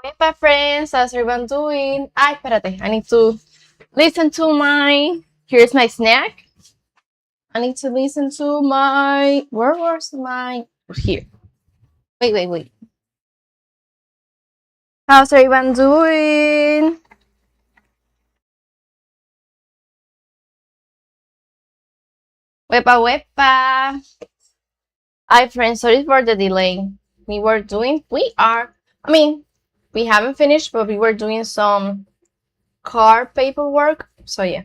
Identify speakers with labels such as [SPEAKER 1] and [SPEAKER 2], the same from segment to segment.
[SPEAKER 1] Wepa friends, how's everyone doing? Ay, espérate, I need to listen to here's my snack. I need to listen to where was my, here. Wait. How's everyone doing? Wepa. Hi friends, sorry for the delay. We haven't finished, but we were doing some car paperwork, so yeah.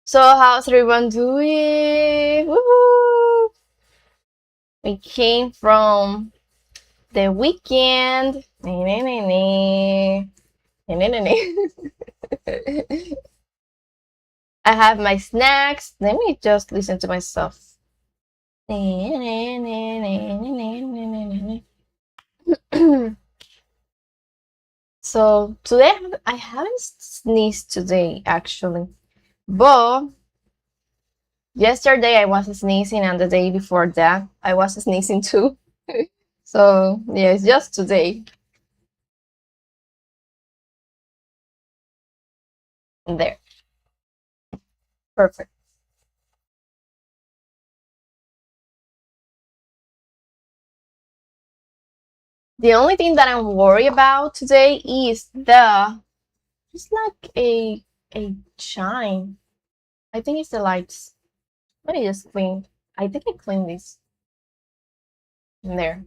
[SPEAKER 1] So how's everyone doing? Woohoo! We came from the weekend. I have my snacks. Let me just listen to myself. So today I haven't sneezed today actually, but yesterday I was sneezing and the day before that I was sneezing too. So yeah, it's just today. There. Perfect. The only thing that I'm worried about today is it's like a shine. I think it's the lights. Let me just clean. I think I cleaned this in there.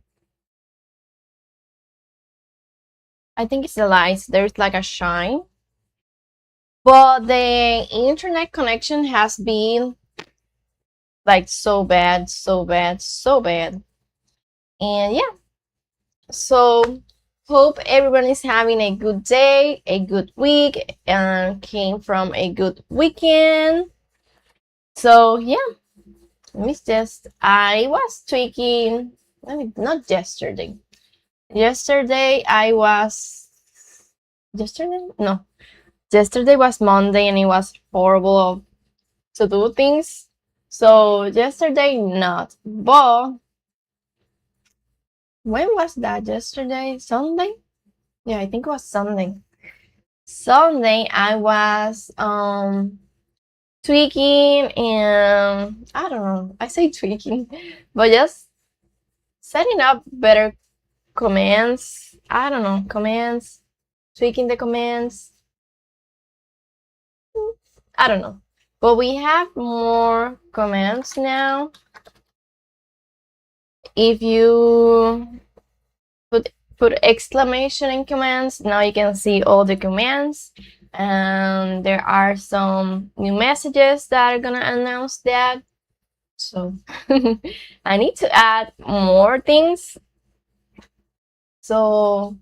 [SPEAKER 1] I think it's the lights. There's like a shine. But the internet connection has been like so bad. And yeah. So hope everyone is having a good day, a good week, and came from a good weekend. So yeah. I was tweaking, not yesterday. Yesterday No. Yesterday was Monday and it was horrible to do things. So yesterday not. But when was that? Yesterday? Sunday? Yeah, I think it was Sunday. Sunday I was tweaking and I don't know. I say tweaking, but just setting up better commands. I don't know, commands, tweaking the commands. I don't know. But we have more commands now. If you put exclamation in commands, now you can see all the commands. And there are some new messages that are gonna announce that. So I need to add more things. So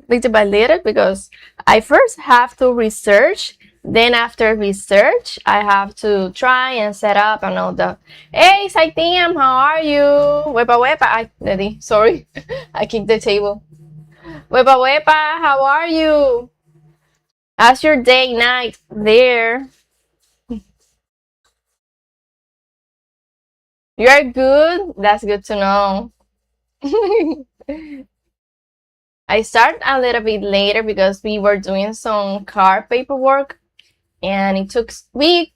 [SPEAKER 1] little by little, because I first have to research. Then after research, I have to try and set up and all the. Hey, Saitiam, how are you? Wepa. Sorry, I kicked the table. Wepa, how are you? How's your day, night there? You're good? That's good to know. I started a little bit later because we were doing some car paperwork and it took we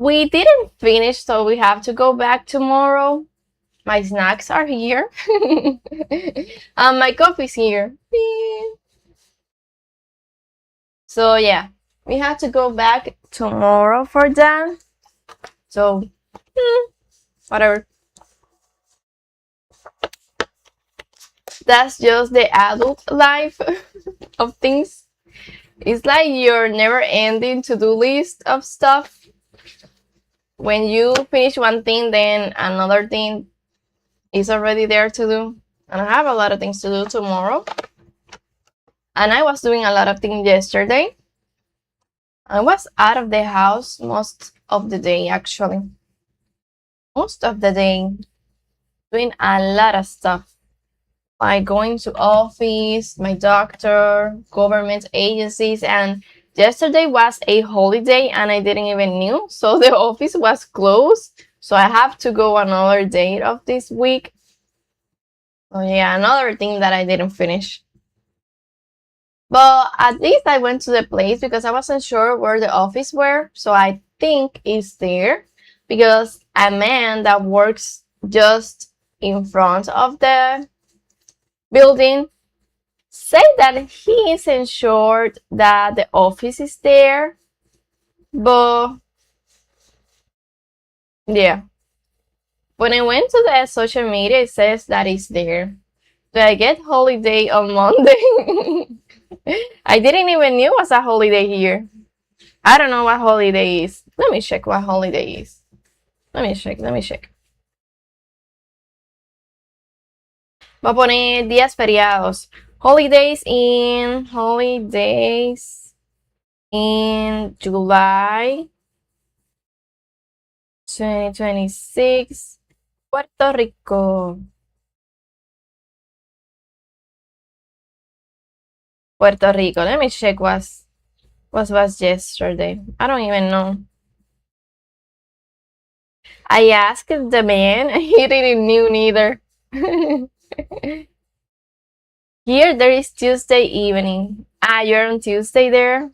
[SPEAKER 1] didn't finish, so we have to go back tomorrow. My snacks are here. My coffee's here. So yeah, we have to go back tomorrow for that. So whatever. That's just the adult life of things. It's like your never-ending to-do list of stuff. When you finish one thing, then another thing is already there to do. And I have a lot of things to do tomorrow. And I was doing a lot of things yesterday. I was out of the house most of the day, actually. Most of the day, doing a lot of stuff. Like going to office, my doctor, government agencies, and yesterday was a holiday and I didn't even knew, so the office was closed. So I have to go another day of this week. Oh yeah, another thing that I didn't finish. But at least I went to the place because I wasn't sure where the office were. So I think it's there because a man that works just in front of the building said that he isn't sure that the office is there. But yeah, when I went to the social media, it says that it's there. Do I get holiday on Monday? I didn't even knew it was a holiday here. I don't know what holiday is. Let me check what holiday is. Let me check. Va a poner días feriados. Holidays in July 2026. Puerto Rico. Puerto Rico. Let me check what was yesterday. I don't even know. I asked the man, he didn't knew neither. Here there is Tuesday evening. Ah, you're on Tuesday there?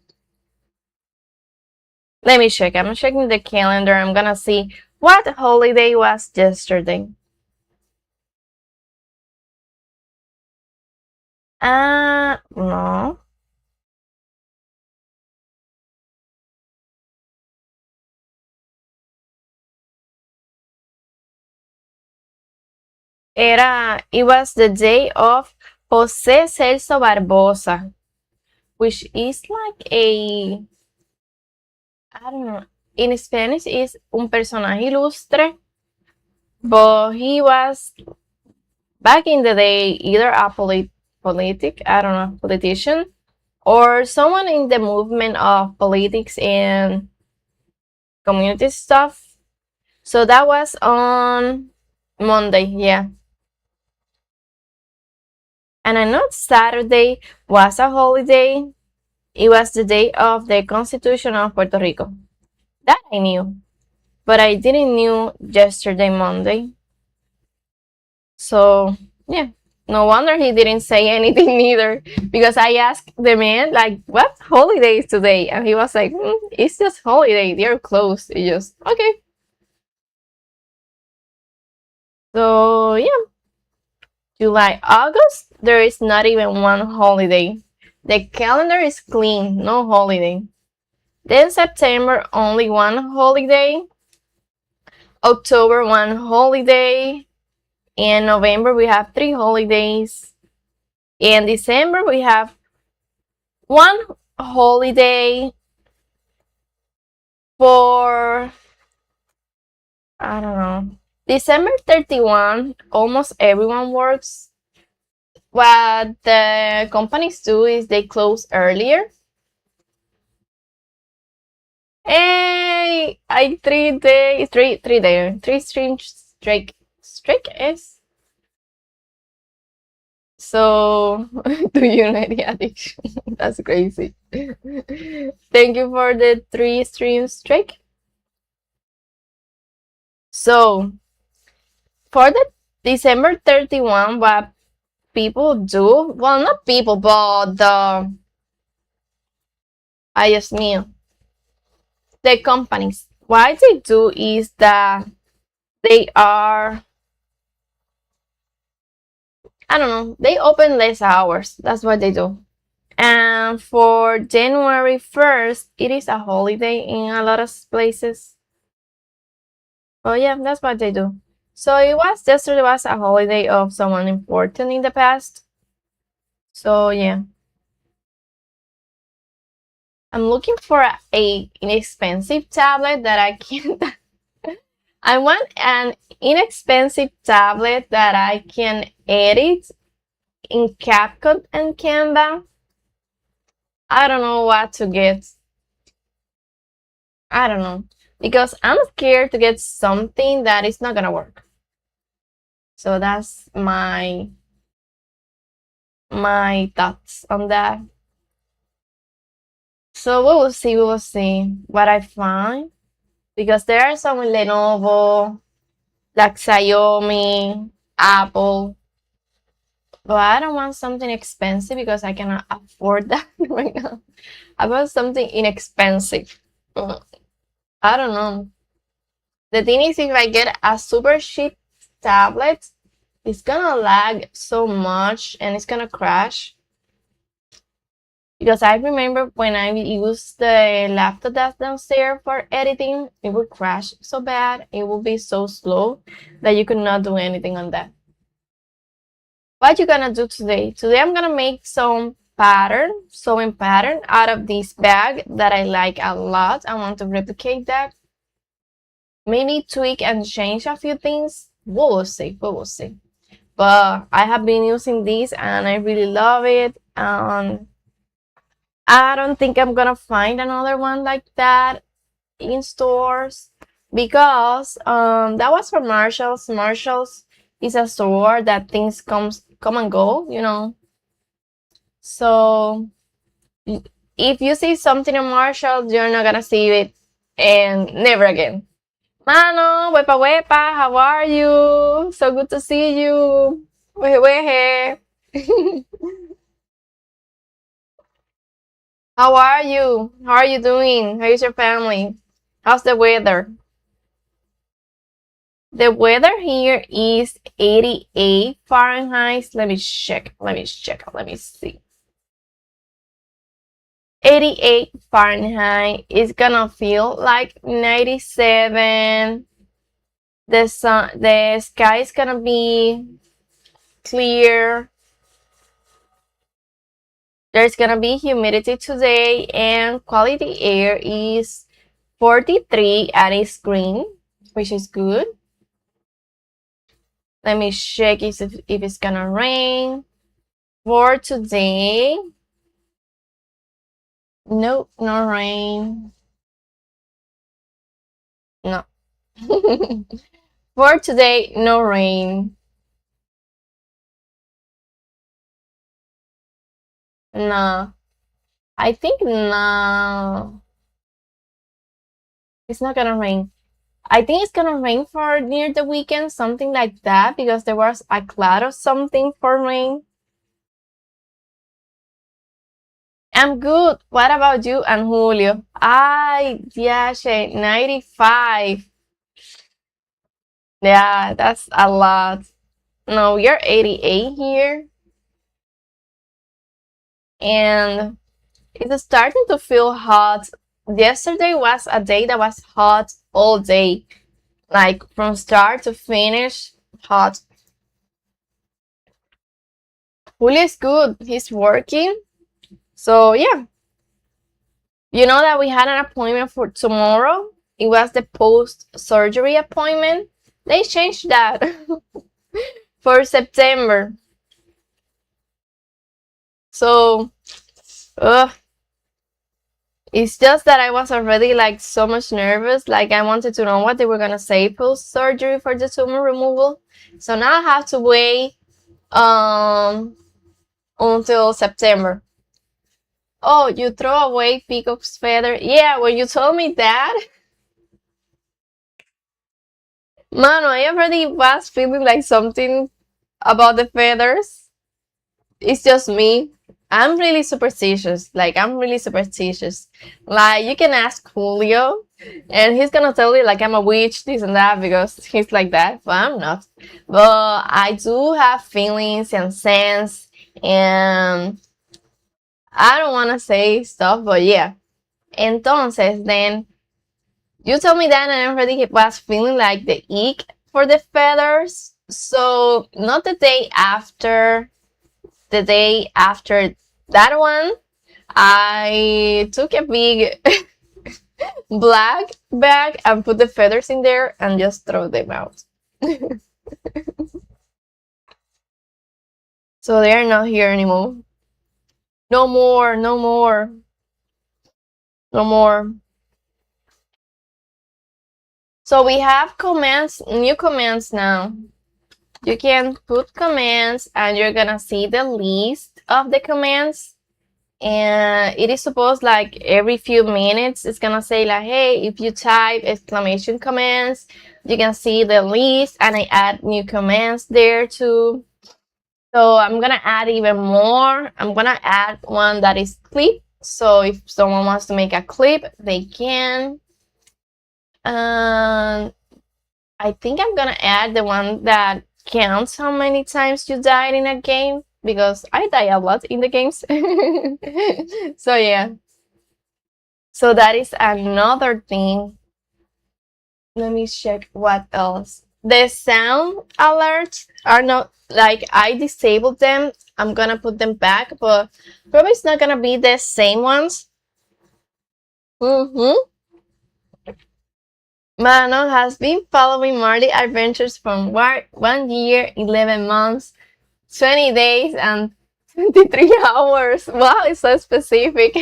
[SPEAKER 1] Let me check. I'm checking the calendar. I'm gonna see what holiday was yesterday. No. It was the day of José Celso Barbosa, which is like I don't know, in Spanish is un personaje ilustre, but he was back in the day either a politician, or someone in the movement of politics and community stuff. So that was on Monday, yeah. And I know Saturday was a holiday. It was the day of the Constitution of Puerto Rico. That I knew. But I didn't knew yesterday, Monday. So, yeah. No wonder he didn't say anything either. Because I asked the man, like, what holiday is today? And he was like, it's just holiday. They're closed. It just, okay. So, yeah. July, August, there is not even one holiday. The calendar is clean, no holiday. Then September, only one holiday. October, one holiday. In November, we have 3 holidays. In December, we have one holiday for, I don't know, December 31, almost everyone works. What the companies do is they close earlier. Hey, I 3 days, three streak is. So, do you know the addiction? That's crazy. Thank you for the 3 streams streak. So, for the December 31, what people do, well, not people, but I just mean, the companies, what they do is that they are, I don't know, they open less hours. That's what they do. And for January 1st, it is a holiday in a lot of places. Oh yeah, that's what they do. So yesterday was a holiday of someone important in the past. So yeah. I'm looking for a inexpensive tablet that I can I want an inexpensive tablet that I can edit in CapCut and Canva. I don't know what to get. I don't know. Because I'm scared to get something that is not gonna work. So that's my thoughts on that. So we will see what I find. Because there are some Lenovo, like Xiaomi, Apple. But I don't want something expensive because I cannot afford that right now. I want something inexpensive. I don't know. The thing is, if I get a super cheap tablet, it's gonna lag so much and it's gonna crash. Because I remember when I used the laptop that's downstairs for editing, it would crash so bad, it would be so slow that you could not do anything on that. What you gonna do today? Today I'm gonna make some sewing pattern out of this bag that I like a lot. I want to replicate that. Maybe tweak and change a few things. We will see. We will see. But I have been using this and I really love it. I don't think I'm gonna find another one like that in stores because that was from Marshalls. Marshalls is a store that things come and go, you know. So if you see something in Marshalls, you're not gonna see it and never again. Mano, wepa wepa, how are you? So good to see you. Wehe wehe. How are you? How are you doing? How is your family? How's the weather? The weather here is 88 Fahrenheit. Let me check. Let me check. Let me see. 88 Fahrenheit is gonna feel like 97. The sky is gonna be clear. There's gonna be humidity today and quality air is 43 and it's green, which is good. Let me check if it's gonna rain. For today, nope, no rain. No. For today, no rain. No. I think no. It's not gonna rain. I think it's gonna rain for near the weekend, something like that, because there was a cloud or something for rain. I'm good. What about you and Julio? Ay, diache, 95. Yeah, that's a lot. No, you're 88 here. And it's starting to feel hot. Yesterday was a day that was hot all day. Like from start to finish, hot. Julio is good. He's working. So yeah. You know that we had an appointment for tomorrow? It was the post-surgery appointment. They changed that for September. So, it's just that I was already like so much nervous. Like I wanted to know what they were gonna say post-surgery for the tumor removal. So now I have to wait until September. Oh, you throw away Peacock's feather? Yeah, when you told me that, mano, I already was feeling like something about the feathers. It's just me. I'm really superstitious. Like, I'm really superstitious. Like, you can ask Julio, and he's gonna tell you, like, I'm a witch, this and that, because he's like that, but I'm not. But I do have feelings and sense, and I don't wanna say stuff, but yeah. Entonces, then, you told me that, and I already was feeling like the ick for the feathers. So, not the day after that one, I took a big black bag and put the feathers in there and just throw them out. So they are not here anymore. No more, no more, no more. So we have commands, new commands now. You can put commands and you're gonna see the list of the commands. And it is supposed like every few minutes it's gonna say like, hey, if you type exclamation commands, you can see the list and I add new commands there too. So I'm gonna add even more. I'm gonna add one that is clip. So if someone wants to make a clip, they can. I think I'm gonna add the one that counts how many times you died in a game, because I die a lot in the games. So yeah. So that is another thing. Let me check what else. The sound alerts are not, like, I disabled them. I'm gonna put them back, but probably it's not gonna be the same ones. Mano has been following Marley adventures from 1 year, 11 months, 20 days, and 23 hours. Wow, it's so specific.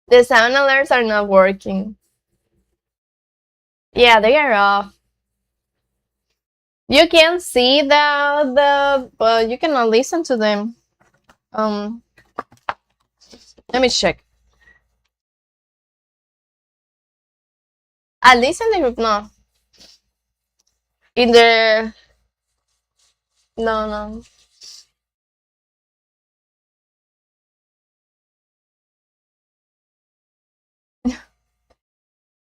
[SPEAKER 1] The sound alerts are not working. Yeah, they are off. You can see but you cannot listen to them. Let me check. At least in the group, no. In the no.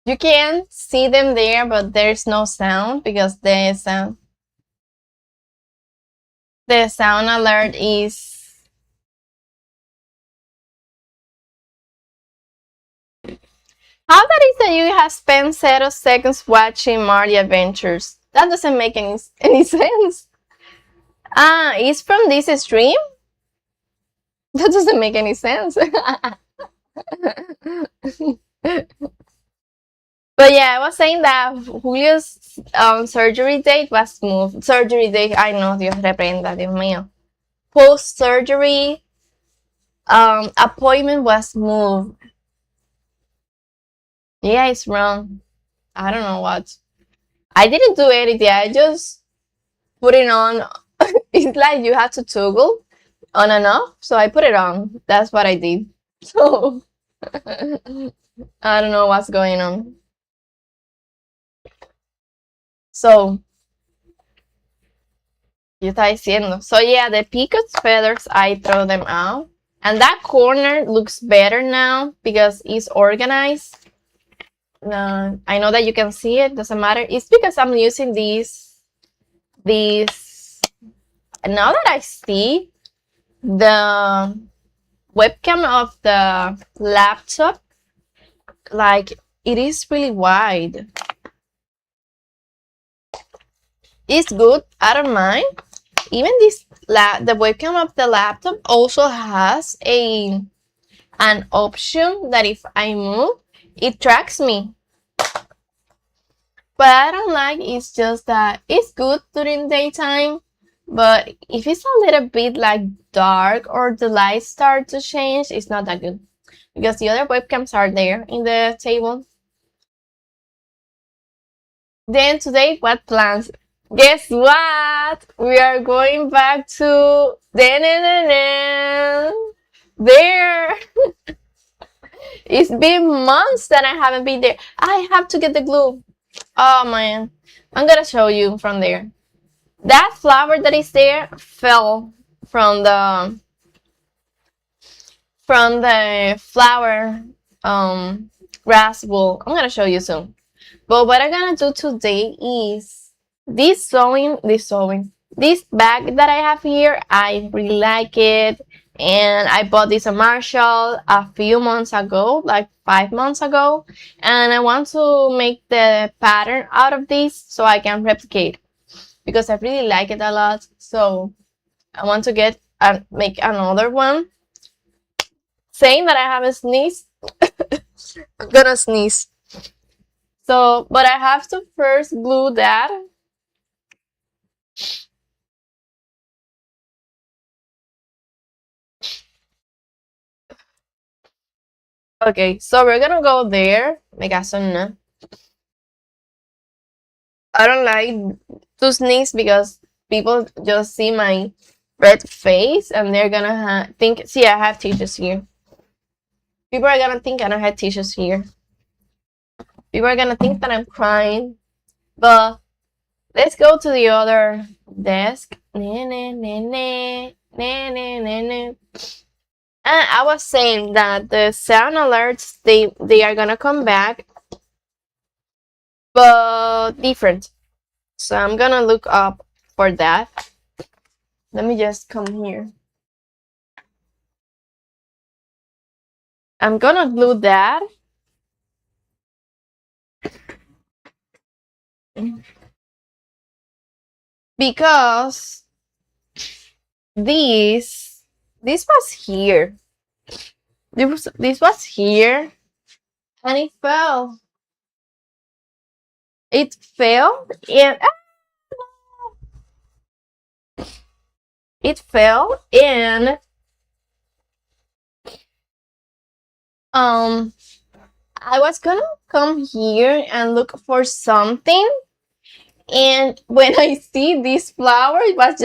[SPEAKER 1] You can see them there, but there's no sound because the sound alert is. How that is that you have spent 0 seconds watching Marty Adventures? That doesn't make any sense. Ah, it's from this stream? That doesn't make any sense. But yeah, I was saying that Julio's surgery date was moved. Surgery date, I know, Dios reprenda, Dios mío. Post-surgery appointment was moved. Yeah, it's wrong. I don't know what. I didn't do anything. I just put it on. It's like you have to toggle on and off. So I put it on. That's what I did. So I don't know what's going on. So you está diciendo. So yeah, the peacock's feathers, I throw them out. And that corner looks better now because it's organized. I know that you can see it, doesn't matter. It's because I'm using these. Now that I see the webcam of the laptop, like, it is really wide. It's good, I don't mind. Even the webcam of the laptop also has an option that if I move, it tracks me. But I don't like, it's just that it's good during daytime, but if it's a little bit like dark or the lights start to change, it's not that good. Because the other webcams are there in the table. Then today, what plans? Guess what? We are going back to there. It's been months that I haven't been there. I have to get the glue. Oh man, I'm gonna show you from there. That flower that is there fell from the flower grass bowl. I'm gonna show you soon. But what I'm gonna do today is this bag that I have here. I really like it, and I bought this at Marshall a few months ago, like 5 months ago, and I want to make the pattern out of this so I can replicate because I really like it a lot. So I want to get and make another one. Saying that I haven't sneezed, I'm gonna sneeze. So, but I have to first glue that. Okay, so we're gonna go there. Me caso no. I don't like to sneeze because people just see my red face and they're gonna think, see, I have tissues here. People are gonna think I don't have tissues here. People are gonna think that I'm crying, but Let's go to the other desk. I was saying that the sound alerts they are gonna come back, but different. So I'm gonna look up for that. Let me just come here. I'm gonna glue that. Because this was here. This was here and it fell. It fell and it fell and um I was gonna come here and look for something, and when I see this flower, it was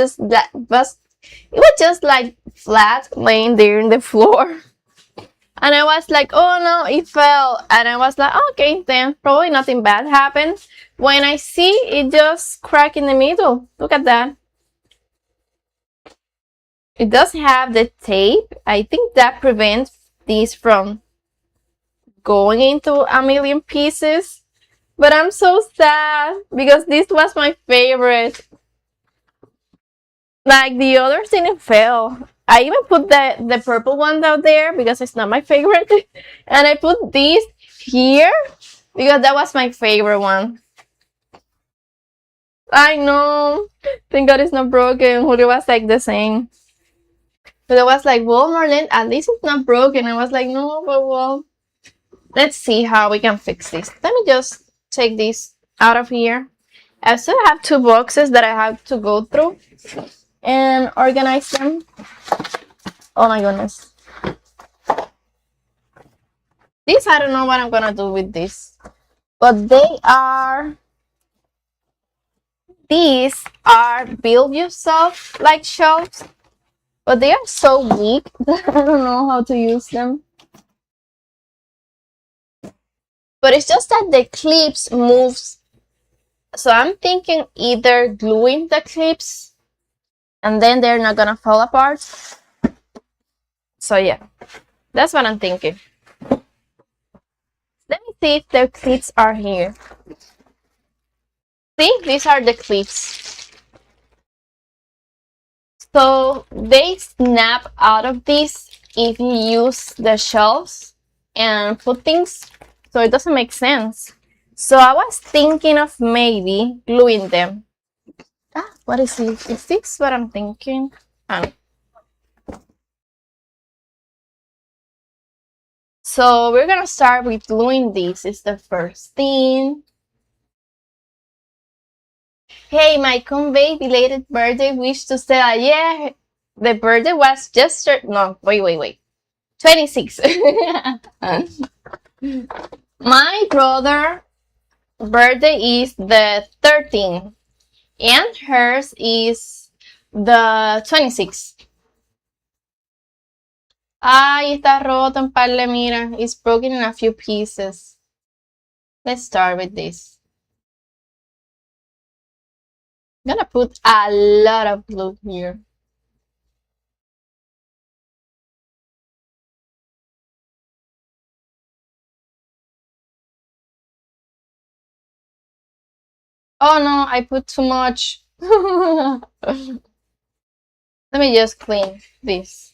[SPEAKER 1] just like flat laying there in the floor. And I was like, oh no, it fell. And I was like, okay, then probably nothing bad happened. When I see it just cracked in the middle. Look at that. It does have the tape. I think that prevents these from going into a million pieces. But I'm so sad because this was my favorite. Like the others didn't fail. I even put the purple one out there because it's not my favorite. And I put this here because that was my favorite one. I know. Thank God it's not broken. Julio was like the same. But I was like, well, Marlene, at least it's not broken. I was like, no, but well, let's see how we can fix this. Let me just take this out of here. I still have 2 boxes that I have to go through and organize them. Oh my goodness. This, I don't know what I'm gonna do with this. But these are build yourself like shelves. But they are so weak that I don't know how to use them. But it's just that the clips moves. So I'm thinking either gluing the clips and then they're not gonna fall apart. So yeah, that's what I'm thinking. Let me see if the clips are here. See, these are the clips. So they snap out of this if you use the shelves and put things, so it doesn't make sense. So I was thinking of maybe gluing them. What is this? Is this what I'm thinking? So we're gonna start with gluing this. Is the first thing. Hey, my convey belated birthday wish to Stella. Yeah, the birthday was just no. Wait. 26. My brother birthday is the 13th and hers is the 26th. Ay, está roto en parle, mira. It's broken in a few pieces. Let's start with this. I'm gonna put a lot of glue here. Oh no, I put too much. Let me just clean this.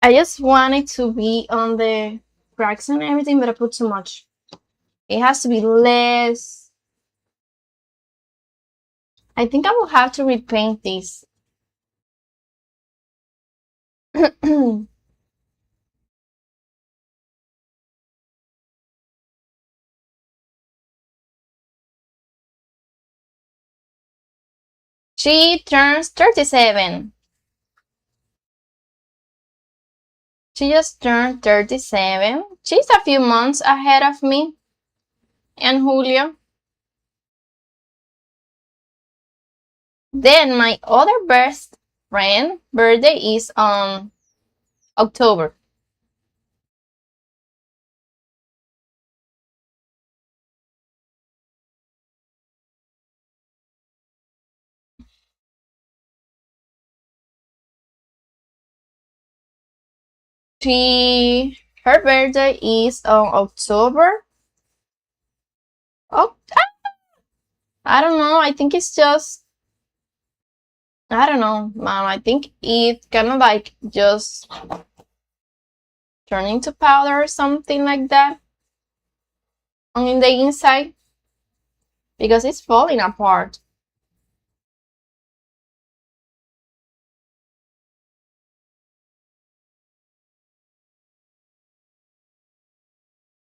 [SPEAKER 1] I just want it to be on the cracks and everything, but I put too much. It has to be less. I think I will have to repaint this. She turns 37. She just turned 37. She's a few months ahead of me and Julio. Then my other best friend birthday is on October. Her birthday is on October. Oh, I don't know. I think it's just, I don't know, mom. I think it kind of like just turn into powder or something like that on the inside because it's falling apart.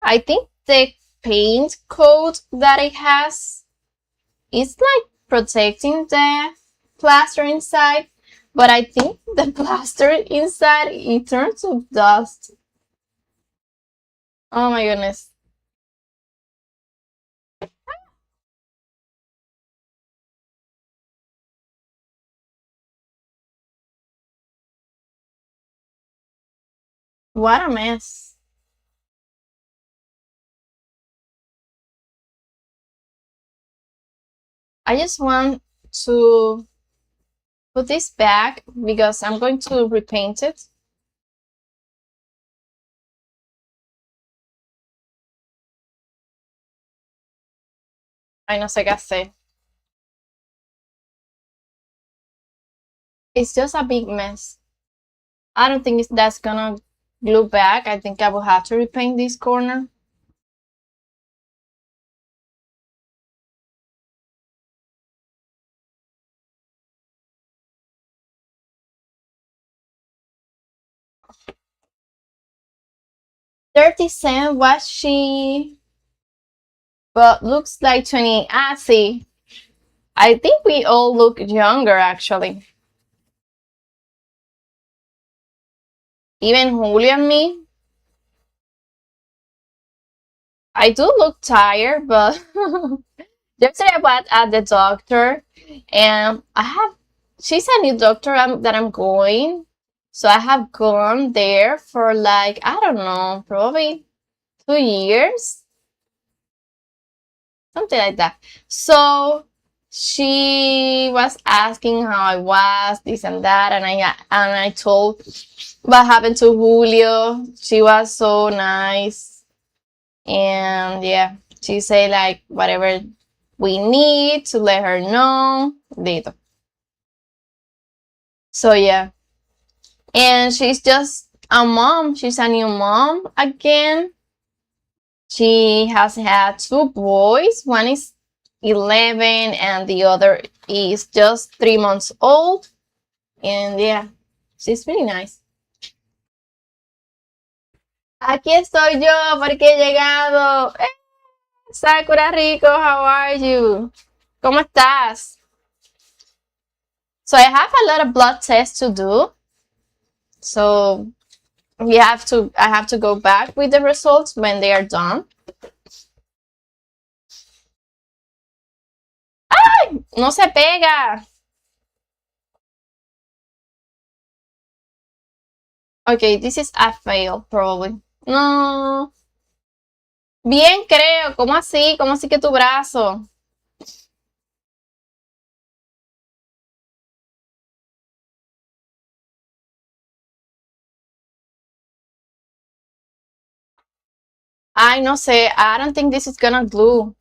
[SPEAKER 1] I think the paint coat that it has is like protecting the plaster inside, but I think the plaster inside it turns to dust. Oh my goodness. What a mess. I just want to put this back because I'm going to repaint it. Ay, no sé qué hacer. It's just a big mess. I don't think that's gonna glue back. I think I will have to repaint this corner. $30 was she? But looks like 20. Ah, see. I think we all look younger actually. Even Julia and me. I do look tired, but yesterday I went at the doctor and she's a new doctor that I'm going. So I have gone there for like, I don't know, probably 2 years, something like that. So she was asking how I was, this and that, and I told what happened to Julio. She was so nice, and yeah, she said like whatever we need to let her know. Dito. So yeah, and she's just a mom. She's a new mom again. She has had two boys. One is 11 and the other is just 3 months old. And yeah, she's really nice. Aquí estoy yo porque he llegado. Sakura Rico, how are you? ¿Cómo estás? So I have a lot of blood tests to do. So I have to go back with the results when they are done. ¡Ay! No se pega. Okay, this is a fail, probably. No. Bien, creo. ¿Cómo así? ¿Cómo así que tu brazo? Ay, no sé. I don't think this is gonna glue.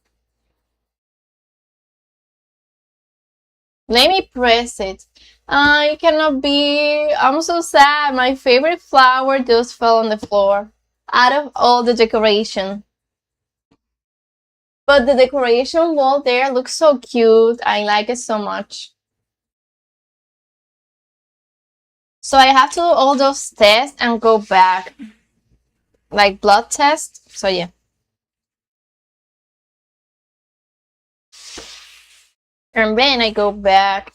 [SPEAKER 1] Let me press it. I cannot be. I'm so sad. My favorite flower just fell on the floor. Out of all the decoration. But the decoration wall there looks so cute. I like it so much. So I have to do all those tests and go back. Like blood tests. So yeah. And then I go back.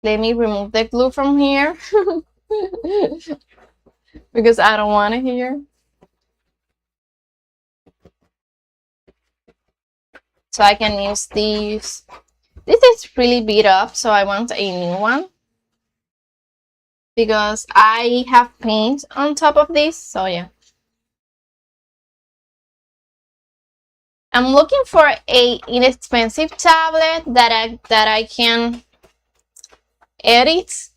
[SPEAKER 1] Let me remove the glue from here. Because I don't want it here. So I can use these. This is really beat up, so I want a new one. Because I have paint on top of this, so yeah. I'm looking for a inexpensive tablet that I can edit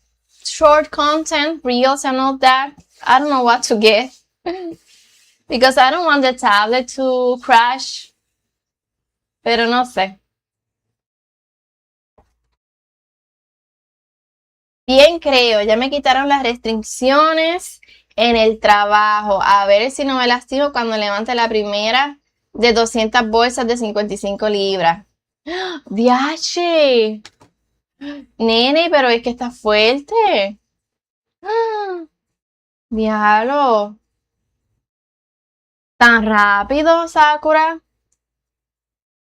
[SPEAKER 1] short content, reels and all that, I don't know what to get. Because I don't want the tablet to crash. Pero no sé. Bien, creo, ya me quitaron las restricciones en el trabajo. A ver si no me lastimo cuando levante la primera de 200 bolsas de 55 libras. ¡Viaje! Nene, pero es que está fuerte. ¡Ah! Diablo. ¿Tan rápido, Sakura?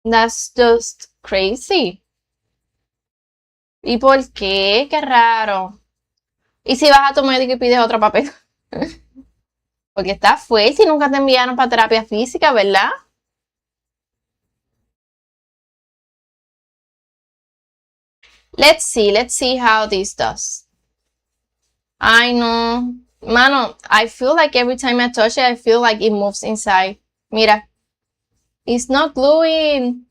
[SPEAKER 1] That's just crazy. ¿Y por qué? Qué raro. ¿Y si vas a tu médico y pides otro papel? Porque está fuerte y nunca te enviaron para terapia física, ¿verdad? Let's see how this does. I know. Mano, I feel like every time I touch it, I feel like it moves inside. Mira. It's not gluing.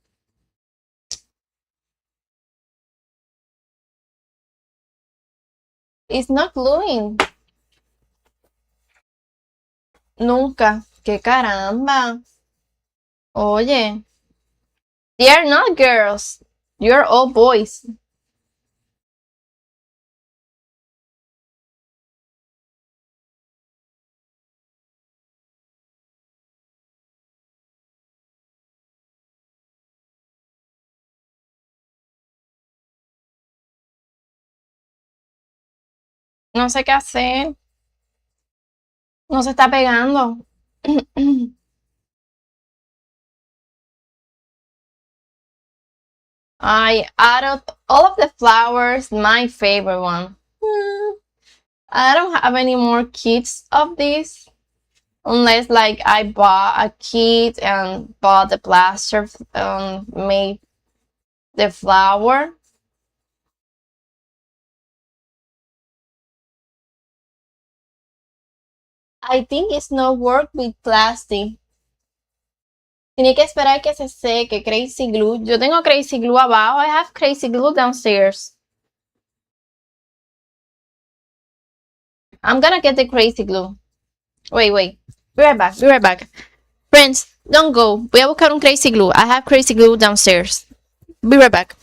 [SPEAKER 1] It's not gluing. Nunca. ¡Qué caramba! Oye. They are not girls. You're all boys. No sé qué hacer. No se está pegando. Out of all of the flowers, my favorite one. I don't have any more kits of this. Unless like I bought a kit and bought the plaster made the flower. I think it's not work with plastic. Tiene que esperar que se seque. Crazy glue. Yo tengo crazy glue abajo. I have crazy glue downstairs. I'm gonna get the crazy glue. Wait. Be right back. Friends, don't go. Voy a buscar un crazy glue. I have crazy glue downstairs. Be right back.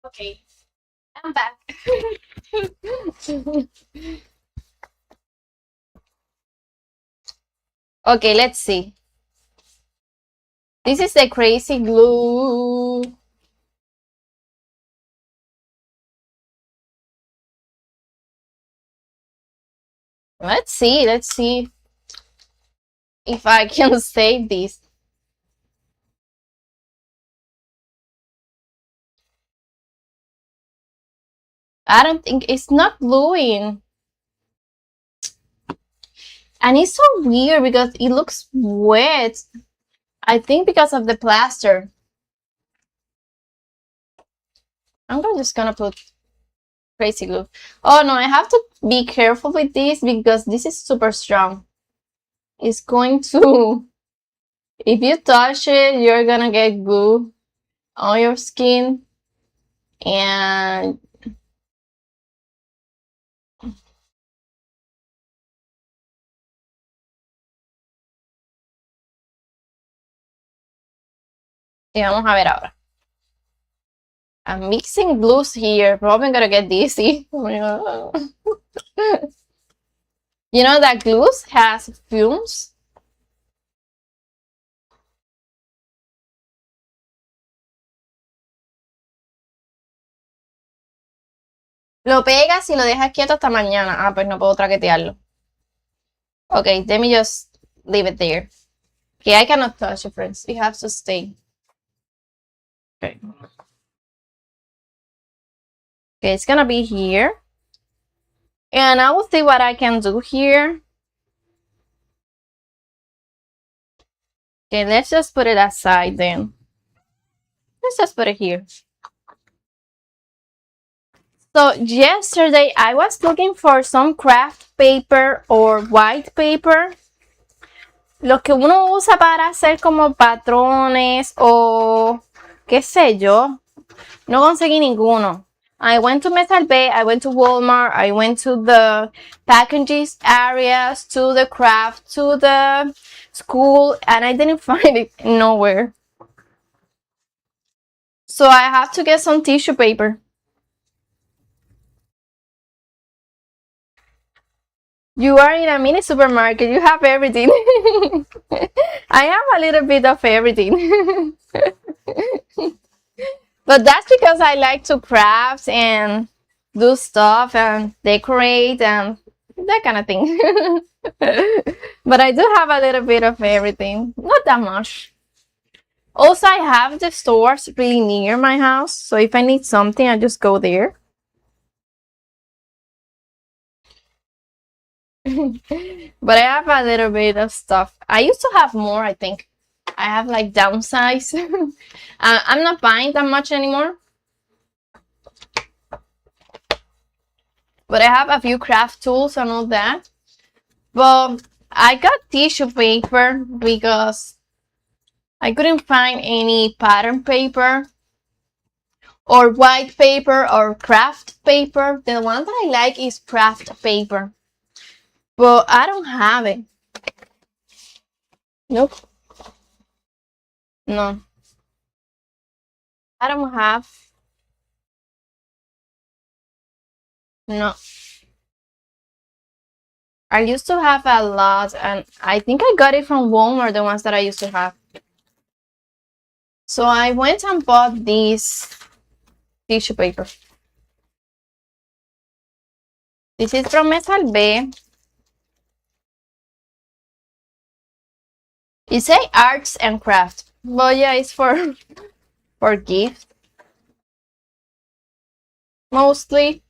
[SPEAKER 1] Okay, I'm back. Okay, let's see. This is the crazy glue. Let's see if I can save this. I don't think it's not gluing. And it's so weird because it looks wet. I think because of the plaster. I'm just gonna put crazy glue. Oh no, I have to be careful with this because this is super strong. It's going to, if you touch it, you're gonna get glue on your skin. And y vamos a ver ahora. I'm mixing blues here. Probably gonna get dizzy. Oh my god. You know that glues has fumes? Lo pegas y lo dejas quieto hasta mañana. Ah, pues no puedo traquetearlo. Okay, let me just leave it there. Okay, I cannot touch it, friends. You have to stay. Okay. Okay, it's gonna be here. And I will see what I can do here. Okay, let's just put it aside then. Let's just put it here. So yesterday I was looking for some craft paper or white paper. Lo que uno usa para hacer como patrones o qué sé yo. No conseguí ninguno. I went to Metal Bay, I went to Walmart, I went to the packaging areas, to the craft, to the school, and I didn't find it nowhere. So I have to get some tissue paper. You are in a mini supermarket, you have everything. I have a little bit of everything. But that's because I like to craft and do stuff and decorate and that kind of thing. But I do have a little bit of everything. Not that much. Also, I have the stores really near my house. So if I need something, I just go there. But I have a little bit of stuff. I used to have more, I think. I have like downsize. I'm not buying that much anymore. But I have a few craft tools and all that. But I got tissue paper because I couldn't find any pattern paper or white paper or craft paper. The one that I like is craft paper. But I don't have it. Nope. No. I don't have. No. I used to have a lot and I think I got it from Walmart, the ones that I used to have. So I went and bought this tissue paper. This is from Metal Bay. It say arts and craft. But yeah, it's for gift. Mostly.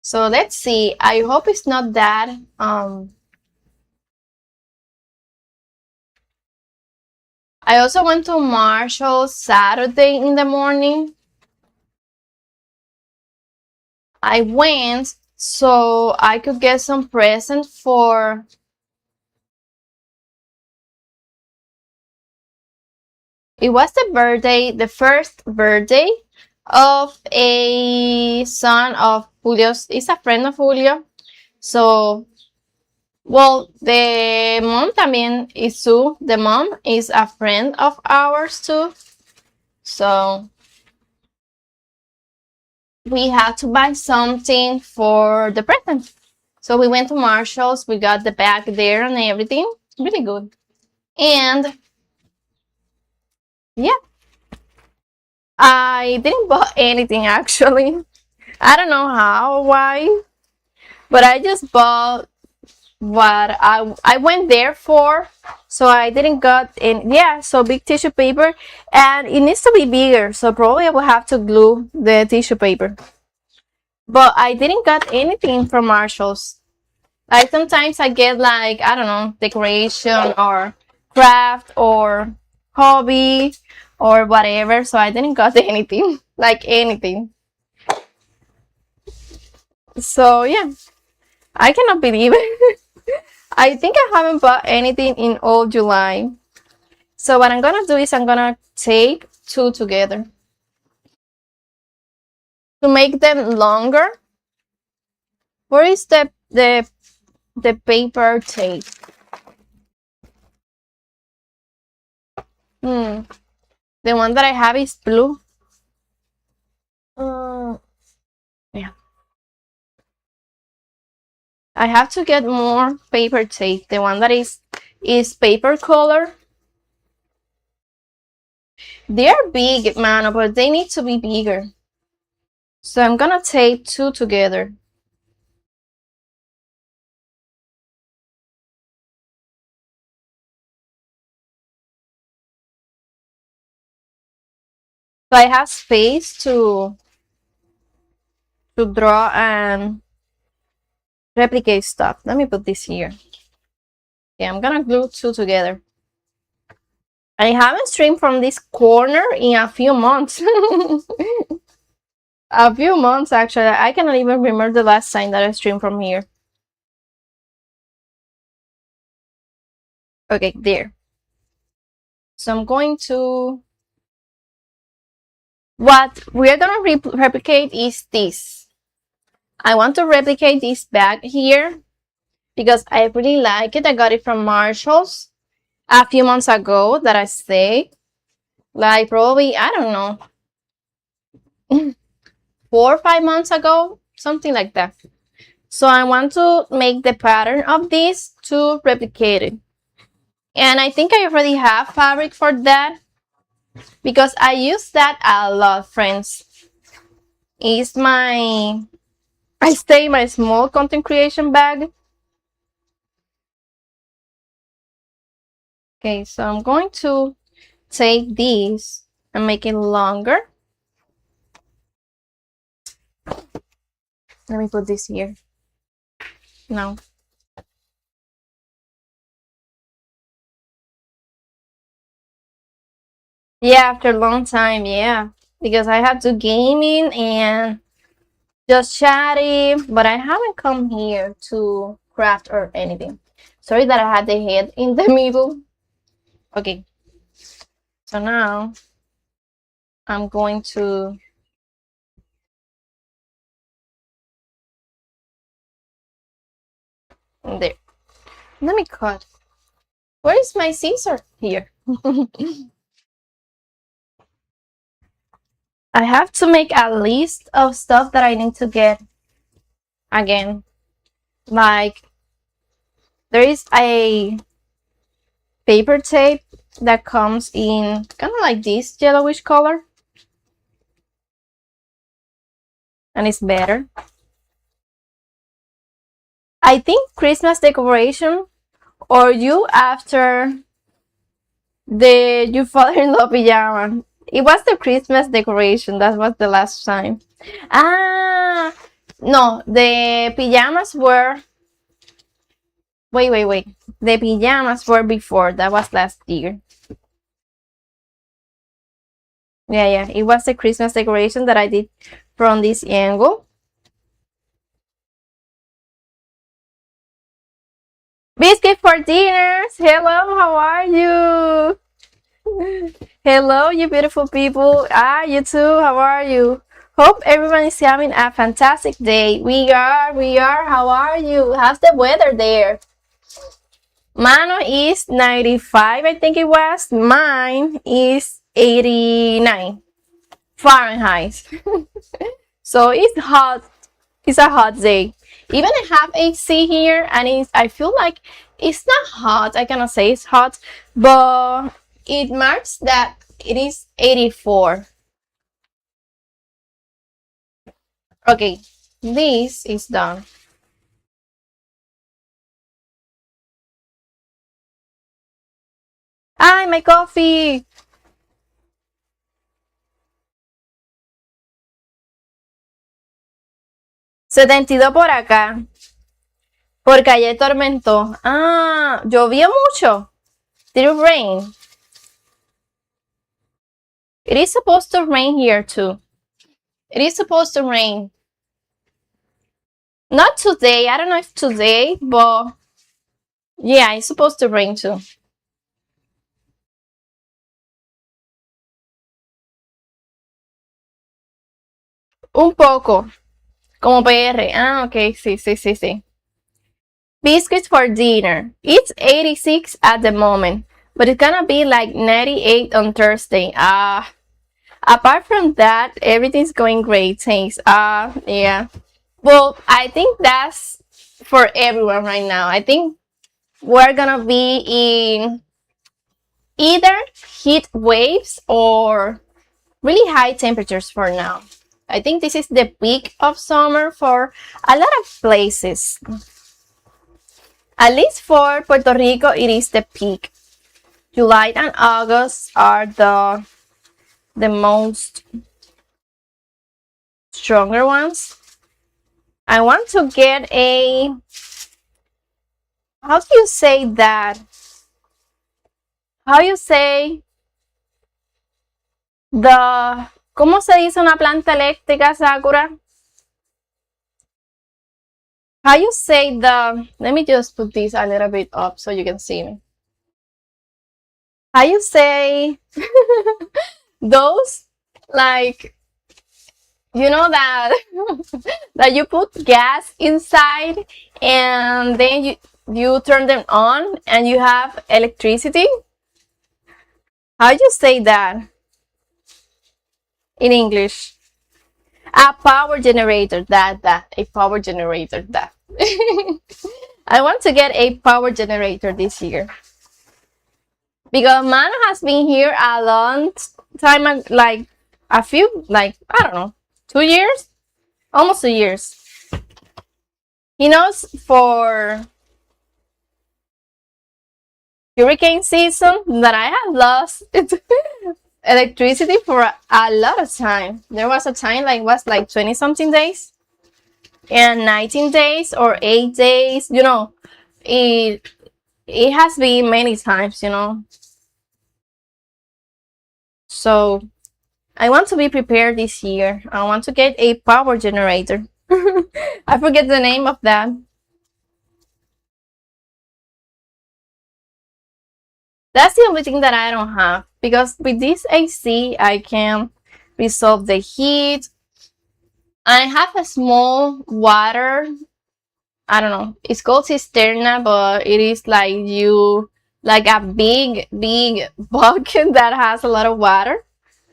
[SPEAKER 1] So let's see. I hope it's not that I also went to Marshall Saturday in the morning. I went so I could get some present for it was the first birthday of a son of Julio's. It's a friend of Julio. So, well, the mom también is Sue. The mom is a friend of ours too. So, we had to buy something for the present. So we went to Marshall's. We got the bag there and everything. Really good. And yeah, I didn't buy anything actually. I don't know how, why, but I just bought what I went there for. So I didn't got in. Yeah, so big tissue paper, and it needs to be bigger. So probably I will have to glue the tissue paper. But I didn't got anything from Marshalls. Like sometimes I get like, I don't know, decoration or craft or hobby or whatever. So I didn't got anything, like anything. So yeah, I cannot believe it. I think I haven't bought anything in all July. So what I'm gonna do is I'm gonna take two together to make them longer. Where is the paper tape? The one that I have is blue. Yeah. I have to get more paper tape. The one that is paper color. They're big, man, but they need to be bigger. So I'm gonna tape two together. So I have space to draw and replicate stuff. Let me put this here. Yeah, I'm gonna glue two together. I haven't streamed from this corner in a few months. A few months, actually. I cannot even remember the last time that I streamed from here. Okay, there. So I'm going to... What we're gonna replicate is this. I want to replicate this bag here because I really like it. I got it from Marshall's a few months ago that I say. Like probably, I don't know, 4 or 5 months ago, something like that. So I want to make the pattern of this to replicate it. And I think I already have fabric for that because I use that a lot, friends. It's my, I say my small content creation bag. Okay, so I'm going to take this and make it longer. Let me put this here. No. Yeah, after a long time, yeah. Because I had to gaming and just chatting, but I haven't come here to craft or anything. Sorry that I had the head in the middle. Okay. So now I'm going to there. Let me cut. Where is my scissor? Here. I have to make a list of stuff that I need to get again. Like there is a paper tape that comes in kind of like this yellowish color. And it's better. I think Christmas decoration or you after the your father-in-law pajama. It was the Christmas decoration. That was the last time. Ah, no, the pajamas were. Wait. The pajamas were before. That was last year. Yeah. It was the Christmas decoration that I did from this angle. Biscuit for dinners. Hello, how are you? Hello, you beautiful people. You too. How are you? Hope everyone is having a fantastic day. We are. How are you? How's the weather there? Mano is 95, I think it was. Mine is 89 Fahrenheit. So it's hot. It's a hot day. Even I have AC here, and I feel like it's not hot. I cannot say it's hot, but it marks that it is 84. Okay, this is done. ¡Ay, my coffee! $72 por acá. Porque ayer tormentó. Ah, llovió mucho. Did it rain? It is supposed to rain here too. It is supposed to rain. Not today. I don't know if today, but yeah, it's supposed to rain too. Un poco. Como PR. Ah, okay. Sí. Biscuits for dinner. It's 86 at the moment, but it's gonna be like 98 on Thursday. I Apart from that, everything's going great. Thanks. Yeah. Well, I think that's for everyone right now. I think we're gonna be in either heat waves or really high temperatures for now. I think this is the peak of summer for a lot of places. At least for Puerto Rico, it is the peak. July and August are the most stronger ones. I want to get a, how do you say that? How you say ¿cómo se dice una planta eléctrica, Sakura? How you say let me just put this a little bit up so you can see me. How you say those, like, you know that that you put gas inside and then you turn them on and you have electricity? How you say that in English? A power generator, a power generator, that. I want to get a power generator this year. Because Mano has been here a long time, like a few, like, I don't know, 2 years? Almost 2 years. He knows for hurricane season that I have lost electricity for a lot of time. There was a time like 20 something days and 19 days or 8 days, you know. It has been many times, you know. So I want to be prepared this year. I want to get a power generator. I forget the name of that. That's the only thing that I don't have, because with this AC I can resolve the heat. I have a small water, I don't know, it's called cisterna, but it is like a big bucket that has a lot of water.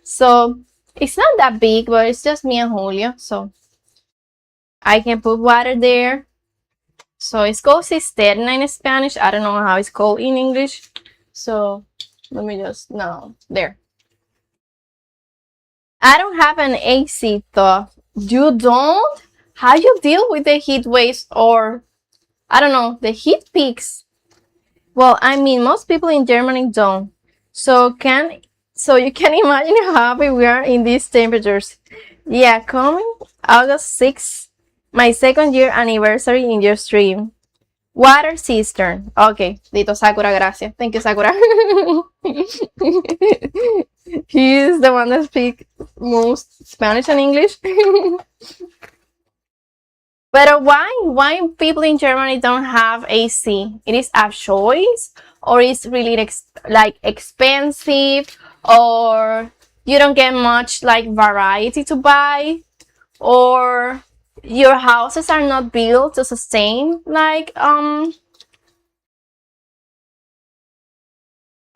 [SPEAKER 1] So it's not that big, but it's just me and Julio, so I can put water there. So it's called cisterna in Spanish. I don't know how it's called in English. So let me just, no, there. I don't have an AC though. You don't? How you deal with the heat waves, or I don't know, the heat peaks? Well, I mean, most people in Germany don't. So you can imagine how happy we are in these temperatures. Yeah, coming August 6th, my 2nd year anniversary in your stream. Water cistern. Okay, dito Sakura, gracias. Thank you, Sakura. He is the one that speaks most Spanish and English. But why people in Germany don't have AC? It is a choice, or it's really like expensive, or you don't get much like variety to buy, or your houses are not built to sustain like I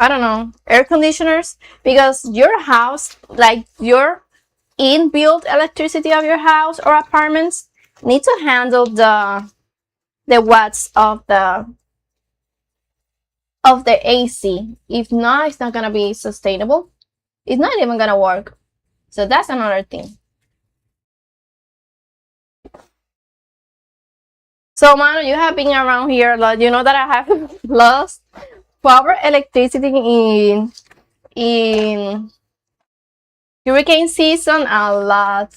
[SPEAKER 1] don't know, air conditioners, because your house, like your inbuilt electricity of your house or apartments, need to handle the watts of the AC. If not, it's not gonna be sustainable. It's not even gonna work. So that's another thing. So Manu, you have been around here a lot. You know that I have lost power electricity in hurricane season a lot.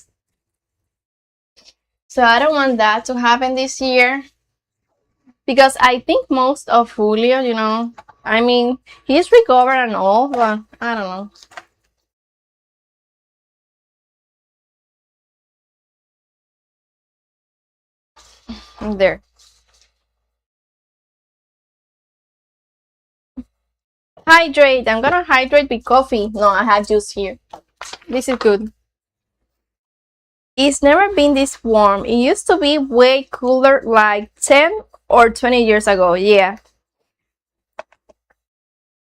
[SPEAKER 1] So I don't want that to happen this year, because I think most of Julio, you know, I mean, he's recovered and all, but I don't know. There. Hydrate. I'm gonna hydrate with coffee. No, I have juice here. This is good. It's never been this warm. It used to be way cooler like 10 or 20 years ago. Yeah.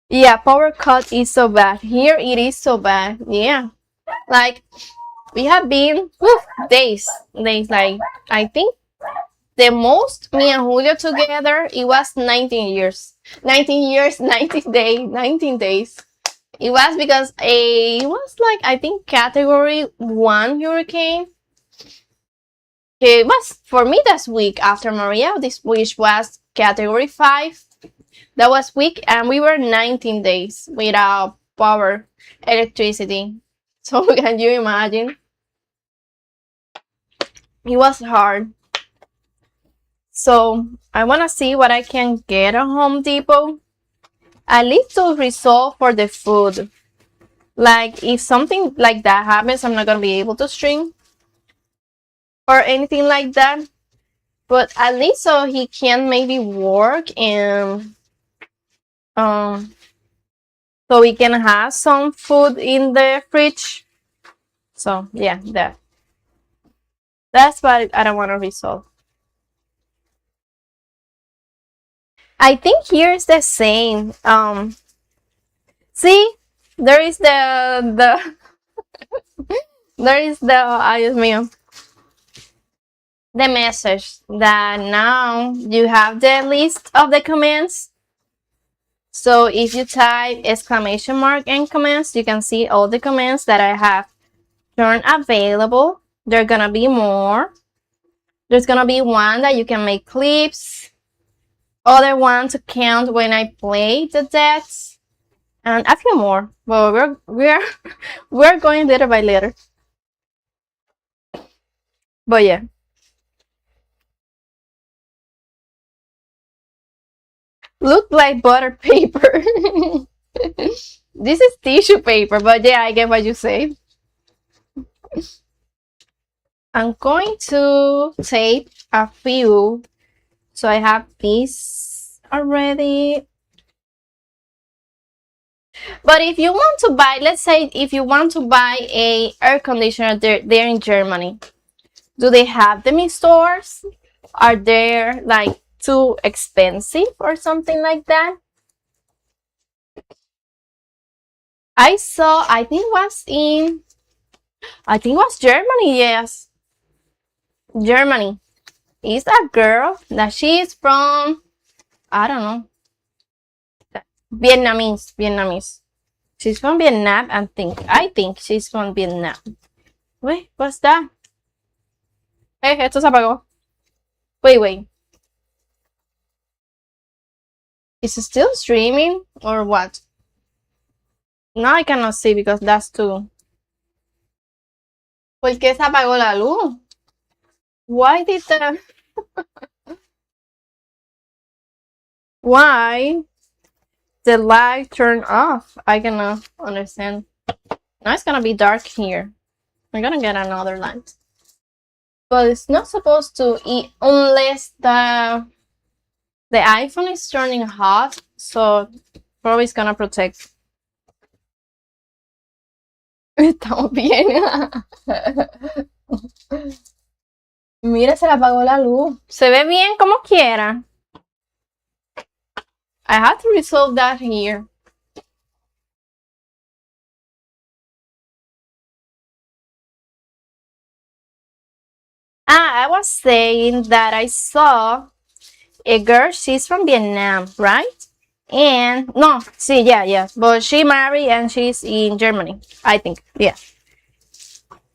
[SPEAKER 1] Yeah, power cut is so bad. Here it is so bad. Yeah. Like, we have been days, like, I think the most me and Julio together, it was 19 years. 19 years, 19 days, 19 days. It was because it was like, I think, category 1 hurricane. It was, for me, that's week after Maria, this which was category 5. That was week, and we were 19 days without power, electricity. So can you imagine? It was hard. So I want to see what I can get at Home Depot. At least to resolve for the food. Like, if something like that happens, I'm not going to be able to stream or anything like that. But at least so he can maybe work, and so we can have some food in the fridge. So yeah, that's what I don't want to resolve. I think here is the same. See, there is the there is the, ay Dios mío, the message that now you have the list of the commands. So if you type exclamation mark and commands, you can see all the commands that I have turned available. There are gonna be more. There's gonna be one that you can make clips, other one to count when I play the deaths, and a few more. But we're going little by little. But yeah. Look like butter paper. This is tissue paper, but yeah, I get what you say. I'm going to tape a few. So I have this already. But if you want to buy, let's say if you want to buy a air conditioner there in Germany, do they have them in stores? Are they like too expensive or something like that? I saw, I think it was Germany, yes. Germany. Is a girl that she is from, I don't know, Vietnamese. She's from Vietnam, I think she's from Vietnam. Wait, what's that? Esto se apagó. Wait. Is it still streaming or what? Now I cannot see because that's too. ¿Por qué se apagó la luz? Why did the... Why the light turn off? I cannot understand. Now it's gonna be dark here. I'm gonna get another light. But it's not supposed to eat unless the iPhone is turning hot, so probably it's gonna protect. Estamos bien. Mira, se le apagó la luz. Se ve bien como quiera. I have to resolve that here. I was saying that I saw a girl, she's from Vietnam, right? And no, see, yeah, but she married and she's in Germany, I think, yeah.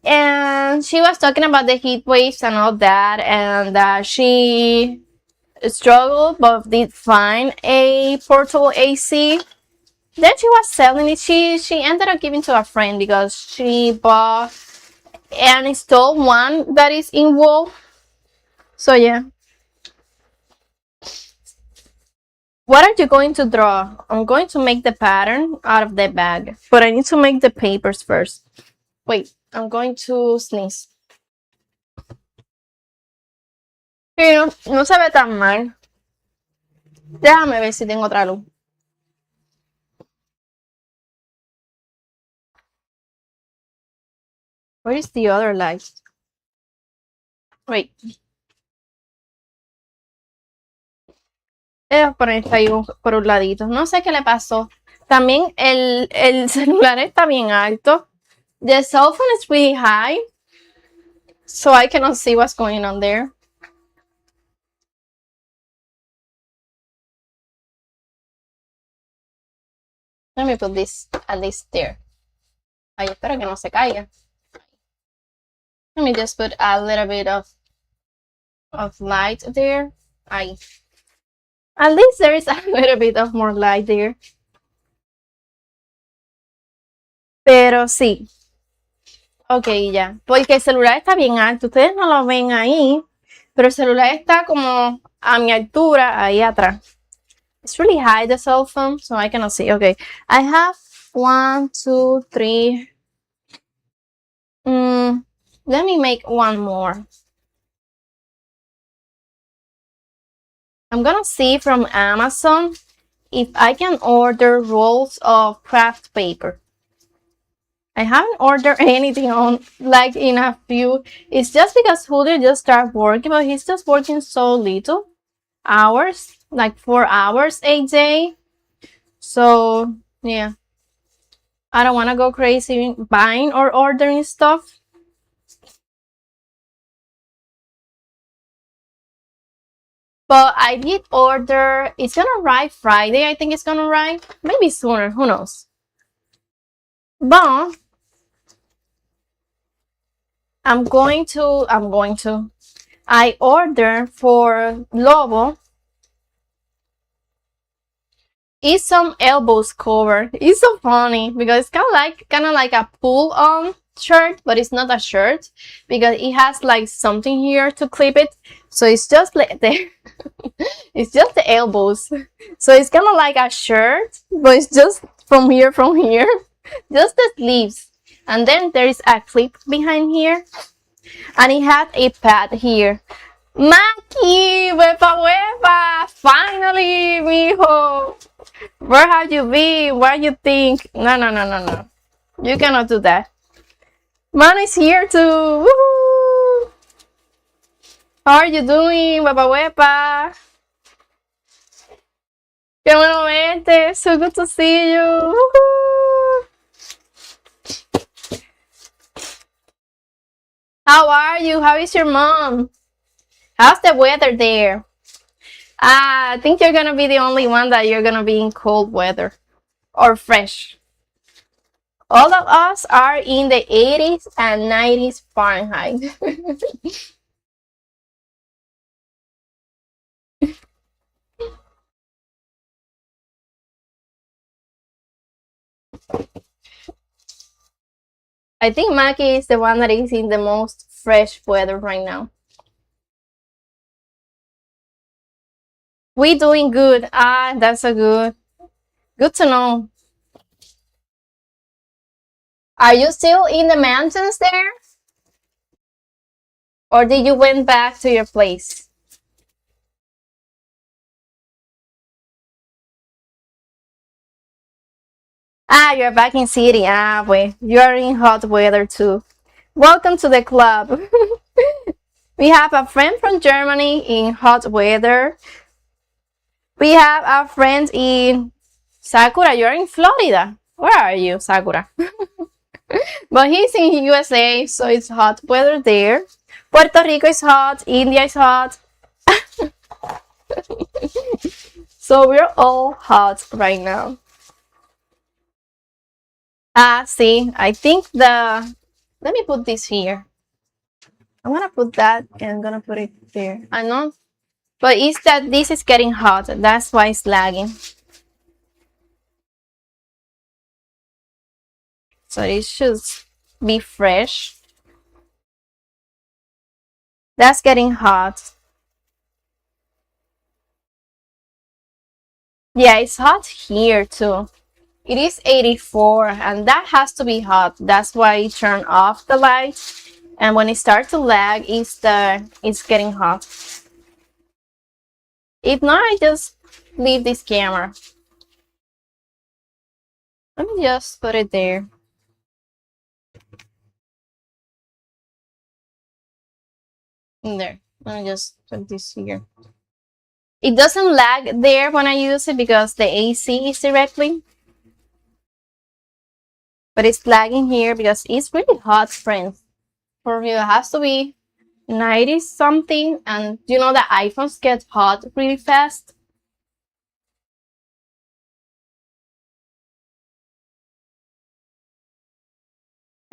[SPEAKER 1] And she was talking about the heat waves and all that, and she struggled but did find a portable AC. Then she was selling it. She ended up giving to a friend because she bought and installed one that is in wool. So yeah. What are you going to draw? I'm going to make the pattern out of the bag, but I need to make the papers first. Wait, I'm going to sneeze. Pero no se ve tan mal. Déjame ver si tengo otra luz. Where is the other light? Wait. Poner ahí por un ladito. No sé qué le pasó. También el celular está bien alto. The cell phone is really high, so I cannot see what's going on there. Let me put this at least there. Ay, espero que no se caiga. Let me just put a little bit of light there. Ay. At least there is a little bit of more light there. Pero sí. Ok, ya. Porque el celular está bien alto. Ustedes no lo ven ahí. Pero el celular está como a mi altura ahí atrás. It's really high, the cell phone, so I cannot see. Okay. I have 1, 2, 3. Let me make one more. I'm gonna see from Amazon if I can order rolls of craft paper. I haven't ordered anything on like in a few. It's just because Julio just started working, but he's just working so little hours, like 4 hours a day. So yeah, I don't want to go crazy buying or ordering stuff. But I did order. It's gonna arrive Friday. I think it's gonna arrive. Maybe sooner. Who knows? But I order for Lobo. It's some elbows cover. It's so funny because it's kind of like a pull-on shirt, but it's not a shirt because it has like something here to clip it. So it's just like it's just the elbows. So it's kind of like a shirt, but it's just from here, just the sleeves. And then there is a clip behind here, and it had a pad here. Maki, wepa, finally, mijo. Where have you been? What do you think? No. You cannot do that. Man is here too. Woohoo! How are you doing, wepa? Qué bueno verte. So good to see you. Woohoo! How are you? How is your mom? How's the weather there? I think you're gonna be the only one that you're gonna be in cold weather or fresh. All of us are in the 80s and 90s Fahrenheit. I think Maki is the one that is in the most fresh weather right now. We doing good. That's a good to know. Are you still in the mountains there? Or did you went back to your place? You're back in city. Well, you're in hot weather too. Welcome to the club. We have a friend from Germany in hot weather. We have a friend in Sakura. You're in Florida. Where are you, Sakura? But he's in USA, so it's hot weather there. Puerto Rico is hot. India is hot. So we're all hot right now. See, I think let me put this here. I'm gonna put that and I'm gonna put it there. I know, but it's that this is getting hot. That's why it's lagging. So it should be fresh. That's getting hot. Yeah, it's hot here too. It is 84 and that has to be hot. That's why I turn off the light. And when it starts to lag, it's getting hot. If not, I just leave this camera. Let me just put it there. In there. Let me just put this here. It doesn't lag there when I use it because the AC is directly. but it's lagging here because it's really hot, friends. For real, it has to be 90 something, and you know that iPhones get hot really fast.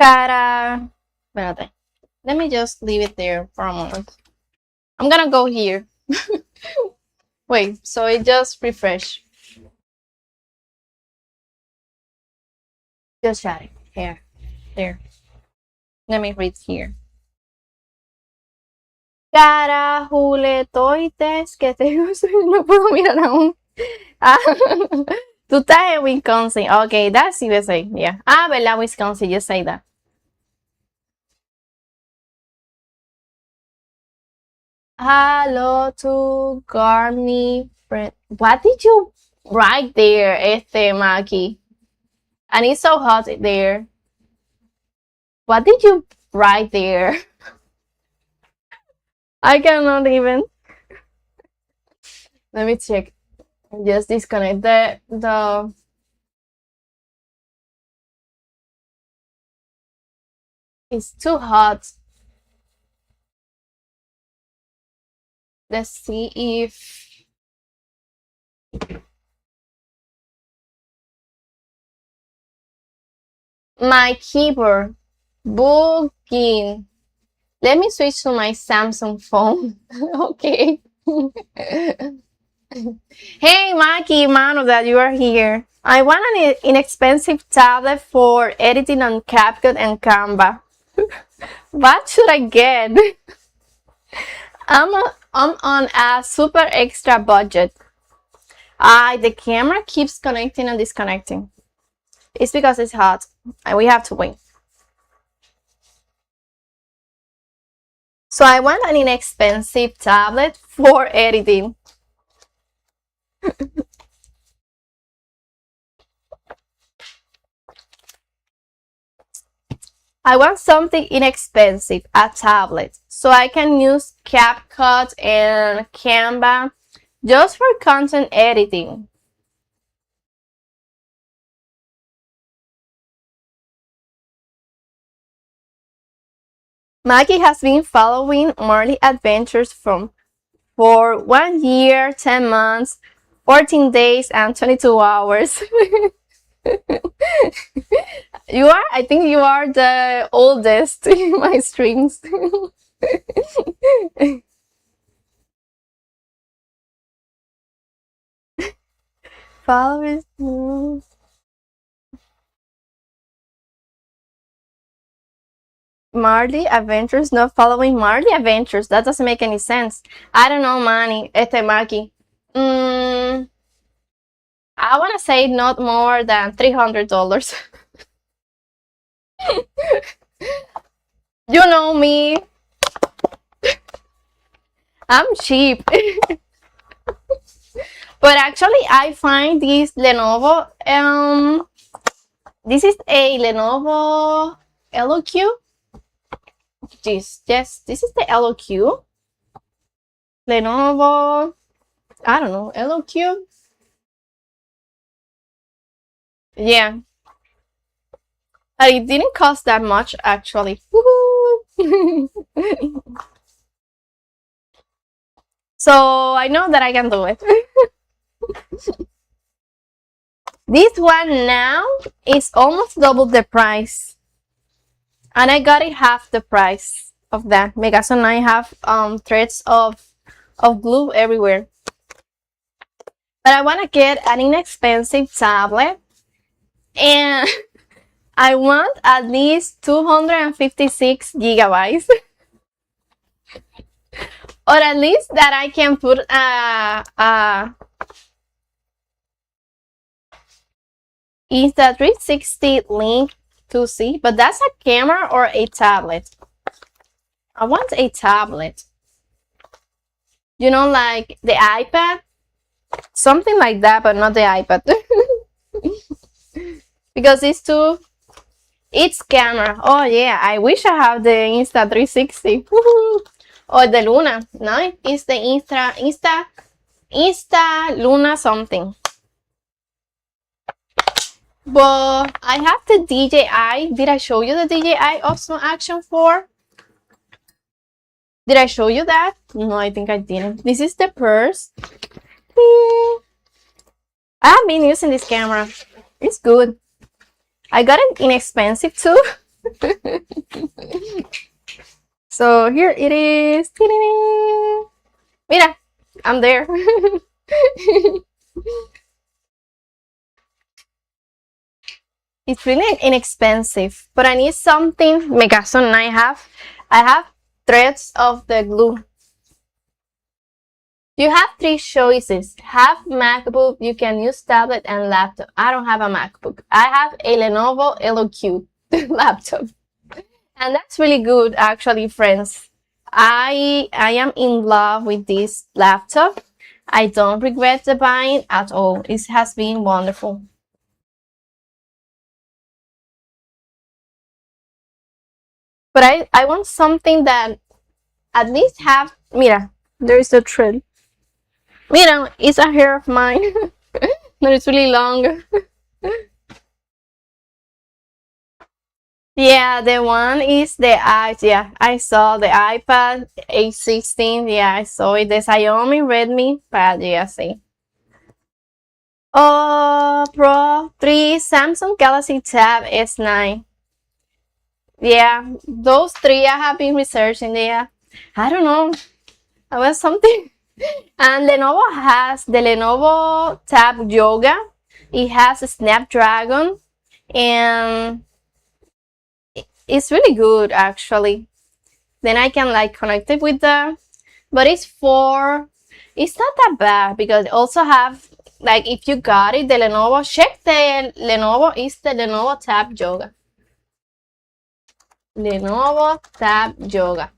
[SPEAKER 1] Cara, espérate. Let me just leave it there for a moment. I'm gonna go here. Wait, so it just refresh. Just chatting. Here. There. Let me read here. Carajuletoites que te no puedo mirar aún. Ah, tú estás en Wisconsin. Okay, that's USA. Yeah. Ah, ¿verdad? Wisconsin, you say that. Hello to Garmy friend. What did you write there, Maki? And it's so hot there. What did you write there? I cannot even. Let me check. Just disconnect the it's too hot. Let's see if my keyboard booking. Let me switch to my Samsung phone. Okay. Hey, Maki, Manu, that you are here. I want an inexpensive tablet for editing on CapCut and Canva. What should I get? I'm on a super extra budget. The camera keeps connecting and disconnecting. It's because it's hot and we have to wait. So I want an inexpensive tablet for editing. I want something inexpensive, a tablet, so I can use CapCut and Canva just for content editing. Maggie has been following Marley adventures for 1 year, 10 months, 14 days, and 22 hours. I think you are the oldest in my streams. Followers. Marley Adventures, not following Marley Adventures. That doesn't make any sense. I don't know, Manny. Maki. I want to say not more than $300. You know me. I'm cheap. But actually, I find this Lenovo. This is a Lenovo LOQ. Yes, this is the LOQ. Lenovo, I don't know, LOQ. Yeah. But it didn't cost that much, actually. So I know that I can do it. This one now is almost double the price. And I got it half the price of that. Because now I have threads of glue everywhere. But I want to get an inexpensive tablet. And I want at least 256 gigabytes. Or at least that I can put Insta360 link to see. But that's a camera or a tablet. I want a tablet. You know, like the iPad. Something like that, but not the iPad. Because it's camera. Oh yeah, I wish I have the Insta360. Or the Luna. No, it's the Insta Luna something. But I have the DJI. Did I show you the DJI Osmo Action 4? Did I show you that? No, I think I didn't. This is the purse. I have been using this camera. It's good. I got it inexpensive too. So here it is. Mira, I'm there. It's really inexpensive, but I need something. Megazone, I have threads of the glue. You have three choices. Have MacBook, you can use tablet and laptop. I don't have a MacBook. I have a Lenovo LOQ laptop. And that's really good, actually, friends. I am in love with this laptop. I don't regret the buying at all. It has been wonderful. But I want something that at least have, mira, there is a thread. Mira, it's a hair of mine. No, it's really long. Yeah, the one is the yeah, I saw the iPad A16. Yeah, I saw it. The Xiaomi Redmi Pad. Yeah, see. Oh, Pro 3, Samsung Galaxy Tab S9. Yeah, those three I have been researching. Yeah, I don't know. That was something. And Lenovo has the Lenovo Tab Yoga. It has a Snapdragon, and it's really good actually. Then I can like connect it with the, but it's not that bad because it also have like if you got it, the Lenovo, check the Lenovo is the Lenovo Tab Yoga. Lenovo Tab Yoga.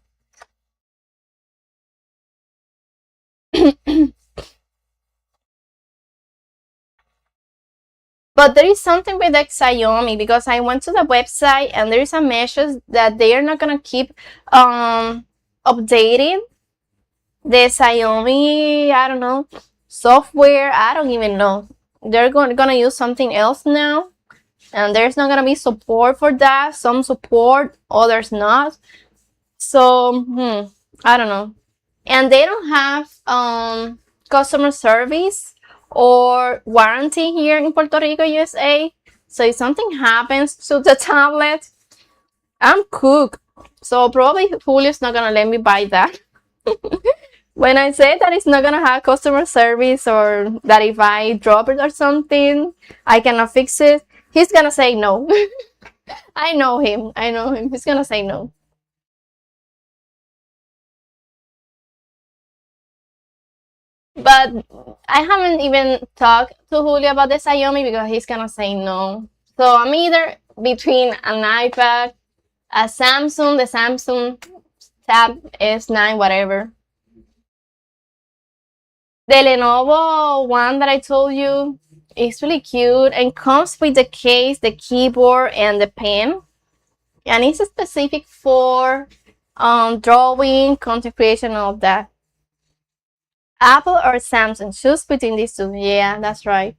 [SPEAKER 1] But there is something with the Xiaomi because I went to the website and there is a message that they are not gonna keep updating the Xiaomi, I don't know, software. I don't even know. They're gonna use something else now, and there's not gonna be support for that. Some support, others not. So I don't know. And they don't have customer service or warranty here in Puerto Rico, USA. So if something happens to the tablet, I'm cooked. So probably Julio's not gonna let me buy that. When I say that it's not gonna have customer service or that if I drop it or something, I cannot fix it, he's gonna say no. I know him. I know him. He's gonna say no. But I haven't even talked to Julio about the Xiaomi because he's gonna say no. So I'm either between an iPad, a Samsung, the Samsung Tab S9, whatever. The Lenovo one that I told you is really cute and comes with the case, the keyboard, and the pen. And it's specific for drawing, content creation, all of that. Apple or Samsung? Choose between these two. Yeah, that's right.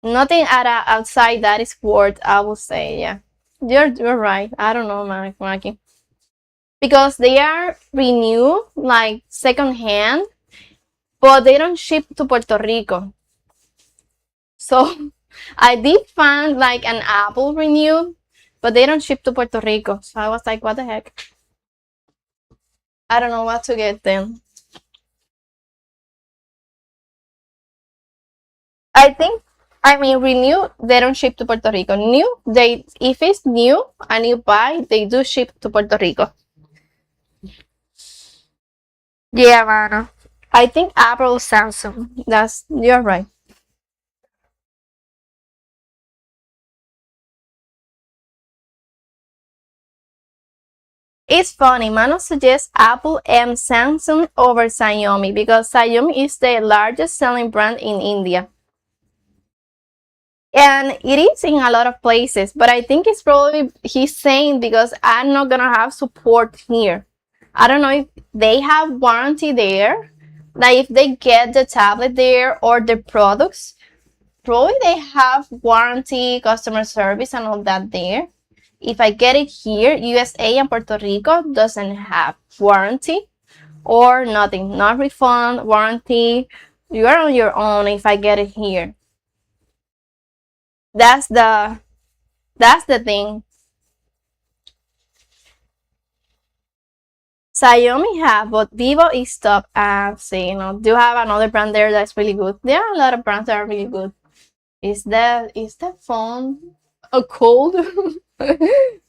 [SPEAKER 1] Nothing outside that is worth, I would say. Yeah, you're right. I don't know, Maki. Because they are renewed, like second hand, but they don't ship to Puerto Rico. So I did find like an Apple renew, but they don't ship to Puerto Rico. So I was like, what the heck? I don't know what to get then. I think, I mean, renew, they don't ship to Puerto Rico. New, if it's new and you buy, they do ship to Puerto Rico. Yeah, mano. I think Apple, Samsung. You're right. It's funny, Mano suggests Apple and Samsung over Xiaomi because Xiaomi is the largest selling brand in India. And it is in a lot of places, but I think it's probably he's saying because I'm not gonna have support here. I don't know if they have warranty there, like if they get the tablet there or the products, probably they have warranty, customer service, and all that there. If I get it here, USA and Puerto Rico doesn't have warranty or nothing, not refund, warranty. You are on your own if I get it here. That's the thing. Xiaomi have, but Vivo is top. See, do you have another brand there that's really good? There are a lot of brands that are really good. Is that phone a cold?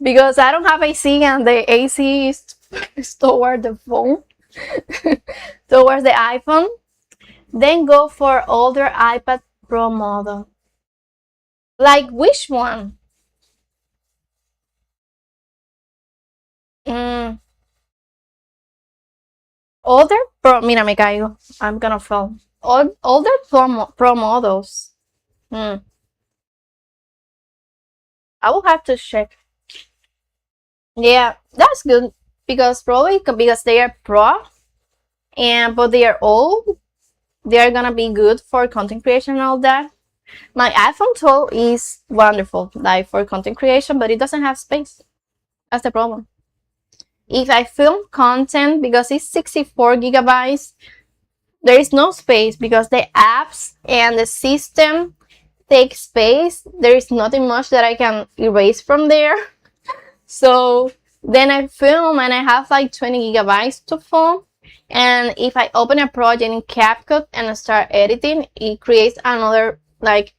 [SPEAKER 1] Because I don't have AC and the AC is toward the phone, towards the iPhone. Then go for older iPad Pro model. Like which one? Older Pro, mira, me caigo. I'm gonna fall. Older Pro models. I will have to check. Yeah, that's good because probably because they are Pro, but they are old. They are gonna be good for content creation and all that. My iPhone 12 is wonderful, like for content creation, but it doesn't have space. That's the problem. If I film content, because it's 64 gigabytes, there is no space because the apps and the system take space. There is nothing much that I can erase from there. So then I film and I have like 20 gigabytes to film. And if I open a project in CapCut and I start editing, it creates another like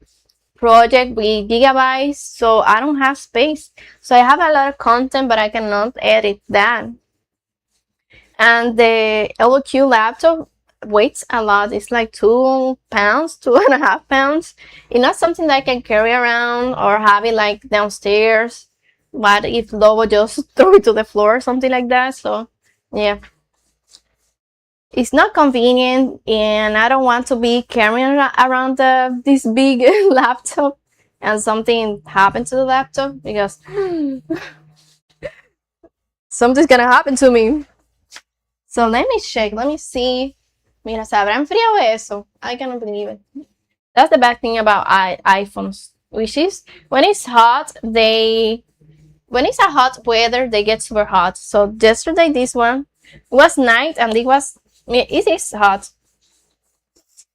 [SPEAKER 1] project with gigabytes, so I don't have space. So I have a lot of content, but I cannot edit that. And the LQ laptop weighs a lot. It's like 2 pounds, 2.5 pounds. It's not something that I can carry around or have it like downstairs. But if Lobo just throw it to the floor or something like that, so yeah. It's not convenient, and I don't want to be carrying around this big laptop and something happened to the laptop, because something's gonna happen to me. So let me check, let me see. Mira, ¿se habrá enfriado eso? I cannot believe it. That's the bad thing about iPhones, which is when it's hot, when it's a hot weather, they get super hot. So yesterday, this one was night and it is hot.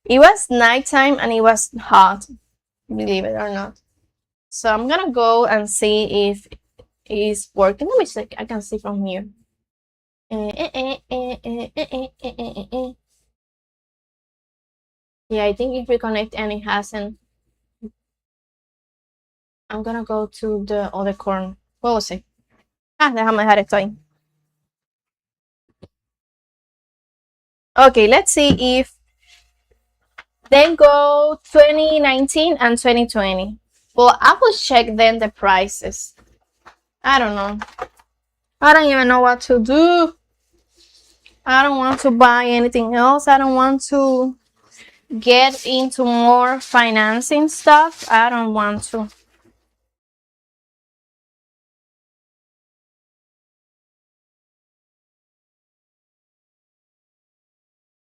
[SPEAKER 1] It was nighttime and it was hot, believe it or not. So I'm gonna go and see if it's working. Let me check. I can see from here. Yeah, I think it reconnect and it hasn't. I'm gonna go to the other corner. What was it? Déjame dejar esto ahí. Okay, let's see if then go 2019 and 2020. Well, I will check then the prices. I don't know. I don't even know what to do. I don't want to buy anything else. I don't want to get into more financing stuff. I don't want to.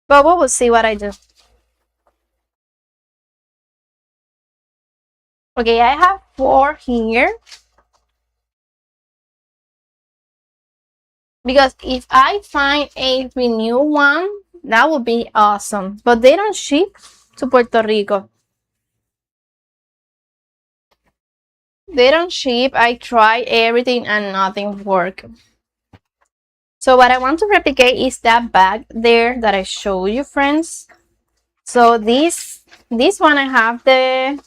[SPEAKER 1] But we will see what I do. Okay, I have 4 here. Because if I find a renew one, that would be awesome. But they don't ship to Puerto Rico. They don't ship. I tried everything and nothing worked. So what I want to replicate is that bag there that I showed you, friends. So this one, I have the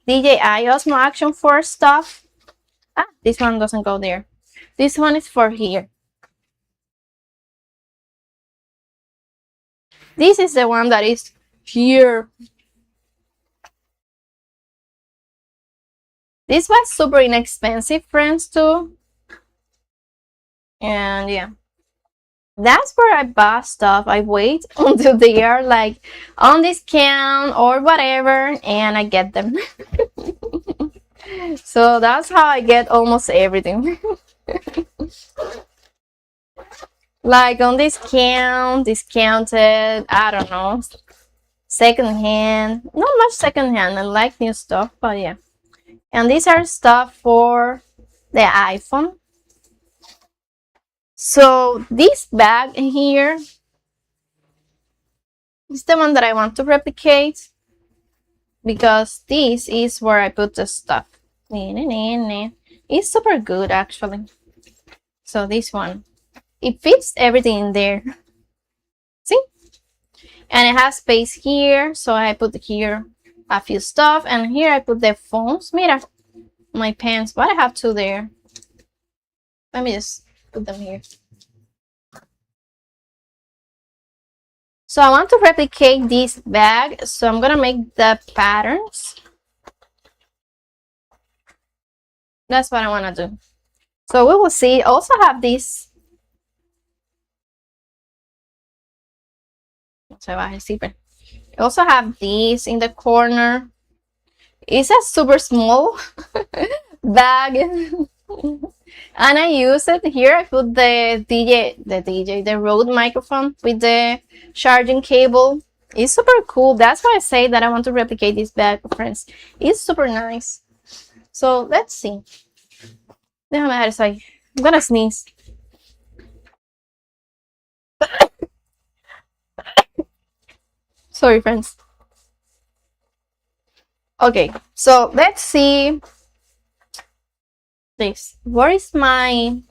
[SPEAKER 1] DJI Osmo Action 4 stuff. This one doesn't go there. This one is for here. This is the one that is here. This was super inexpensive, friends, too. And yeah, that's where I buy stuff. I wait until they are like on discount or whatever, and I get them. So that's how I get almost everything. Like on discount, discounted, I don't know, secondhand. Not much secondhand. I like new stuff, but yeah. And these are stuff for the iPhone. So this bag in here is the one that I want to replicate because this is where I put the stuff. It's super good actually. So this one, it fits everything in there. See? And it has space here, so I put here a few stuff, and here I put the phones. Mira, my pants, but I have two there. Let me just put them here. So I want to replicate this bag, so I'm gonna make the patterns. That's what I want to do. So we will see. Also have this. I also have these in the corner. It's a super small bag. And I use it here. I put the Rode microphone with the charging cable. It's super cool. That's why I say that I want to replicate this bag, friends. It's super nice. So let's see. I'm gonna sneeze. Sorry, friends. Okay, so let's see this. Where is my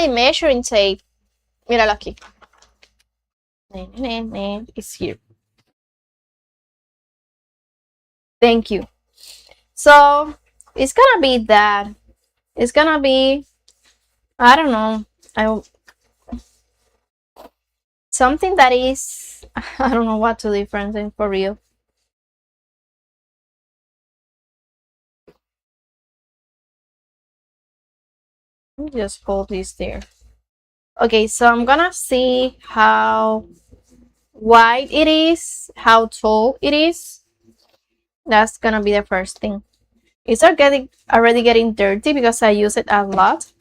[SPEAKER 1] measuring tape? Míralo aquí. It's here. Thank you. So it's gonna be that. It's gonna be, I don't know, something that is, I don't know what to differentiate for real. Let me just hold this there. Okay, so I'm gonna see how wide it is, how tall it is. That's gonna be the first thing. It's already getting dirty because I use it a lot.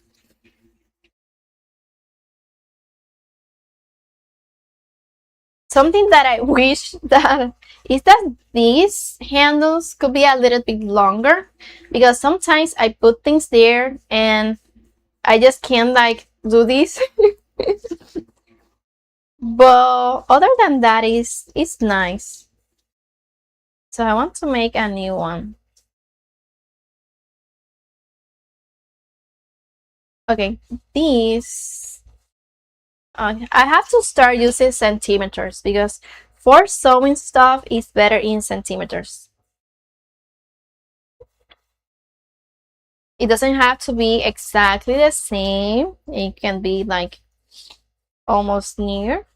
[SPEAKER 1] Something that I wish that is that these handles could be a little bit longer, because sometimes I put things there and I just can't like do this. But other than that, it's nice. So I want to make a new one. Okay, this I have to start using centimeters because for sewing stuff is better in centimeters. It doesn't have to be exactly the same. It can be like almost near.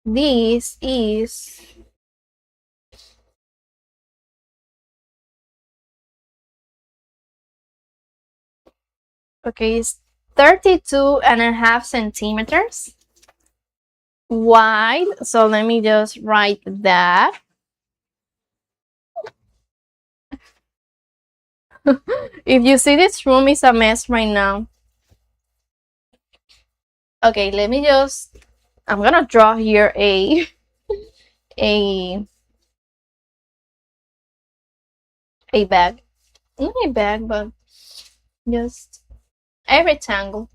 [SPEAKER 1] This is okay, it's 32.5 centimeters wide. So let me just write that. If you see, this room is a mess right now. Okay, let me just, I'm gonna draw here a bag. Not a bag, but just a rectangle.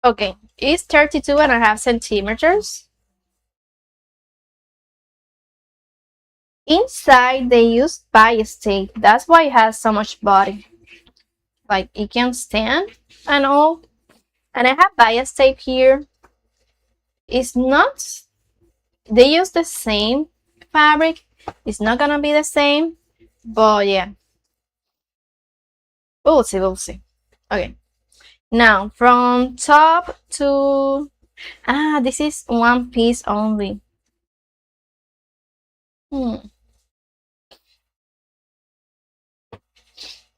[SPEAKER 1] Okay, it's 32.5 centimeters. Inside, they use bias tape. That's why it has so much body. Like, it can stand and all. And I have bias tape here. It's not, they use the same fabric. It's not gonna be the same, but yeah. We'll see. Okay. Now, from top to, this is one piece only.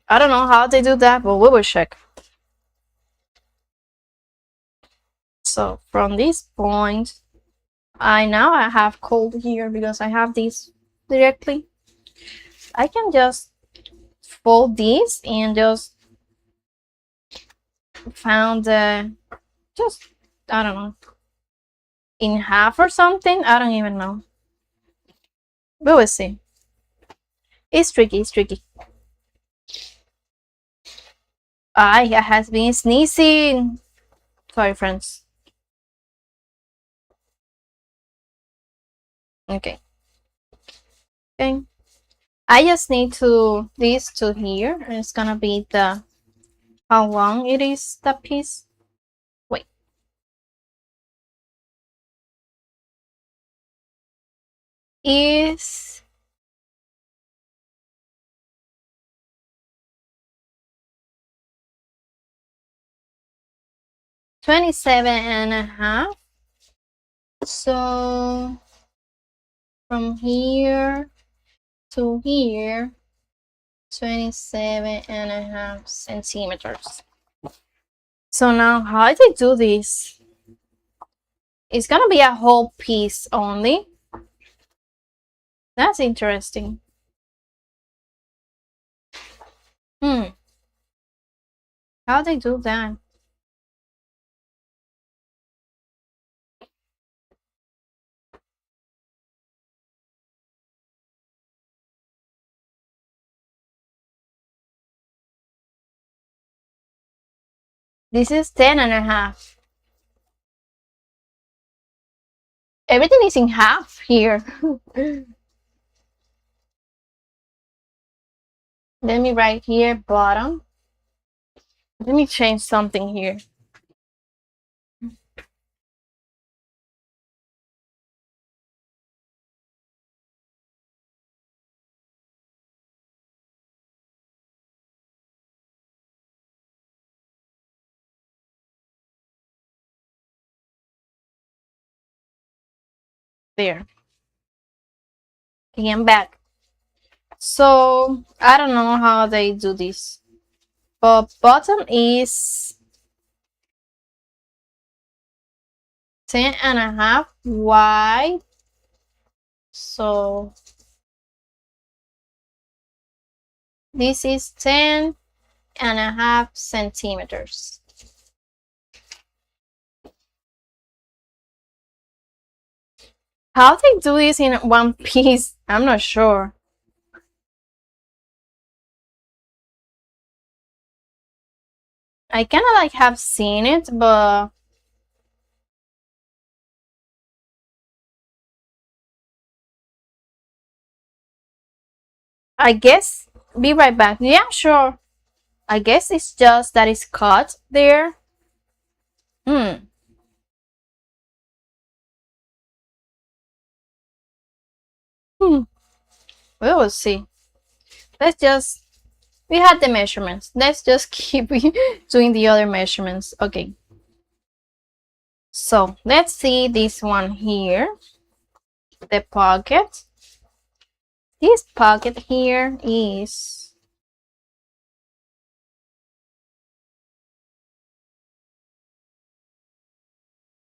[SPEAKER 1] I don't know how they do that, but we will check. So from this point, I have cold here because I have this directly. I can just fold this and just found just I don't know, in half or something. I don't even know. We will see. It's tricky. It's tricky. I has been sneezing. Sorry, friends. Okay. Okay. I just need to this to here, and it's gonna be the how long it is that piece. Wait. Is 27.5. So from here to here, 27.5 centimeters. So now how do I do this? It's gonna be a whole piece only. That's interesting. How they do that? This is 10.5. Everything is in half here. Let me write here bottom. Let me change something here. There. Okay, I'm back. So I don't know how they do this. But bottom is 10.5 wide. So this is 10.5 centimeters. How they do this in one piece, I'm not sure. I kind of like have seen it, but I guess be right back. Yeah, sure. I guess it's just that it's cut there. Hmm. Hmm. We will see. Let's just we had the measurements. Let's just keep doing the other measurements. Okay. So let's see this one here. The pocket. This pocket here is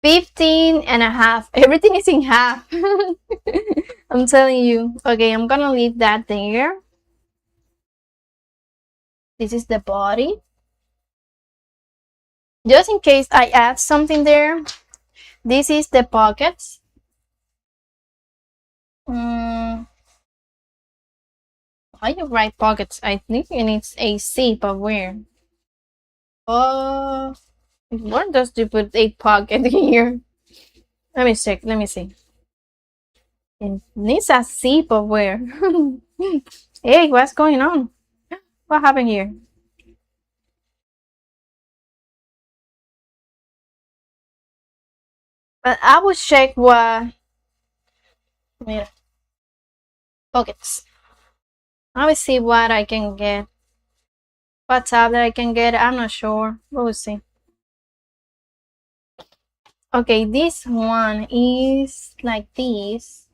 [SPEAKER 1] 15.5. Everything is in half. I'm telling you. Okay, I'm gonna leave that there. This is the body. Just in case I add something there, this is the pockets. How you write pockets? I think it needs a C, but where? Where does you put a pocket here? Let me check. Let me see. It needs a C, but where? Hey, what's going on? What happened here? But I will check what. Mira, pockets. I will see what I can get. What tablet I can get. I'm not sure. We will see. Okay, this one is like this.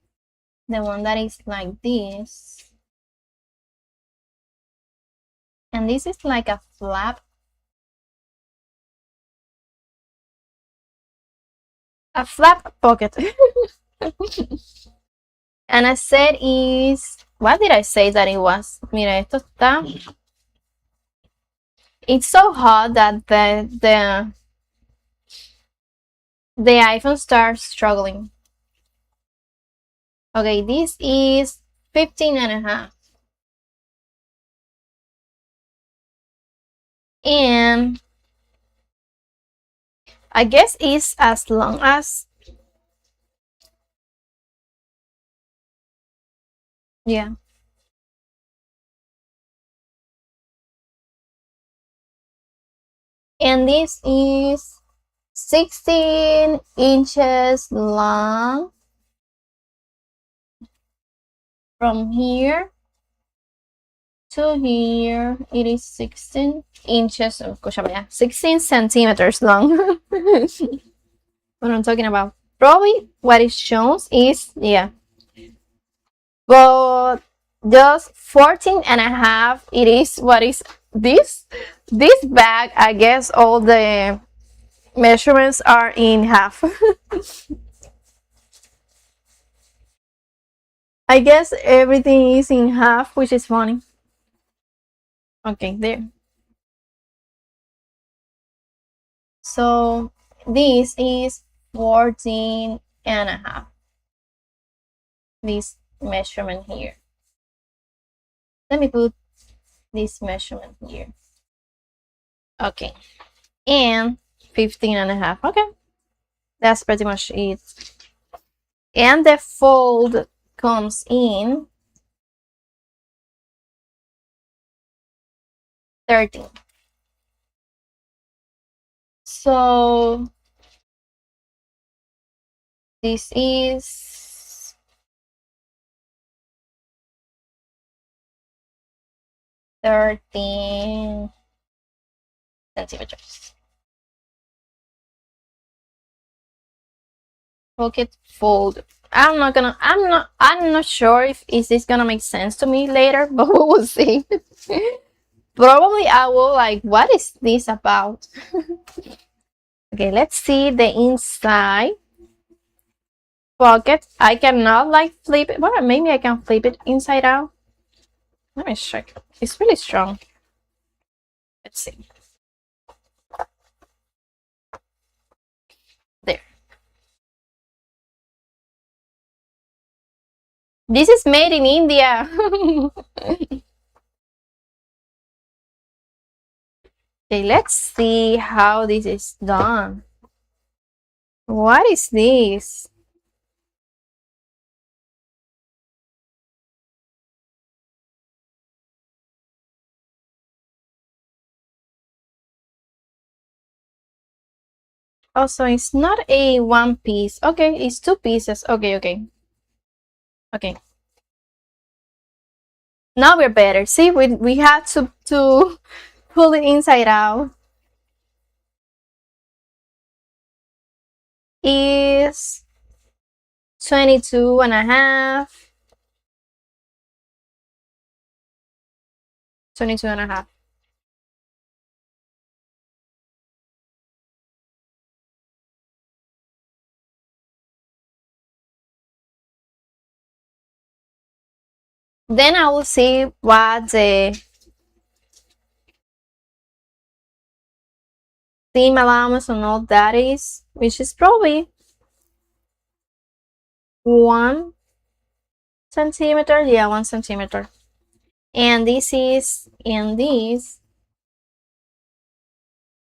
[SPEAKER 1] The one that is like this. And this is like a flap. A flap pocket. And I said is, what did I say that it was? Mira, esto está. It's so hot that the iPhone starts struggling. Okay, this is 15 and a half. And I guess it's as long as, yeah. And this is 16 inches long from here to here. It is 16 inches, 16 centimeters long. What I'm talking about. Probably what it shows is, yeah. But just 14 and a half, it is what is this bag. I guess all the measurements are in half. I guess everything is in half, which is funny. Okay, there. So this is 14 and a half. This measurement here. Let me put this measurement here. Okay. And 15 and a half. Okay. That's pretty much it. And the fold comes in 13. So this is 13 centimeters. Pocket fold. I'm not sure if is this gonna make sense to me later, but we will see. Probably I will like, what is this about? Okay, let's see the inside pocket. I cannot like flip it. Well, maybe I can flip it inside out. Let me check. It's really strong. Let's see. There. This is made in India. Okay, let's see how this is done. What is this? Oh, so it's not a one piece. Okay, it's two pieces. Okay, okay. Okay. Now we're better. See, we had to pull it inside out. Is 22 and a half. 22 and a half. Then I will see what the seam allowance and all that is, which is probably 1 centimeter. Yeah, 1 centimeter. And this is, and this,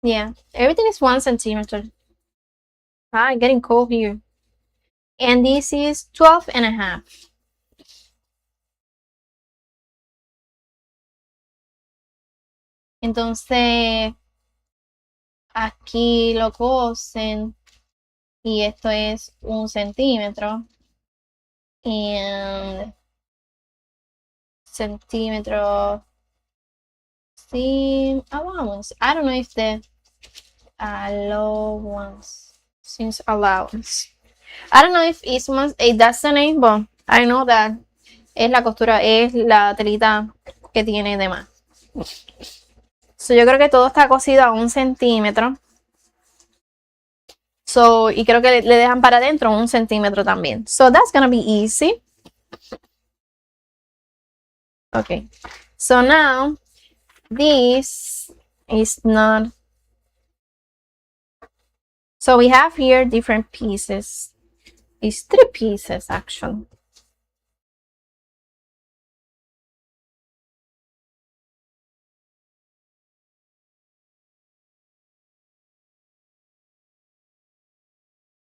[SPEAKER 1] yeah, everything is 1 centimeter. Ah, getting cold here. And this is 12 and a half. Entonces, aquí lo cosen y esto es 1 centímetro. And centimeter seam allowance. I don't know if the allowance seems allowance. I don't know if it's one, that's the name, but I know that es la costura, es la telita que tiene de más. So, yo creo que todo está cosido a 1 centímetro. So, y creo que le dejan para adentro 1 centímetro también. So that's gonna be easy. Okay. So now, this is not. So we have here different pieces. It's 3 pieces actually.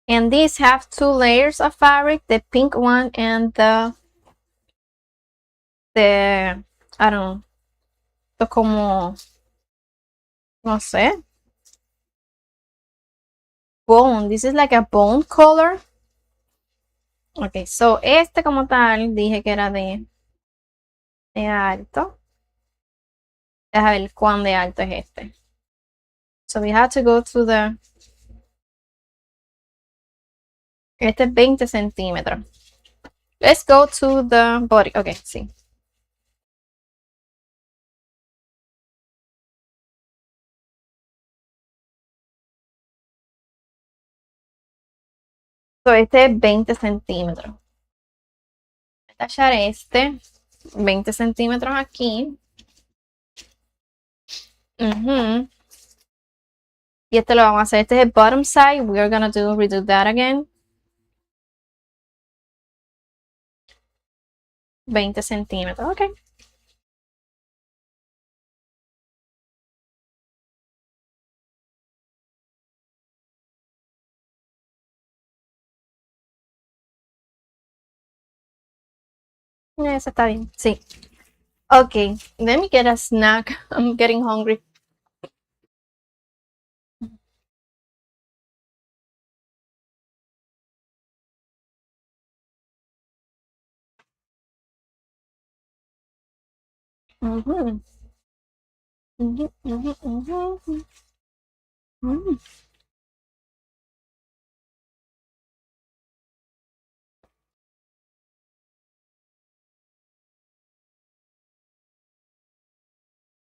[SPEAKER 1] And these have 2 layers of fabric, the pink one and the I don't know, the como, no sé, bone. This is like a bone color. Okay, so este como tal, dije que era de alto. Déjame ver cuán de alto es este. So we have to go to the, este es 20 centímetros. Let's go to the body. Okay, sí. So este es 20 centímetros. Voy a tachar este 20 centímetros aquí. Y este lo vamos a hacer. Este es el bottom side. We are gonna redo that again. 20 centímetros. Ok. Eso está bien. Sí. Ok. Let me get a snack. I'm getting hungry. Mhm. Mhm. Mhm. Mhm. Mhm.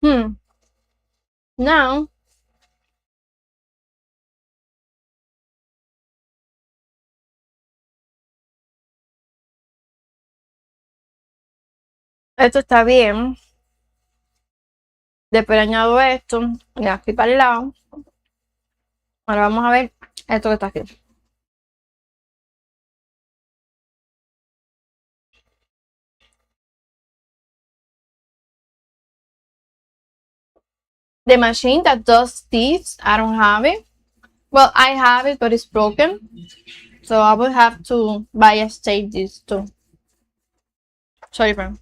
[SPEAKER 1] Hmm. Now, esto está bien. Después añado esto. Y aquí para el lado. Ahora vamos a ver esto que está aquí. The machine that does this, I don't have it. Well, I have it, but it's broken. So I will have to buy a state this too. Sorry, friend.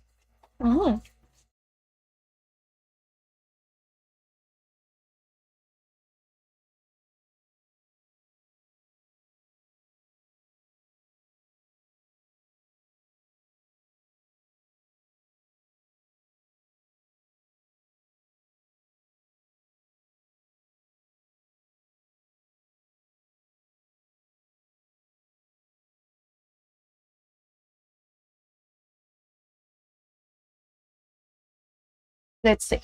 [SPEAKER 1] Let's see.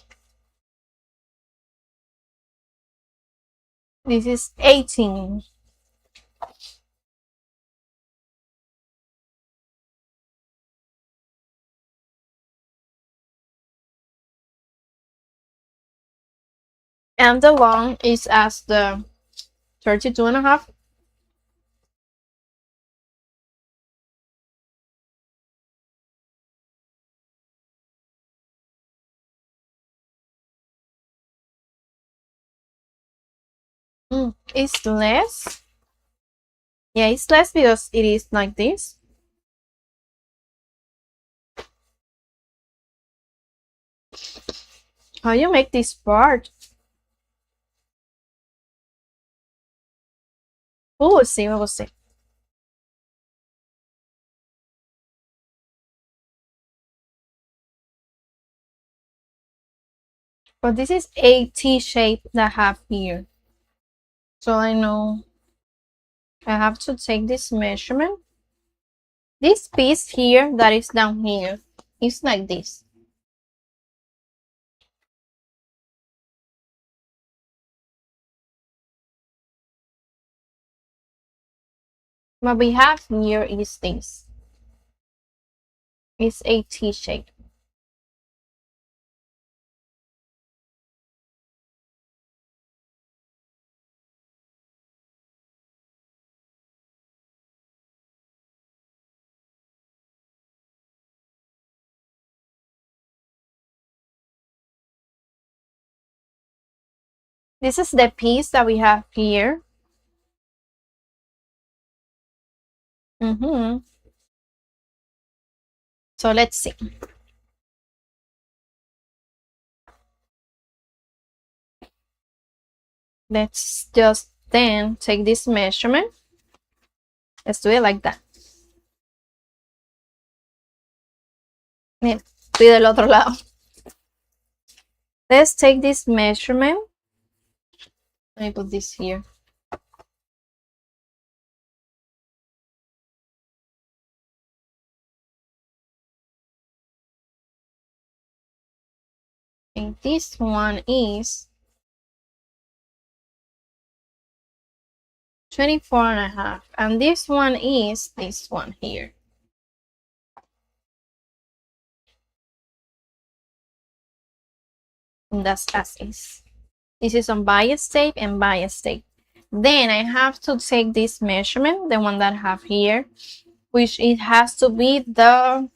[SPEAKER 1] This is 18. And the long is as the 32 and a half. It's less. Yeah, it's less because it is like this. How you make this part? We'll see, we will see. But this is a T shape that I have here. So I know I have to take this measurement. This piece here that is down here is like this. What we have here is this. It's a T shape. This is the piece that we have here. So let's see. Let's just then take this measurement. Let's do it like that. Mira, estoy del otro lado. Let's take this measurement. Let me put this here. And this one is 24.5. And this one is this one here. And that's as is. This is on bias tape and bias tape. Then I have to take this measurement, the one that I have here, which it has to be the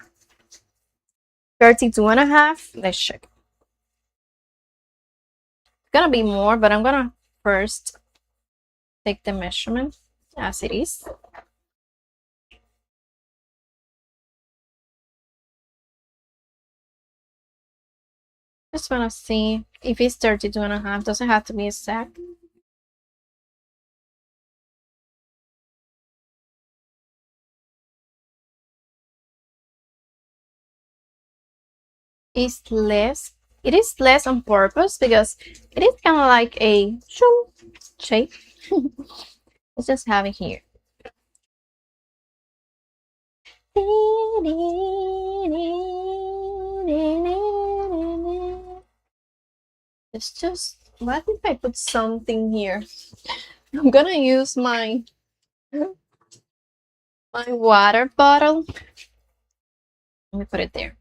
[SPEAKER 1] 32.5. Let's check. It's gonna be more, but I'm gonna first take the measurement as it is. Just wanna see if it's 32.5. Doesn't have to be exact. It's less. It is less on purpose because it is kind of like a shape. Let's just have it here. It's just, what if I put something here? I'm gonna use my water bottle. Let me put it there.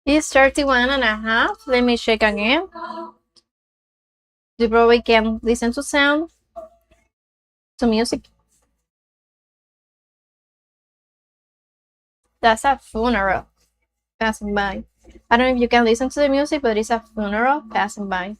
[SPEAKER 1] It's 31.5. Let me check again. You probably can listen to sound, to music. That's a funeral passing by. I don't know if you can listen to the music, but it's a funeral passing by.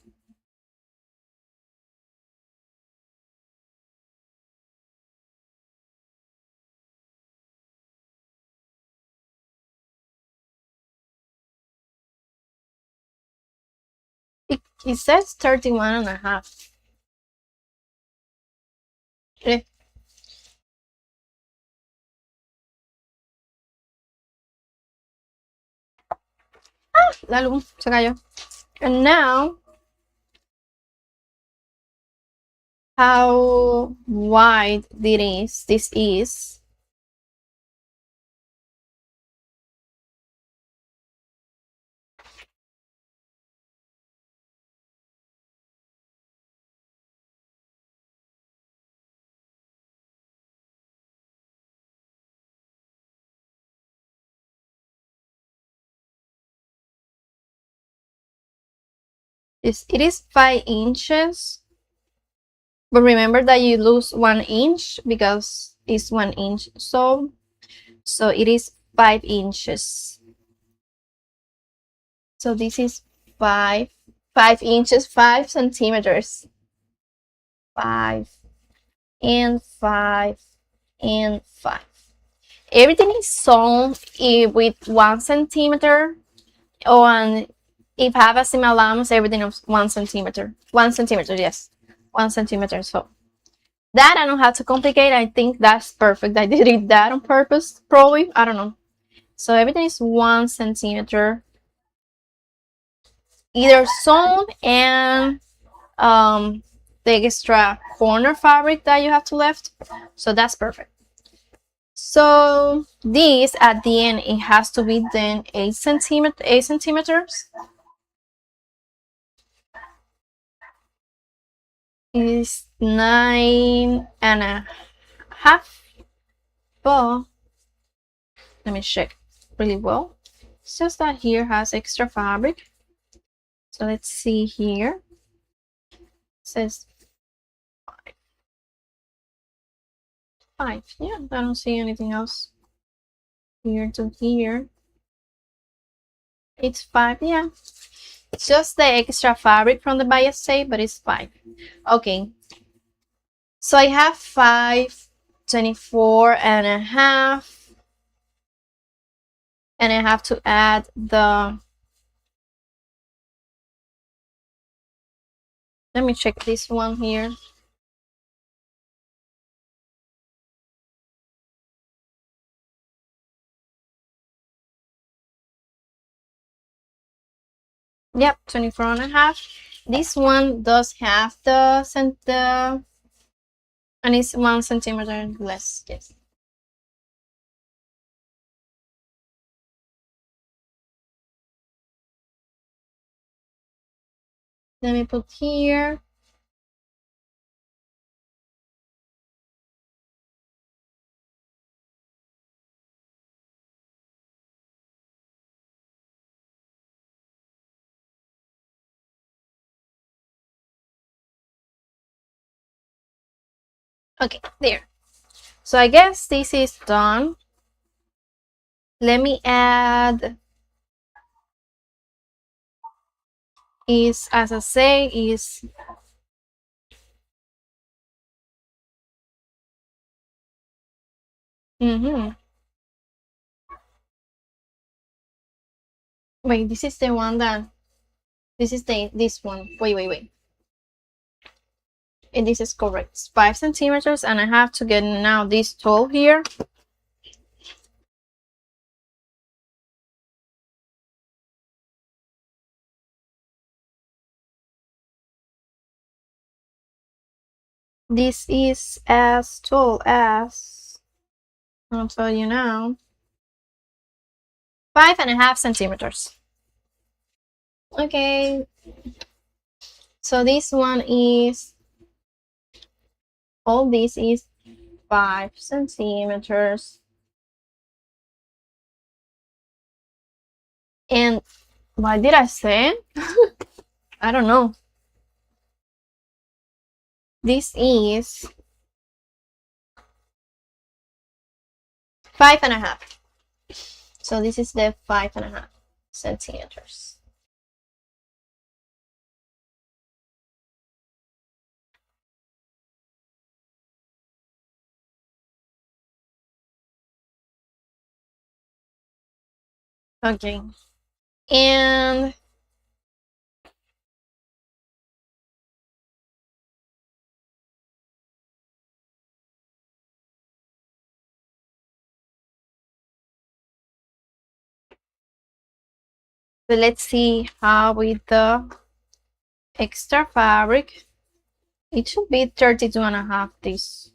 [SPEAKER 1] It says 31.5. La luz se cayó. And now, how wide this is. It is 5 inches. But remember that you lose 1 inch because it's 1 inch. So it is 5 inches. So this is 5 inches, 5 centimeters. 5 and 5 and 5. everything is sewn with 1 centimeter, and if I have a seam allowance, everything is 1 centimeter. 1 centimeter, yes, 1 centimeter. So that I don't have to complicate. I think that's perfect. I did it that on purpose, probably. I don't know. So everything is 1 centimeter, either sewn and the extra corner fabric that you have to left. So that's perfect. So this at the end, it has to be then 8 centimeters. Is 9.5. But let me check really well. It's just that here has extra fabric. So let's see here. It says 5. Yeah, I don't see anything else here to here. It's 5. Yeah, it's just the extra fabric from the bias tape, but it's 5. Okay, so I have 5, 24.5, and I have to add the, let me check this one here. Yep, 24.5. This one does have the and it's 1 centimeter less. Yes. Let me put here. Okay, there. So I guess this is done. Let me add, is, as I say, is wait, this is the one that, this is this one. Wait. And this is correct. It's 5 centimeters, and I have to get now this tall here. This is as tall as, I'll tell you now, 5.5 centimeters. Okay, so this one is, all this is 5 centimeters. And what did I say? I don't know. This is 5.5. So this is the 5.5 centimeters. Okay, and so let's see how with the extra fabric, it should be 32.5.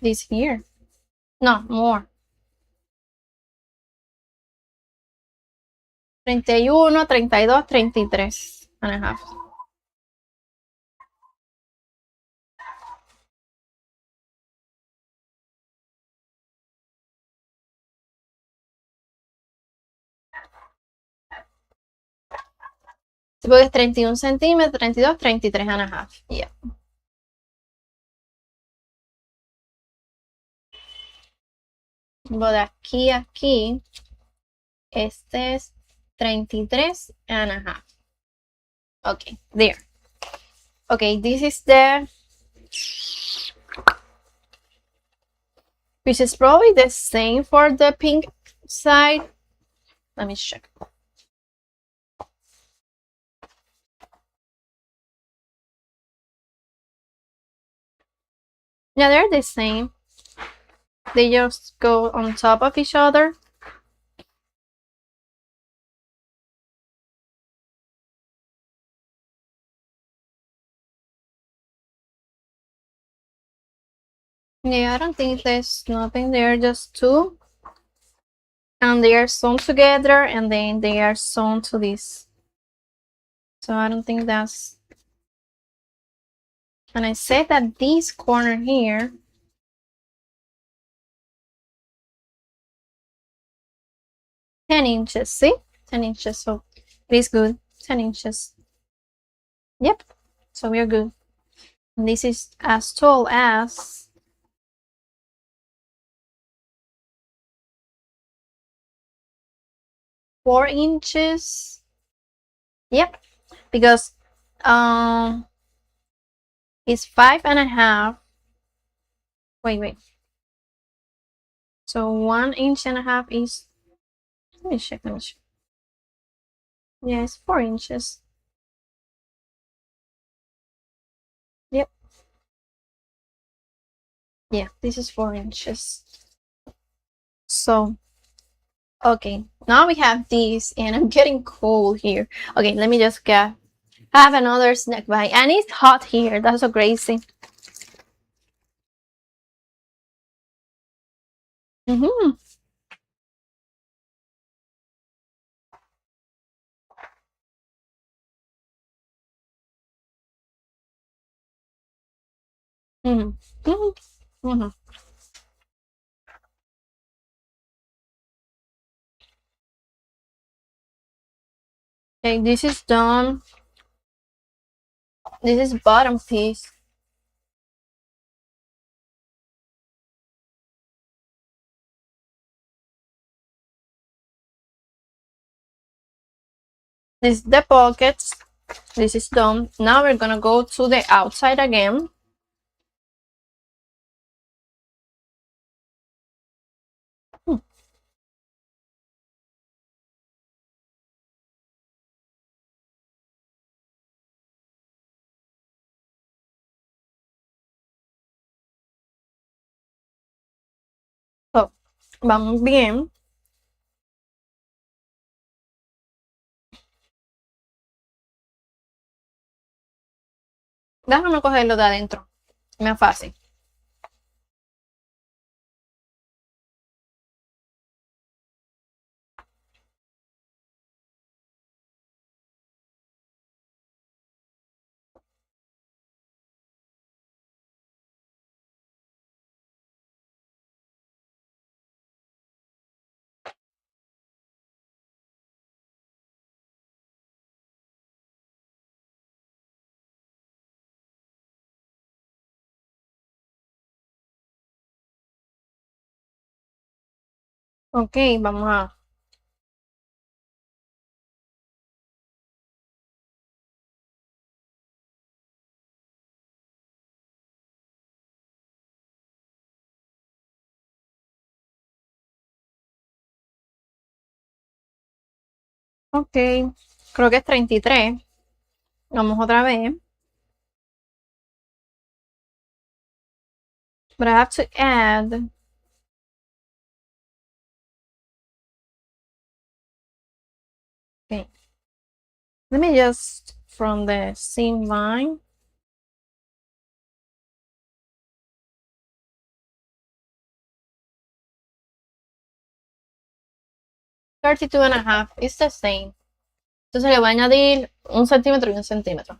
[SPEAKER 1] This here, no more, 31, 32, 33.5. Porque es 31 centímetros, 32, 33.5. Yeah. Lo de aquí a aquí, este es 33.5. Okay, there. Okay, this is the which is probably the same for the pink side. Let me check. Yeah, they're the same. They just go on top of each other. Yeah, I don't think there's nothing there, just two. And they are sewn together and then they are sewn to this. So I don't think that's... And I said that this corner here, 10 inches, see? 10 inches, so it is good. 10 inches. Yep, so we are good. And this is as tall as 4 inches. Yep, because it's 5.5. Wait. So 1.5 inches is... Let me check. Yeah, it's 4 inches. Yep. Yeah, this is 4 inches. So, okay, now we have this, and I'm getting cold here. Okay, let me just have another snack bite, and it's hot here. That's so crazy. Mm-hmm. Mm-hmm. Mm-hmm. Mm-hmm. Okay, this is done. This is bottom piece. This is the pockets. This is done. Now we're gonna go to the outside again. Hmm. So, vamos bien. Déjame cogerlo de adentro. Más fácil. Ok, vamos a... Ok, creo que es 33. Vamos otra vez. But I have to add... Okay. Let me just... From the seam line. Thirty-two and a half. It's the same. Entonces le voy a añadir 1 centímetro y 1 centímetro.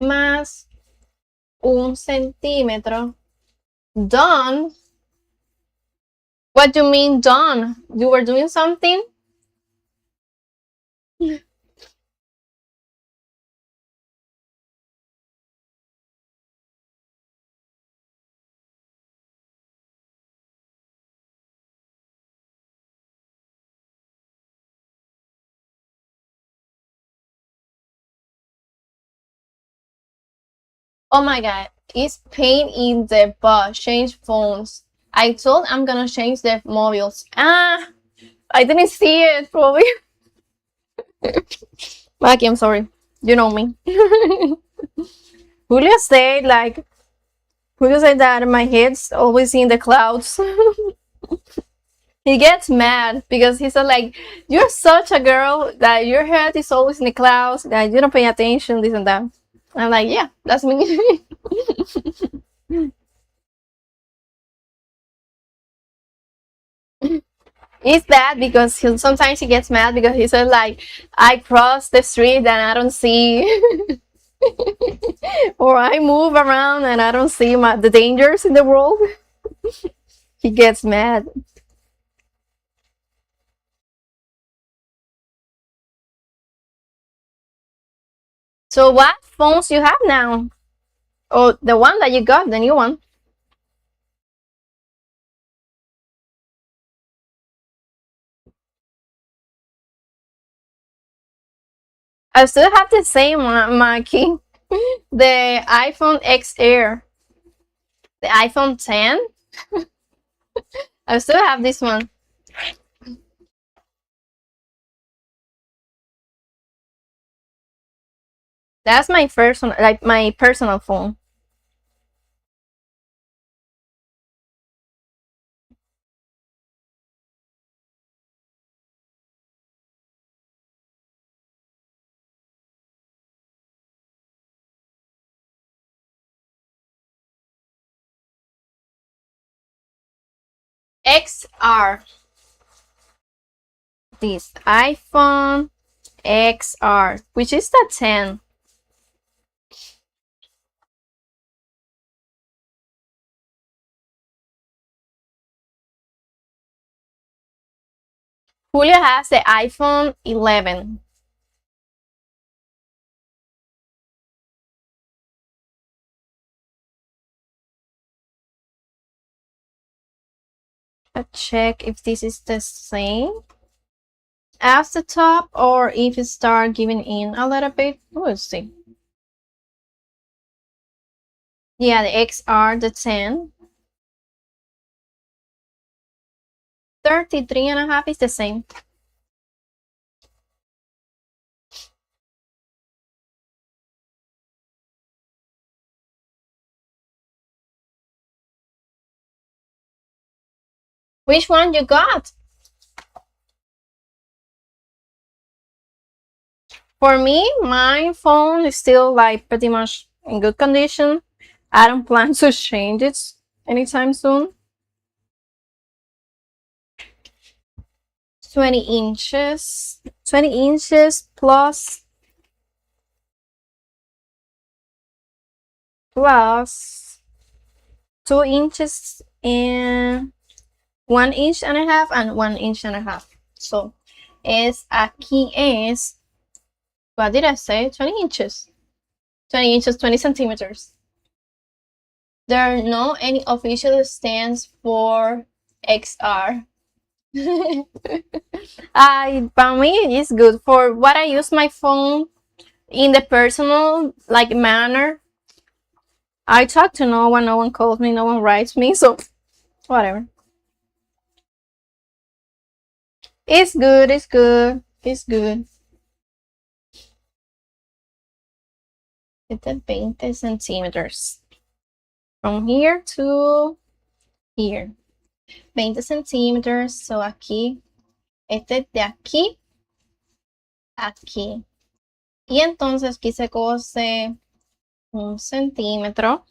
[SPEAKER 1] Más 1 centímetro. Done? What do you mean done? You were doing something? Oh my god, it's pain in the butt. Change phones. I told I'm gonna change the mobiles. Ah, I didn't see it probably. Maki, I'm sorry. You know me. Julio said like Julio said that my head's always in the clouds. He gets mad because he said like you're such a girl that your head is always in the clouds, that you don't pay attention, this and that. I'm like, yeah, that's me. It's that because sometimes he gets mad because he said like I cross the street and I don't see or I move around and I don't see the dangers in the world. He gets mad. So what phones you have now? Oh, the one that you got, the new one. I still have the same one, Mikey. The iPhone XR. The iPhone 10. I still have this one. That's my personal, like my personal phone. XR. This iPhone XR, which is the 10. Julio has the iPhone 11. Let's check if this is the same as the top or if it start giving in a little bit. We'll see. Yeah, the XR, the 10. 33.5 is the same. Which one you got? For me, my phone is still like pretty much in good condition. I don't plan to change it anytime soon. 20 inches. 20 inches plus 2 inches and 1 inch and a half and 1 inch and a half. So es aquí es, what did I say? 20 inches. 20 inches, 20 centimeters. There are no any official stands for XR. I for me it's good for what I use my phone in the personal like manner. I talk to no one calls me, no one writes me, so whatever. It's good, it's good, it's good. It's 20 centimeters. From here to here. 20 centímetros, so aquí, este de aquí, aquí. Y entonces aquí se cose 1 centímetro.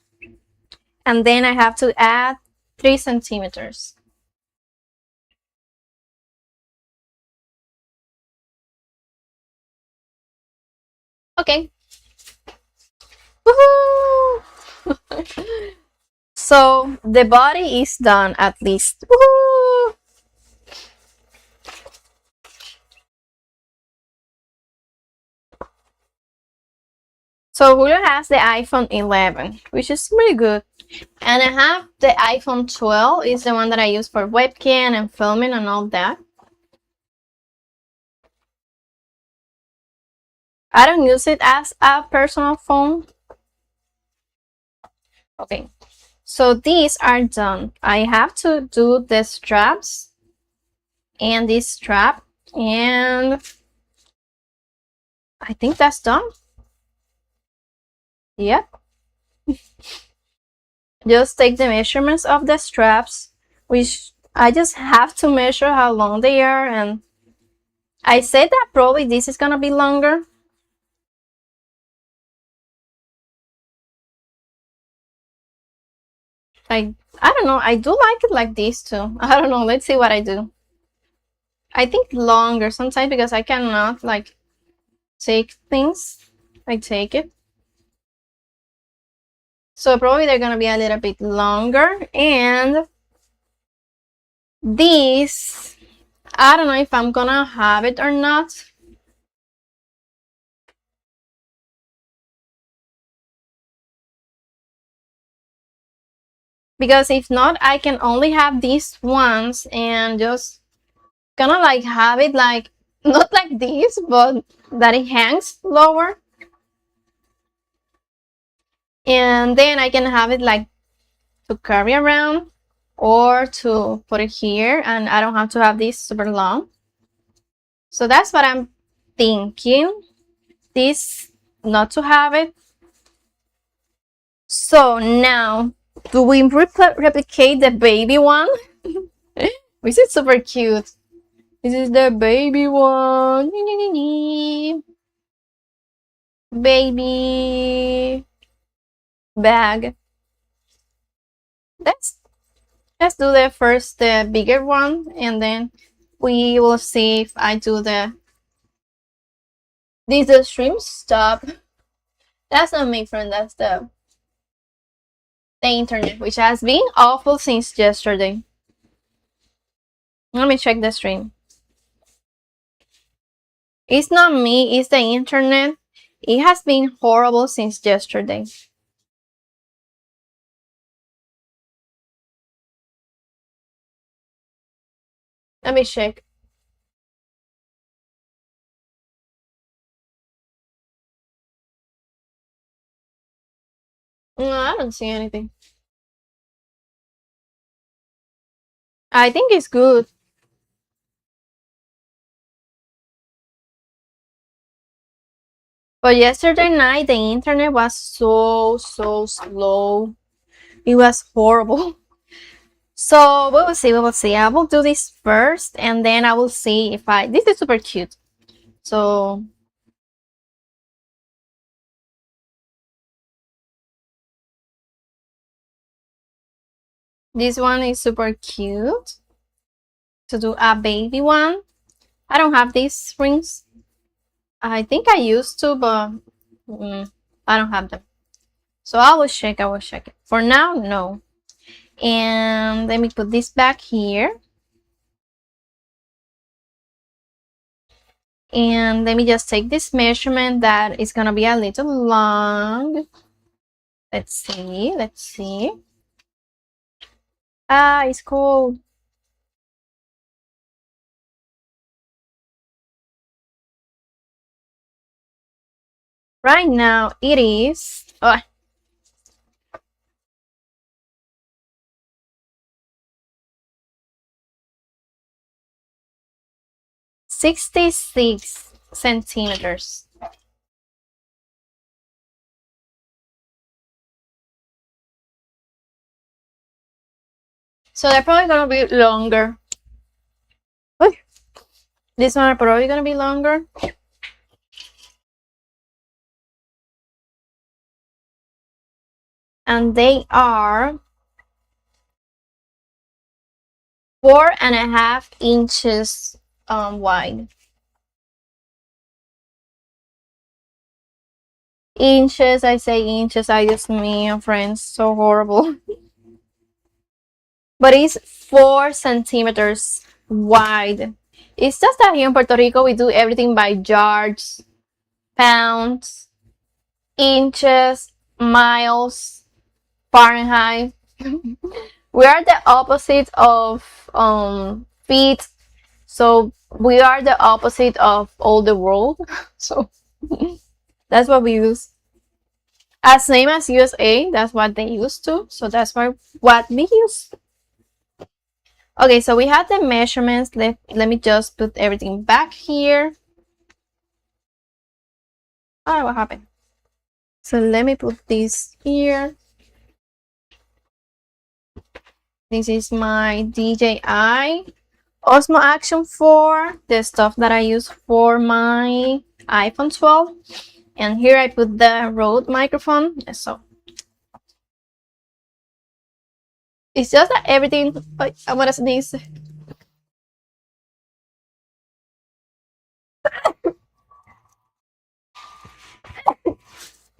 [SPEAKER 1] And then I have to add 3 centimeters. Okay. Woohoo! So the body is done at least. Woohoo! So Julio has the iPhone 11, which is really good. And I have the iPhone 12, is the one that I use for webcam and filming and all that. I don't use it as a personal phone. Okay, so these are done. I have to do the straps and this strap, and I think that's done. Yep. Just take the measurements of the straps, which I just have to measure how long they are, and I said that probably this is gonna be longer. Like, I don't know, I do like it like this too. I don't know, let's see what I do. I think longer sometimes because I cannot like take things. I take it. So probably they're gonna be a little bit longer, and this, I don't know if I'm gonna have it or not. Because if not, I can only have these ones and just gonna like have it like, not like this, but that it hangs lower. And then I can have it like to carry around or to put it here, and I don't have to have this super long. So that's what I'm thinking. This, not to have it. So now, do we replicate the baby one? Which is super cute. This is the baby one. Baby bag. Let's do the first, the bigger one, and then we will see if I do the stream stop. That's not me, friend. That's the internet, which has been awful since yesterday. Let me check the stream. It's not me, it's the internet. It has been horrible since yesterday. Let me check. No, I don't see anything. I think it's good. But yesterday night, the internet was so slow. It was horrible. So we will see, we will see. I will do this first, and then I will see if this is super cute. So this one is super cute. To do a baby one. I don't have these rings. I think I used to, but I don't have them. So I will check it. For now, no. And let me put this back here. And let me just take this measurement that is gonna be a little long. Let's see. Ah, it's cold. Right now it is 66 centimeters. So they're probably gonna be longer. This one are probably gonna be longer. And they are 4.5 inches wide. Inches, I say inches, I just mean, friends, so horrible. But it's 4 centimeters wide. It's just that here in Puerto Rico we do everything by yards, pounds, inches, miles, Fahrenheit. We are the opposite of feet, so we are the opposite of all the world. So that's what we use. As same as USA, that's what they used to. So that's what we use. Okay, so we have the measurements. Let me just put everything back here. Oh, what happened? So let me put this here. This is my DJI Osmo Action 4, the stuff that I use for my iPhone 12. And here I put the Rode microphone. So it's just that everything. What is this?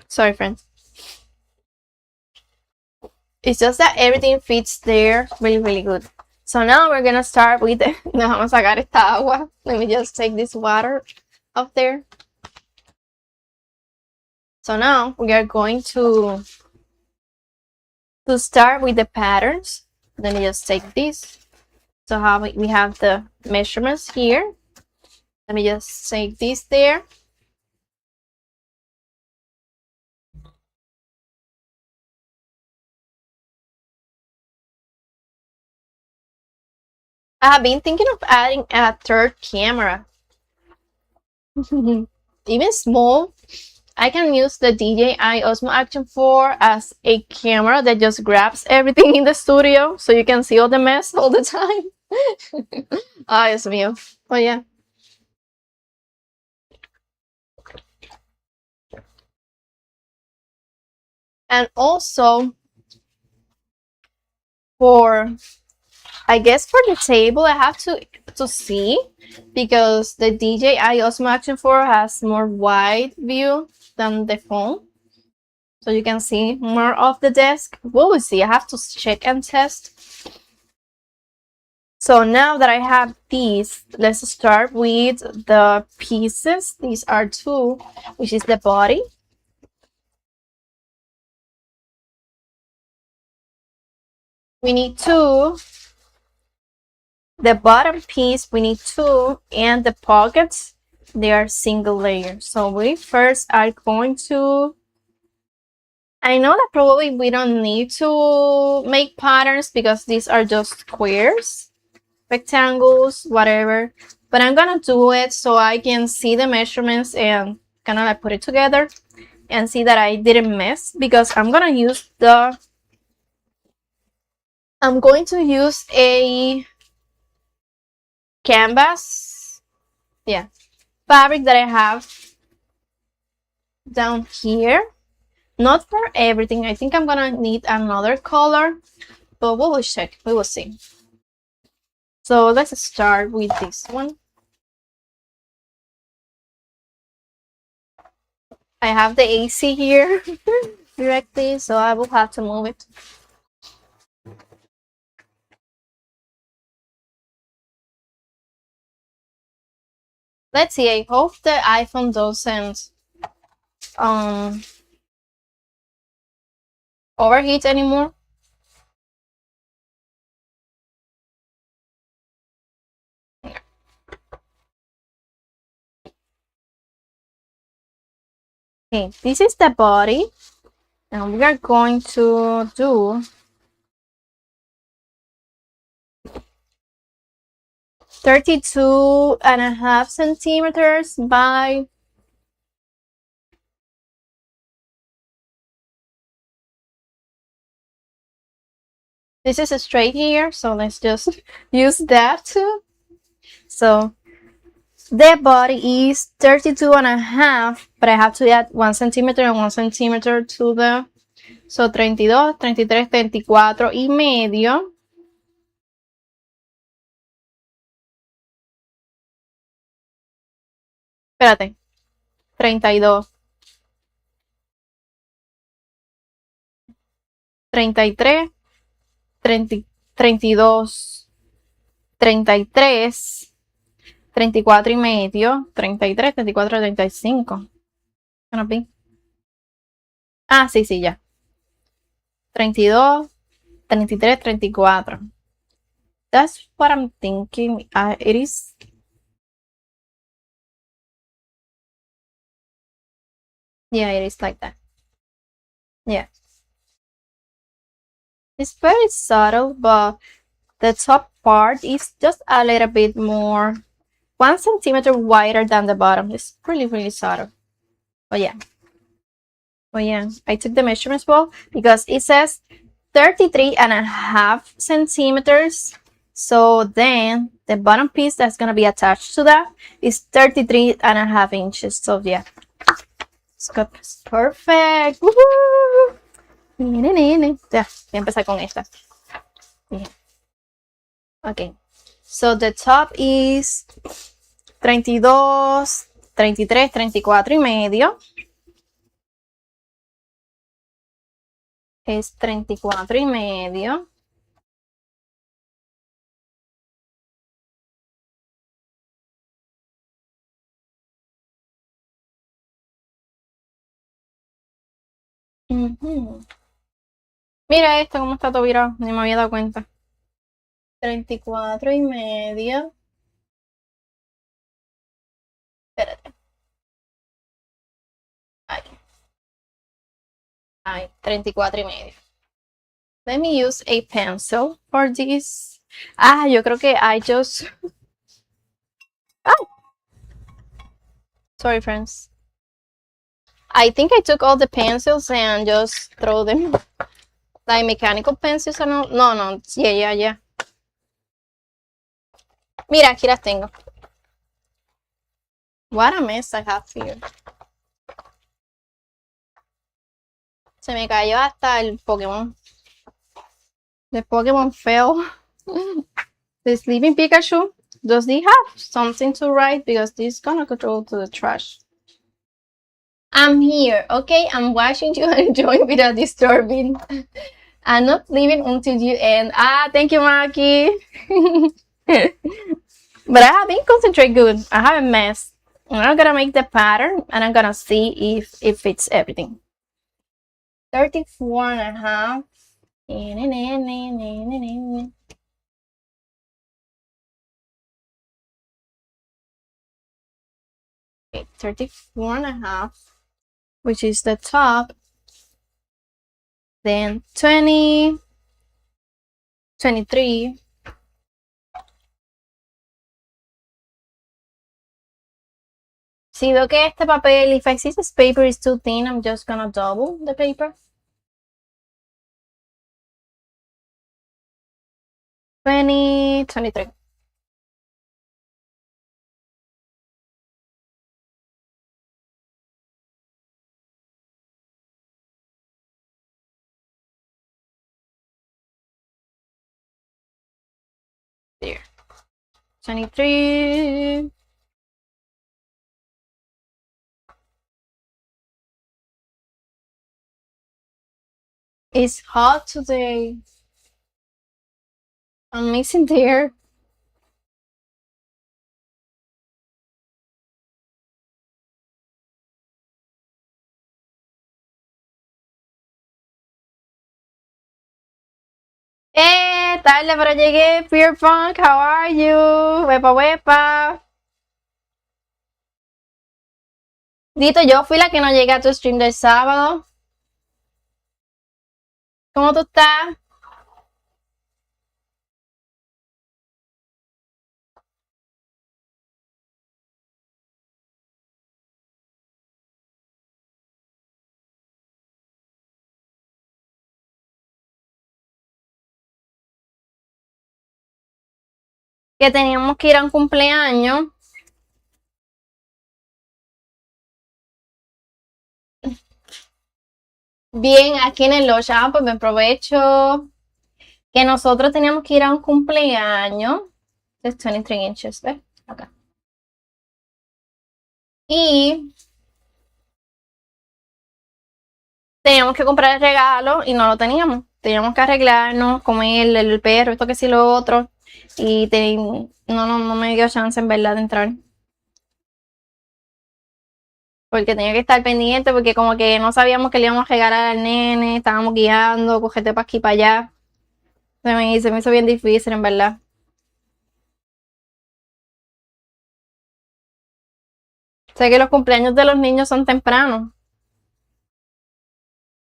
[SPEAKER 1] Sorry, friends. It's just that everything fits there really, really good. So now we're gonna start with the. No, vamos a sacar esta agua. Let me just take this water up there. So now we are going to start with the patterns. Let me just take this. So how we have the measurements here. Let me just take this there. I have been thinking of adding a third camera. Even small. I can use the DJI Osmo Action 4 as a camera that just grabs everything in the studio so you can see all the mess all the time. Ay, Dios mío. Oh, yeah. And also, I guess for the table, I have to see because the DJI Osmo Action 4 has more wide view than the phone. So you can see more of the desk. We will see. I have to check and test. So now that I have these, let's start with the pieces. These are two, which is the body. We need two. The bottom piece, we need two. And the pockets, they are single layer. So we first are going to... I know that probably we don't need to make patterns because these are just squares, rectangles, whatever. But I'm gonna do it so I can see the measurements and kind of like put it together and see that I didn't miss because I'm going to use a canvas, yeah, fabric that I have down here. Not for everything. I think I'm gonna need another color, but we will check. We will see. So let's start with this one. I have the AC here directly, so I will have to move it. Let's see. I hope the iPhone doesn't overheat anymore. Okay, this is the body, and we are going to do 32.5 centimeters by 2. This is a straight here, so let's just use that too. So the body is 32.5, but I have to add 1 centimeter and 1 centimeter to the, so 32, 33, 34 y medio. Espérate, 32, 33, 32, 33, 34 y medio, 33, 34, 35. Gonna be. Ah, sí, ya. 32, 33, 34. That's what I'm thinking. It is. Yeah, it is like that. Yeah. It's very subtle, but the top part is just a little bit more, 1 centimeter wider than the bottom. It's really, really subtle. Oh yeah. Oh yeah. I took the measurements as well because it says 33.5 centimeters. So then the bottom piece that's gonna be attached to that is 33.5 inches. So yeah. It's good. It's perfect. Woohoo! Ya, voy a empezar con esta. Bien. Okay. So the top is 32, 33, 34 y medio. Es 34 y medio. Mira esto, cómo está todo virado. Ni me había dado cuenta. 34 y medio. Espérate. Ahí. Ahí. 34 y medio. Let me use a pencil for this. Ah, yo creo que I just... Ah! Sorry, friends. I think I took all the pencils and just throw them. Like mechanical pencils. No, no. Yeah. Mira, aquí las tengo. What a mess I have here. Se me cayó hasta el Pokémon. The Pokémon fell. The Sleeping Pikachu. Does he have something to write? Because this is gonna go to the trash. I'm here, okay? I'm watching you enjoy without disturbing. I'm not leaving until you end. Ah, thank you, Maki. But I have been concentrating good. I haven't messed. I'm gonna make the pattern and I'm gonna see if it fits everything. 34.5. Okay, 34.5, which is the top. Then 20, 23. Si veo que este papel, if I see this paper is too thin, I'm just gonna double the paper. 20, 23. There. 23. It's hot today. I'm missing the air. Tarde, pero llegué. Fear Punk, how are you? Wepa. Dito, yo fui la que no llegué a tu stream del sábado. ¿Cómo tú estás? Que teníamos que ir a un cumpleaños. Bien, aquí en el Lodge, pues me aprovecho que nosotros teníamos que ir a un cumpleaños. Es 23 inches, ¿ves? Acá. Y teníamos que comprar el regalo y no lo teníamos. Teníamos que arreglarnos, comer el perro, esto que sí lo otro. Y no me dio chance en verdad de entrar. Porque tenía que estar pendiente, porque como que no sabíamos que le íbamos a regalar al nene, estábamos guiando, cogete para aquí para allá. Se me hizo bien difícil, en verdad. Sé que los cumpleaños de los niños son tempranos.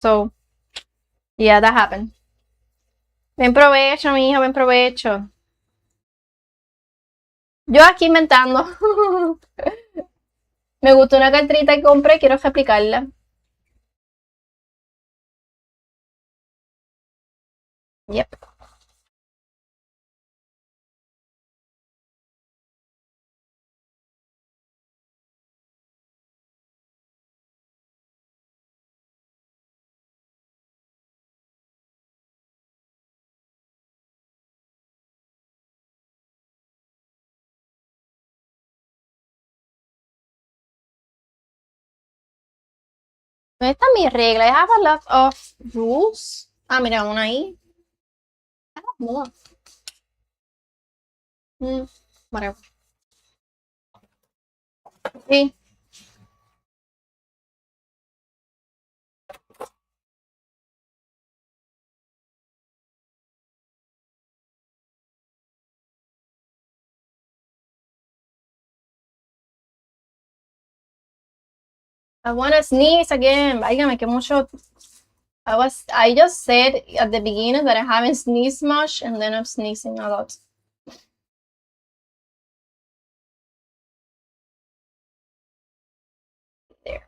[SPEAKER 1] So, Yeah, that happened. Buen provecho, mi hijo, buen provecho. Yo aquí inventando. Me gustó una carterita que compré, quiero replicarla. Yep. ¿Dónde está mi regla? I have a lot of rules. Ah, mira, una ahí. I have more. Whatever. Sí. I wanna sneeze again. Válgame, que mucho. I just said at the beginning that I haven't sneezed much, and then I'm sneezing a lot. There.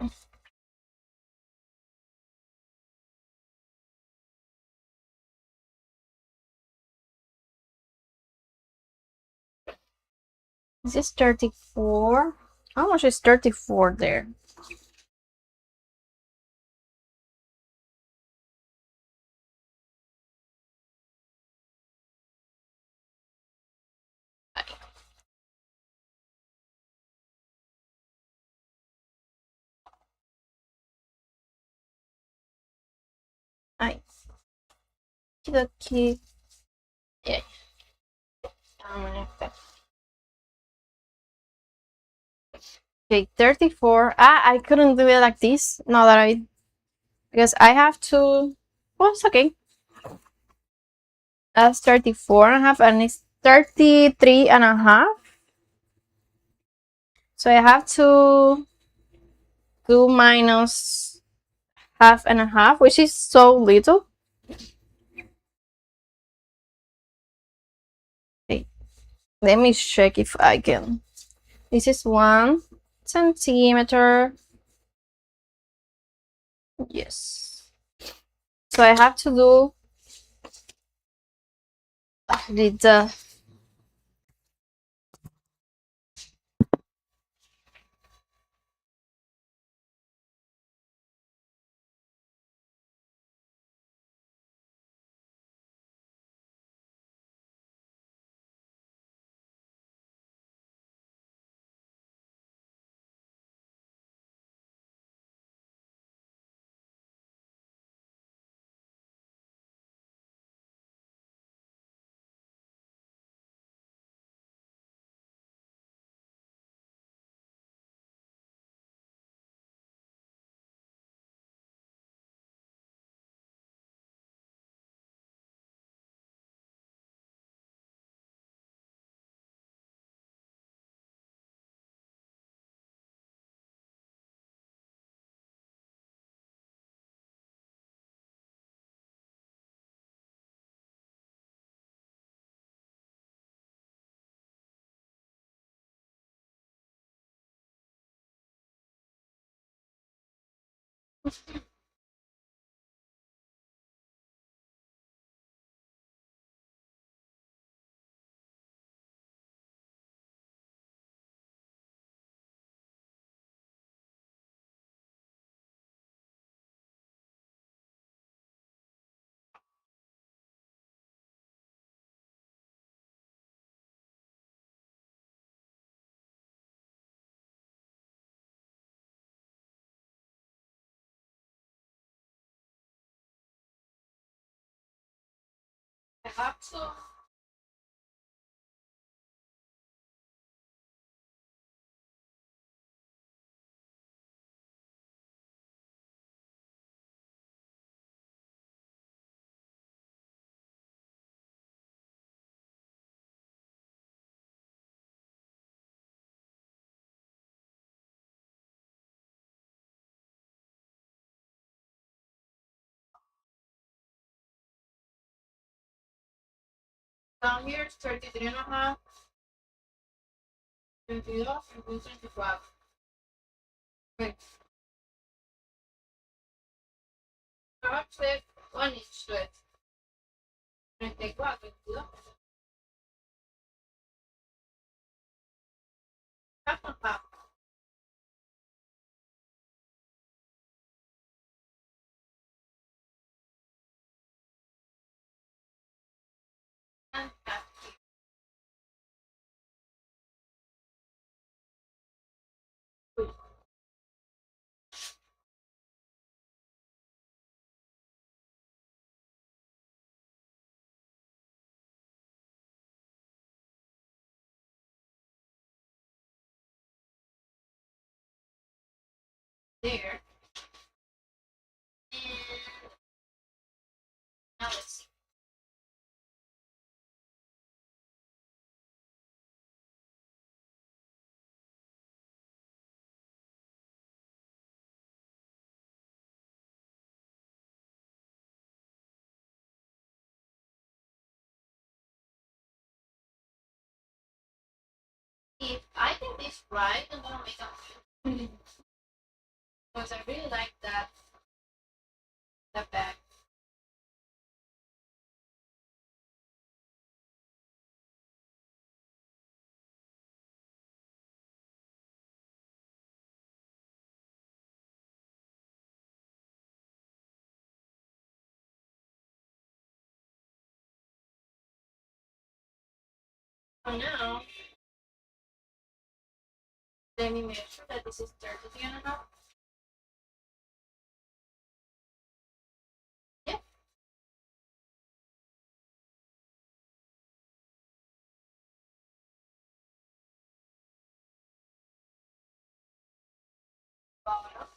[SPEAKER 1] Is this 34? How much is 34 there? Ay, okidoki. Yeah. Okay, 34. Ah, I couldn't do it like this. No, that I because I have to. Well, it's okay. That's 34 and a half, and it's 33 and a half. So I have to do minus half and a half, which is so little. Okay, let me check if I can. This is 1 centimeter. Yes. So I have to do the I have to. Down here it's 33 and a half. 32, 33, 34. Wait. Ahora click one inch to it. 34, 32. Half and half. And half. There. And now let's see. If I get this right, I'm gonna make a because I really like that bag. For now, let me make sure that this is 33 and a half. Yep. Bottom.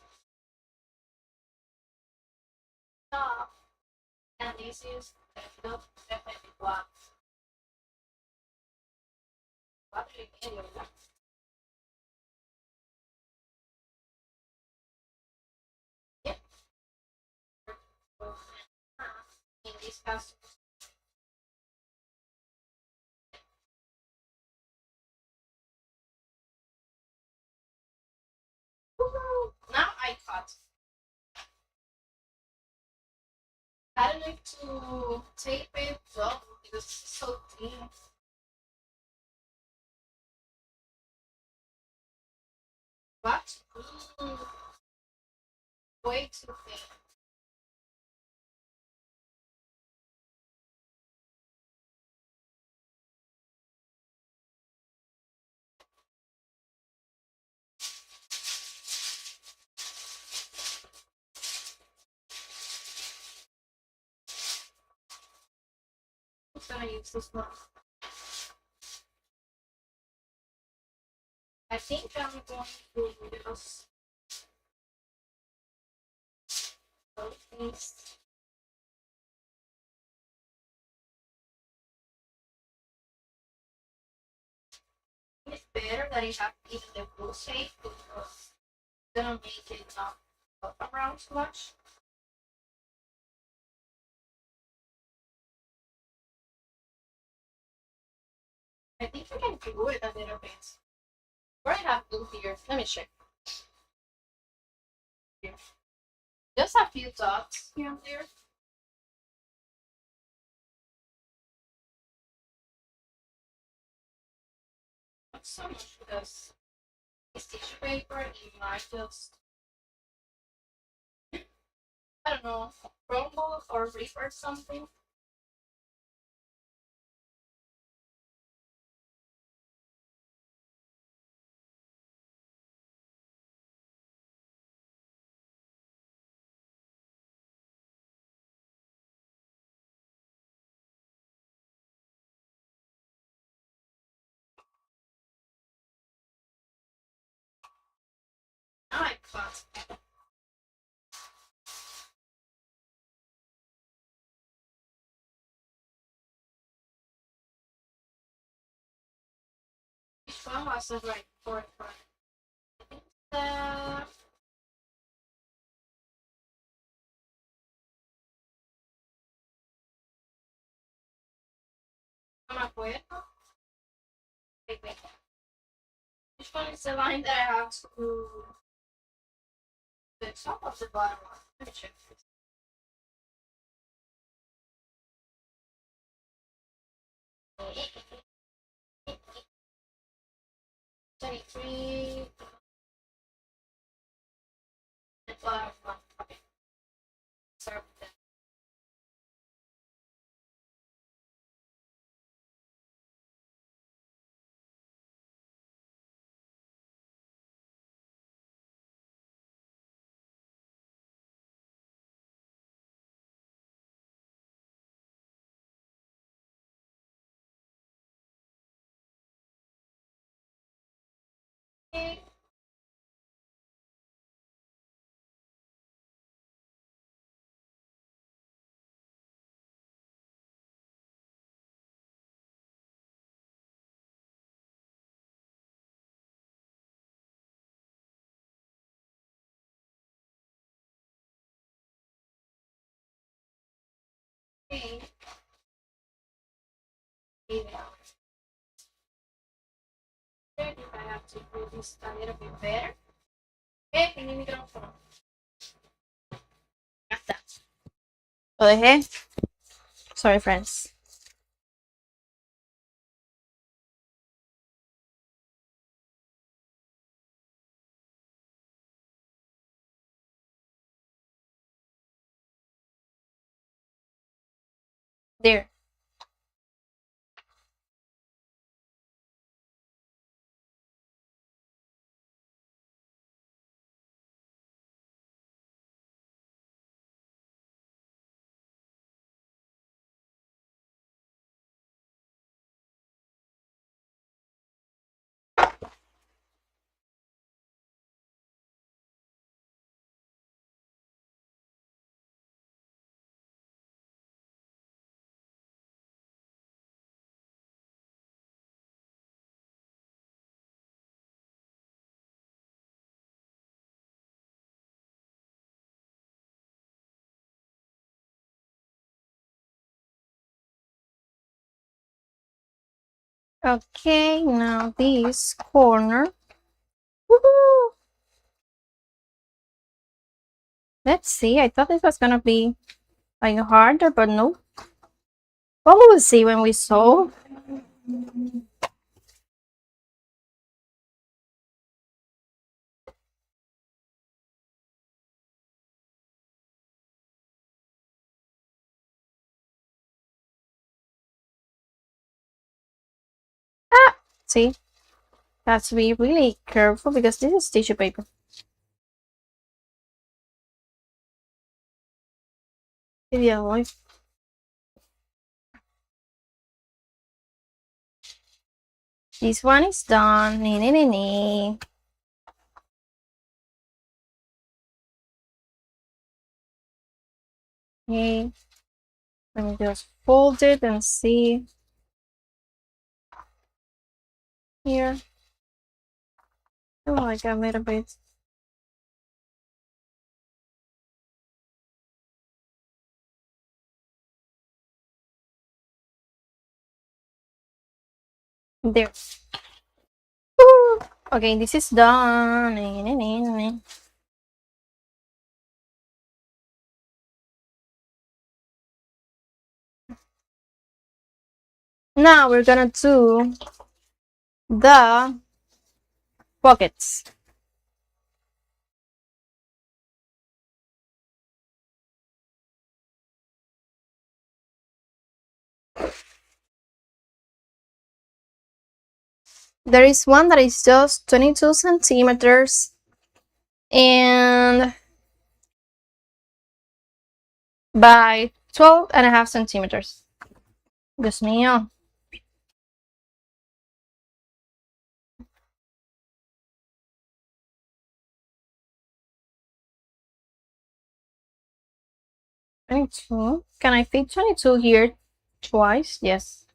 [SPEAKER 1] Top. And this is the one. Yep. In this case. Now I cut. I don't need to tape it well because it's so thin. But way too thin. I'm gonna use this one. I think I'm going to use both these. It's better that it have in the full shape because it's gonna make it not up around too much. I think I can do it a little bit. Or I have glue here. Let me check. Here. Just a few dots here and there. Not so much because it's tissue paper and you might just, I don't know, crumble or rip or something. Now I cut. Which one was the right for the Wait. Which one is the line that I have to do the top of the bottom one? Let me check. 23. The bottom one. Okay. Sorry about that. Okay. Okay. If I have to do this a little bit better. Okay, en el micrófono. Ya está. Lo dejé. Sorry, friends. There. Okay, now this corner. Woohoo! Let's see. I thought this was gonna be like harder, but no. Well, we'll see when we sew. Ah, see, have to be really careful because this is tissue paper. Yeah, this one is done. Nee, nee, nee, nee. Okay, let me just fold it and see here. Oh, like a little bit. There. Woo! Okay, this is done. Nee, nee, nee, nee. Now we're gonna do the pockets. There is one that is just 22 centimeters and by 12.5 centimeters. Dios mío. $22. Can I fit 22 here twice? Yes.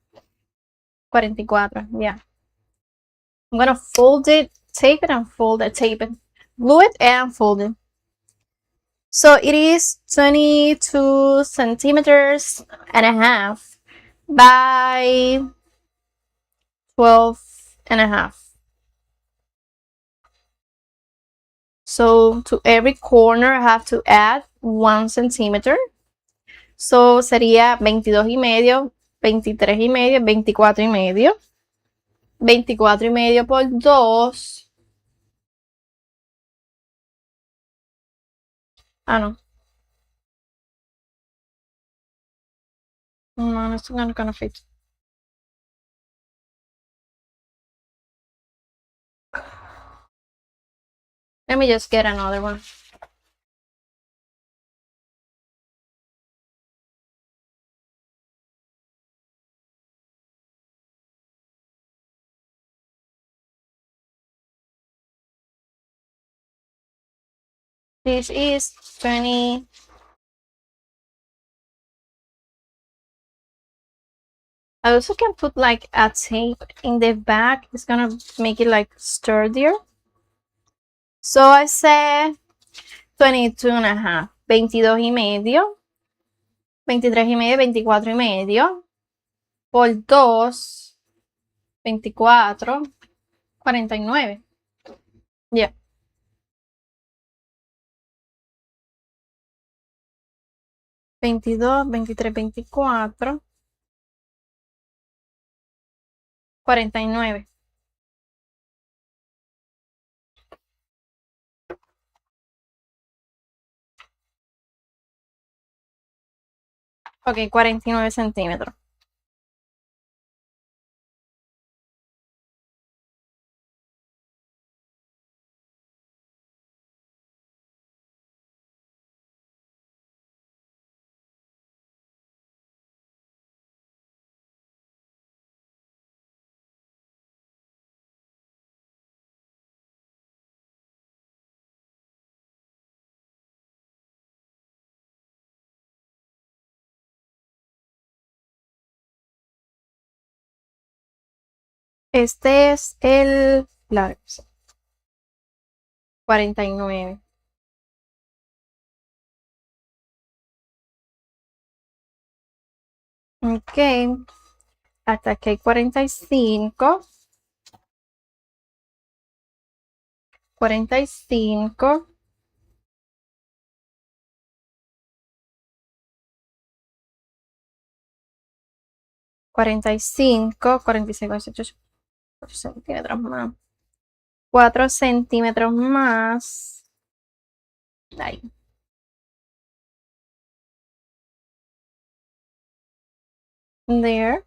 [SPEAKER 1] 44. Yeah. I'm gonna fold it, tape it, and fold it, tape it. Glue it and fold it. So it is 22 centimeters and a half by 12.5. So to every corner I have to add 1 centimeter. So sería 22.5, 23.5, 24.5. 24.5 por 2. Ah, no. No, it's not gonna fit. Let me just get another one. This is 20. I also can put like a tape in the back. It's gonna make it like sturdier. So I said 22.5. 22.5. 23.5, 24.5. Por 2. 24. 49. Yeah. 22, 23, 24. 49. Ok, 49 centímetros. Este es el largo. 49. Ok. Hasta aquí hay 45. 45. 45. 46, 48. 4 centímetros más. 4 centímetros más. Ahí. There.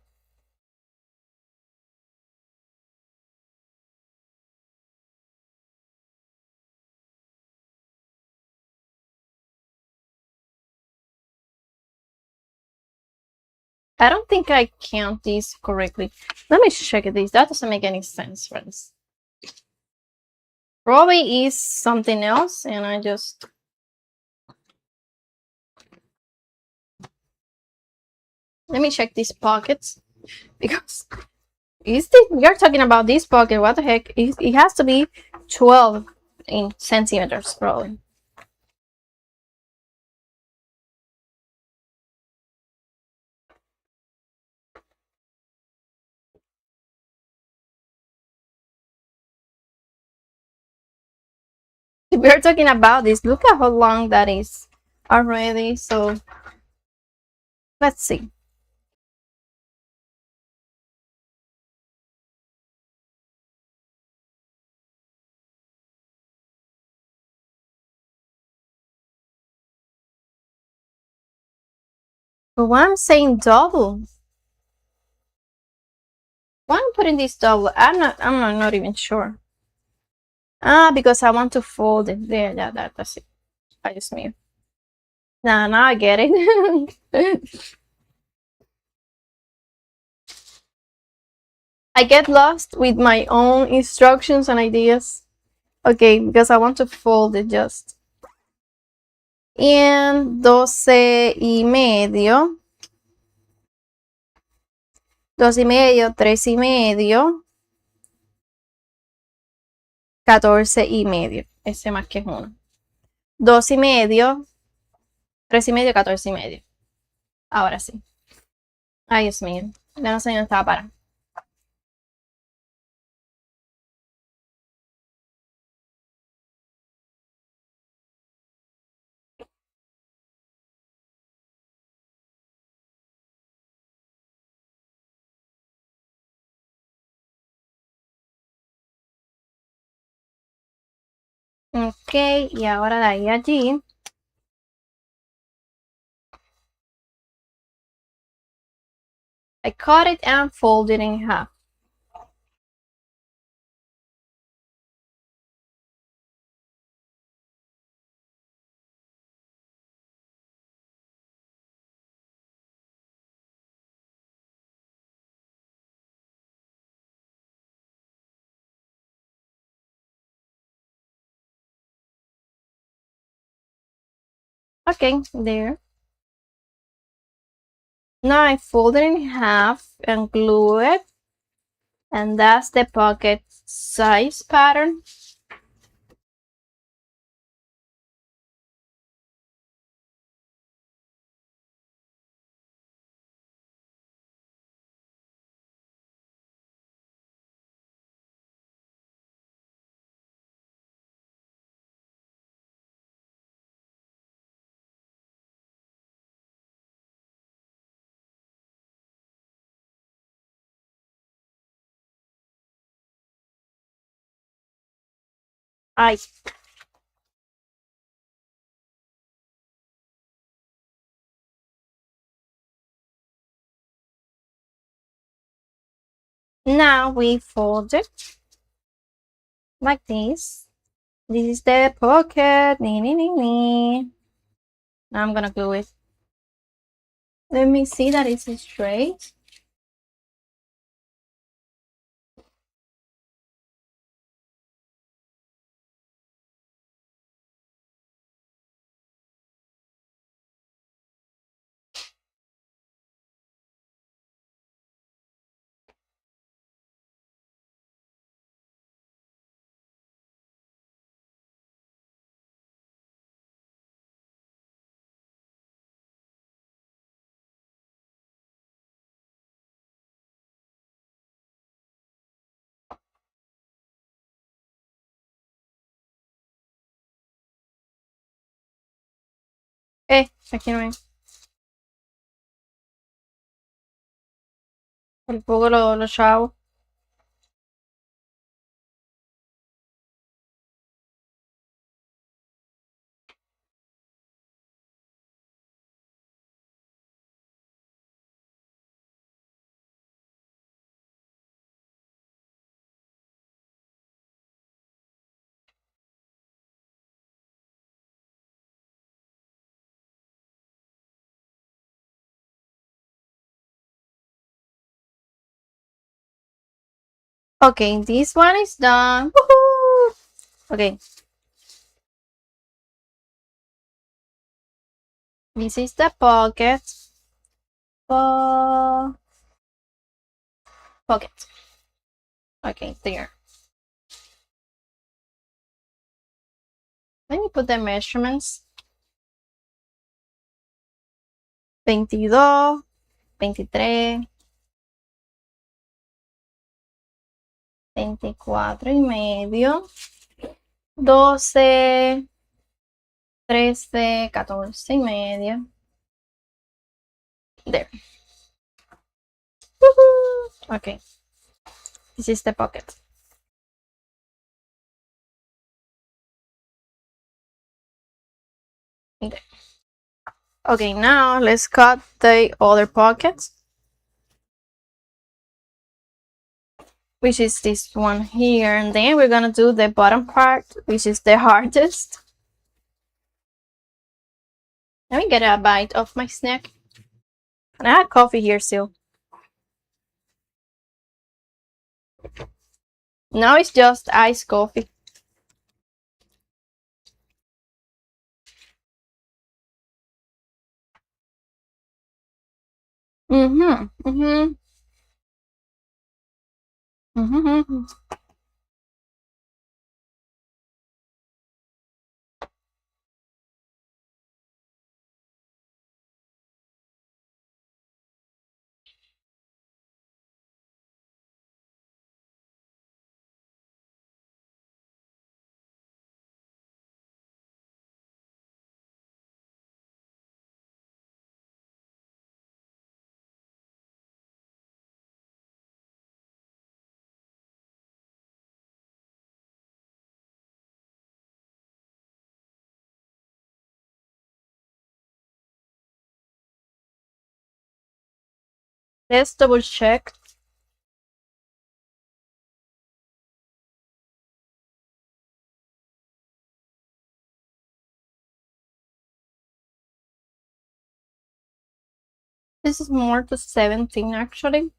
[SPEAKER 1] I don't think I count these correctly. Let me check this. That doesn't make any sense, friends. Probably is something else, and I just... Let me check these pockets, because you're talking about this pocket. What the heck? It has to be 12 in centimeters, probably. If we're talking about this, look at how long that is already. So let's see. But why I'm saying double? Why I'm putting this double? I'm not even sure. Because I want to fold it. There, that's it. I just mean. Now I get it. I get lost with my own instructions and ideas. Okay, because I want to fold it just. And 12.5. 2.5, 3.5. 14.5. Ese más que es uno. 2.5. 3.5, 14.5. Ahora sí. Ay, Dios mío. Ya no sé dónde estaba para. Ok, y ahora de ahí a allí. I cut it and fold it in half. Okay, there. Now I fold it in half and glue it. And that's the pocket size pattern. I Now we fold it like this. This is the pocket. Now I'm gonna glue it. Let me see that it's straight. Aquí no es. El poco lo chavo. Okay, this one is done. Woohoo! Okay. This is the pocket. Pocket. Okay, there. Let me put the measurements. 22, 23, 24 y medio, 12, 13, 14 y medio. There. Woohoo! Okay. This is the pocket. There. Okay, now let's cut the other pockets, which is this one here, and then we're gonna do the bottom part, which is the hardest. Let me get a bite of my snack. And I have coffee here still. Now it's just iced coffee. Mm-hmm. Mm-hmm. Mm-hmm. Let's double check. This is more to 17 actually.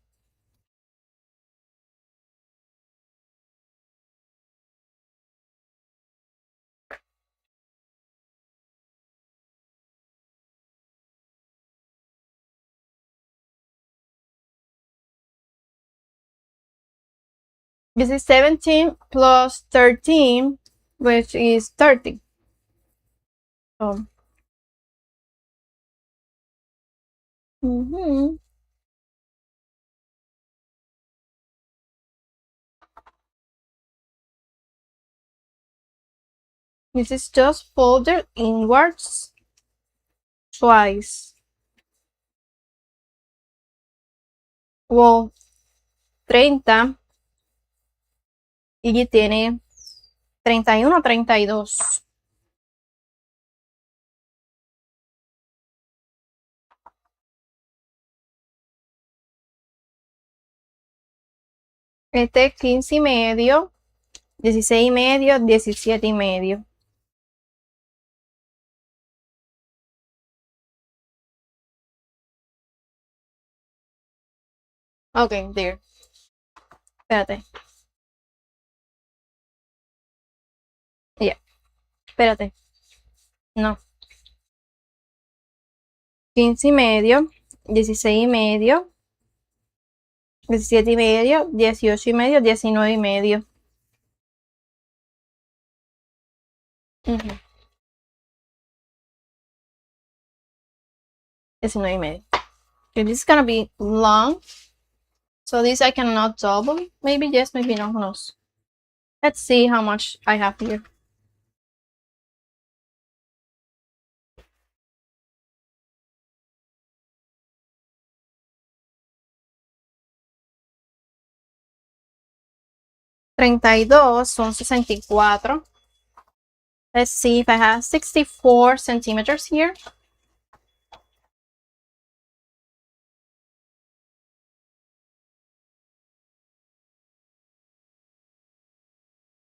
[SPEAKER 1] This is 17 plus 13, which is 30. So, this is just folded inwards twice. Well, 30 y tiene 31, 32. Este es 15 y medio, 16 y medio, 17 y medio. Okay, there. Espérate. Ya, espérate. No. 15 y medio, 16 y medio, 17 y medio, 18 y medio, 19 y medio. 19 y medio. Okay, this is gonna be long. So this I cannot double. Maybe yes, maybe no, who knows. Let's see how much I have here. $32 son 64. Let's see if I have 64 centimeters here.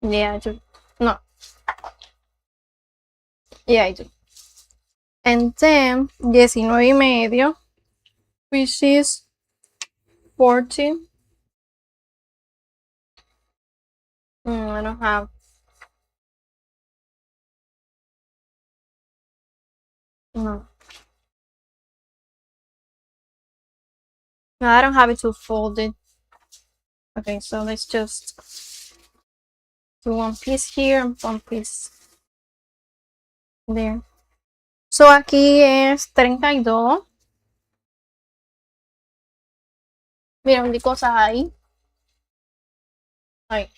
[SPEAKER 1] Yeah, I do. No. Yeah, I do. And then 19 y medio, which is 40. I don't have. No. No, I don't have it to fold it. Okay, so let's just do one piece here and one piece there. So aquí es 32. Miren, de cosas ahí. Ahí.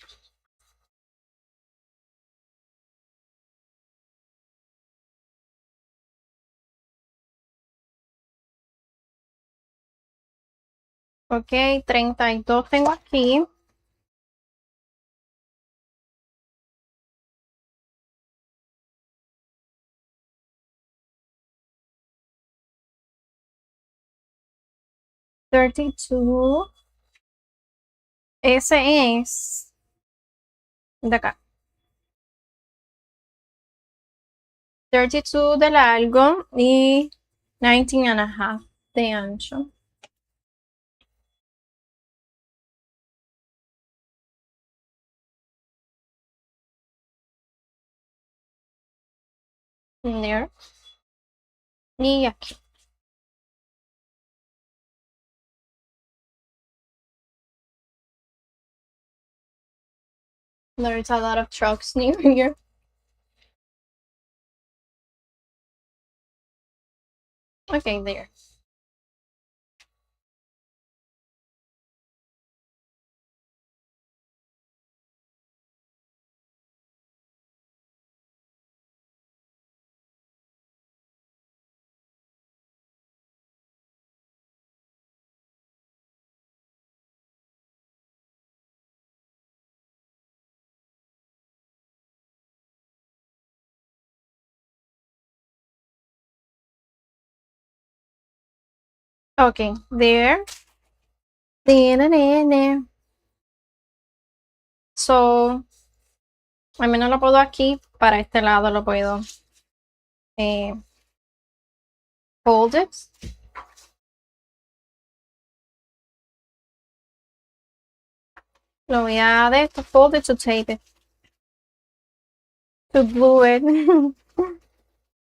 [SPEAKER 1] Ok, 32 tengo aquí. $32. Ese es de acá. 32 de largo y 19 and a half de ancho. There. Y aquí. There's a lot of trucks near here. Okay, there. Okay, there. So, al menos lo puedo aquí, para este lado lo puedo fold it. Lo voy a de esto, fold it to tape it. To glue it.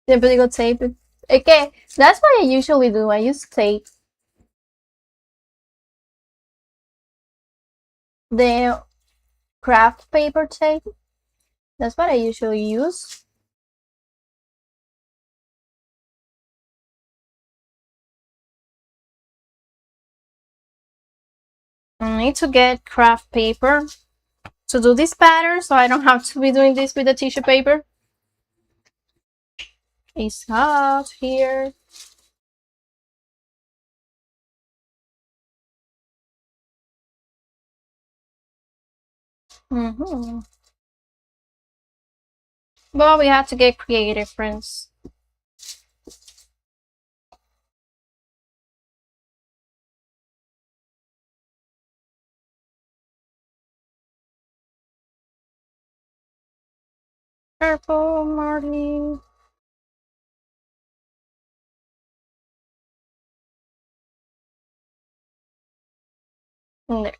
[SPEAKER 1] Siempre digo tape it. Es que, that's what I usually do. I use tape. The craft paper tape. That's what I usually use. I need to get craft paper to do this pattern, so I don't have to be doing this with the tissue paper. It's hot here. But we have to get creative, friends. Purple, Marty. There.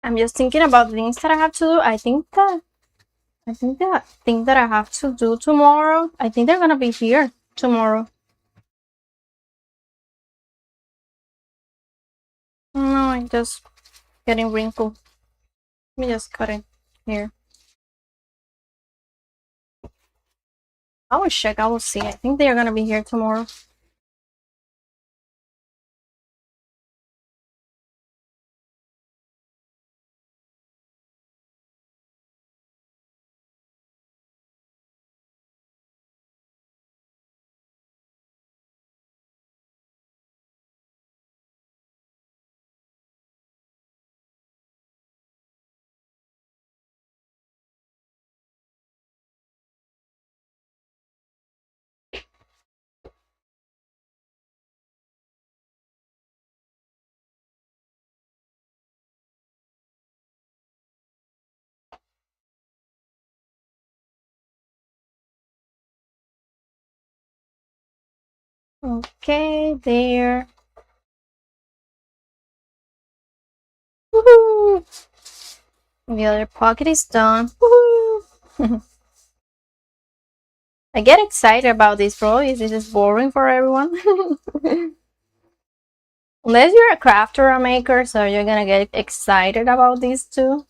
[SPEAKER 1] I'm just thinking about things that I have to do. I think that thing that I have to do tomorrow, I think they're gonna be here tomorrow. No, I'm just getting wrinkled. Let me just cut it here. I will check, I will see. I think they are gonna be here tomorrow. Okay, there. Woohoo! The other pocket is done. Woohoo! I get excited about this, bro. This is boring for everyone. Unless you're a crafter or a maker, so you're gonna get excited about these too.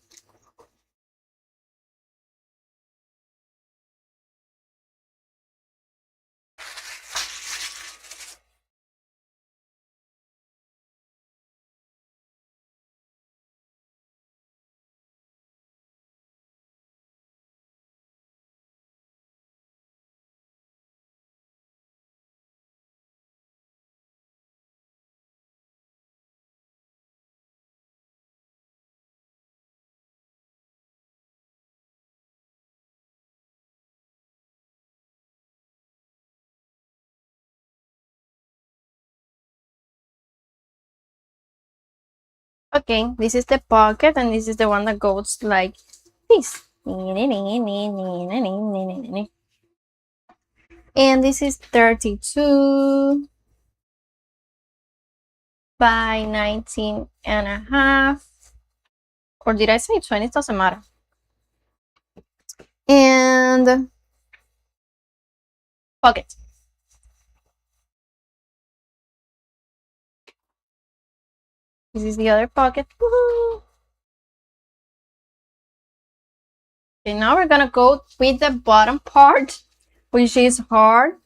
[SPEAKER 1] Okay, this is the pocket, and this is the one that goes like this. And this is 32 by 19 and a half. Or did I say 20? It doesn't matter. And pocket. This is the other pocket. Woohoo! Okay, now we're gonna go with the bottom part, which is hard.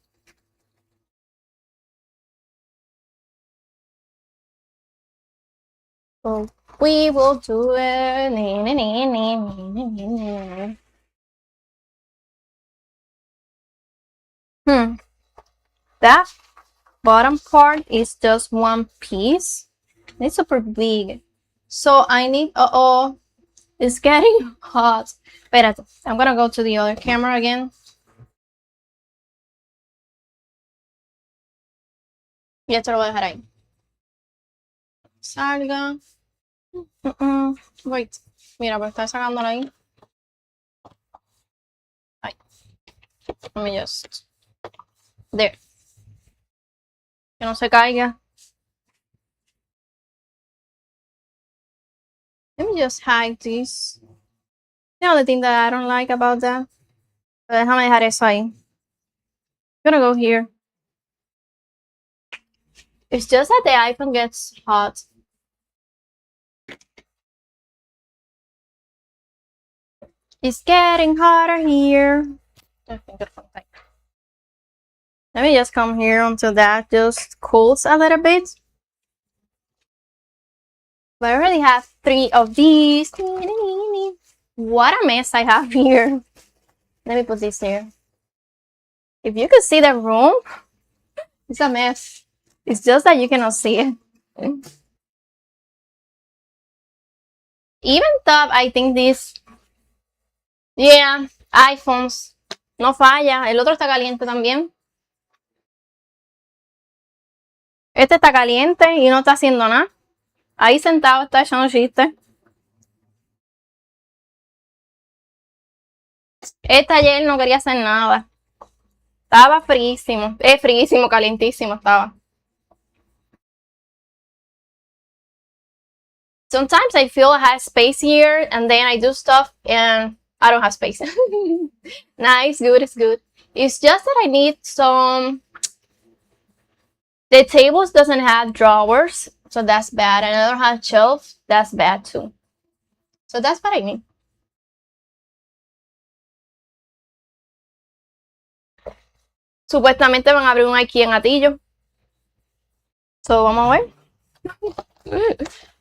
[SPEAKER 1] So we will do it.
[SPEAKER 2] That bottom part is just one piece. It's super big. So I need, it's getting hot. Espérate, I'm gonna go to the other camera again. Y esto lo voy a dejar ahí. Salga. Wait. Mira, pues está sacándolo ahí. Ay. Let me just. There. Que no se caiga. Let me just hide this. The only thing that I don't like about that. Déjame dejar eso ahí. I'm gonna go here. It's just that the iPhone gets hot. It's getting hotter here. Let me just come here until that just cools a little bit. But I already have 3 of these. What a mess I have here. Let me put this here. If you could see the room, it's a mess. It's just that you cannot see it. Even though I think this, yeah, iPhones, no falla. El otro está caliente también. Este está caliente y no está haciendo nada. Ahí sentado está echando chistes. Este ayer no quería hacer nada. Estaba fríísimo. Fríísimo, calientísimo estaba. Sometimes I feel I have space here and then I do stuff and I don't have space. Nice, good, it's good. It's just that I need some... The tables doesn't have drawers, so that's bad. And I don't have shelves, that's bad too. So that's what I need. Supuestamente van a abrir un IKEA en Atillo. So, vamos a ver.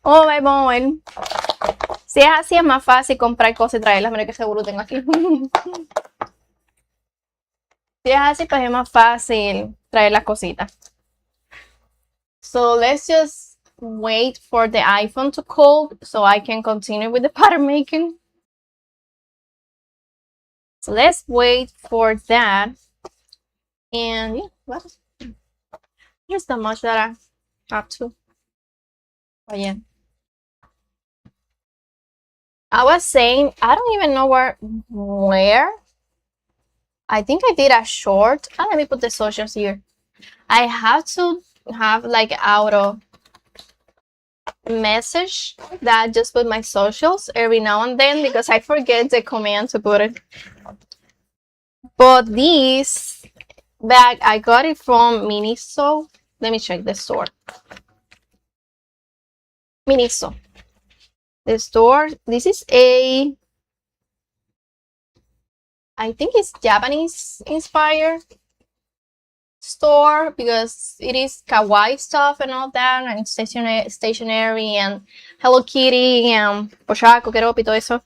[SPEAKER 2] Vamos a ver. Si es así, es más fácil comprar cosas y traerlas. Mira que seguro tengo aquí. Si es así, pues es más fácil traer las cositas. So, let's just wait for the iPhone to cool so I can continue with the pattern making. So, let's wait for that. And yeah, well, here's the much that I have to. Oh yeah. I was saying, I don't even know where. I think I did a short. Let me put the socials here. I have to have like auto message that just put my socials every now and then because I forget the command to put it. But this bag, I got it from Miniso. Let me check the store. Miniso. The store. This is I think it's Japanese inspired store because it is kawaii stuff and all that, and stationery and Hello Kitty and Poshako, Keropi, todo eso.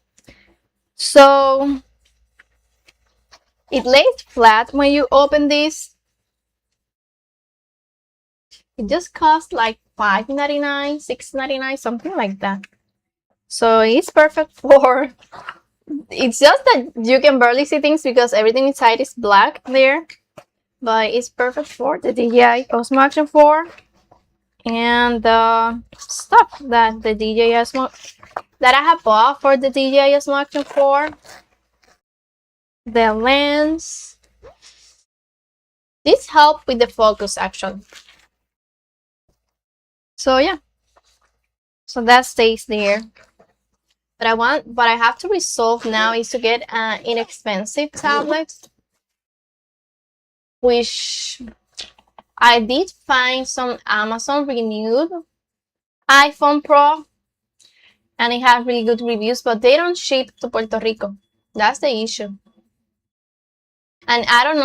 [SPEAKER 2] So it lays flat when you open this. It just costs like $5.99, $6.99, something like that. So it's perfect for... It's just that you can barely see things because everything inside is black there. But it's perfect for the DJI Osmo Action 4 and the stuff that the DJI Osmo that I have bought for the DJI Osmo Action 4. The lens. This helped with the focus actually. So yeah. So that stays there. But what I have to resolve now is to get an inexpensive tablet, which I did find some Amazon renewed iPhone Pro, and it had really good reviews, but they don't ship to Puerto Rico. That's the issue. And I don't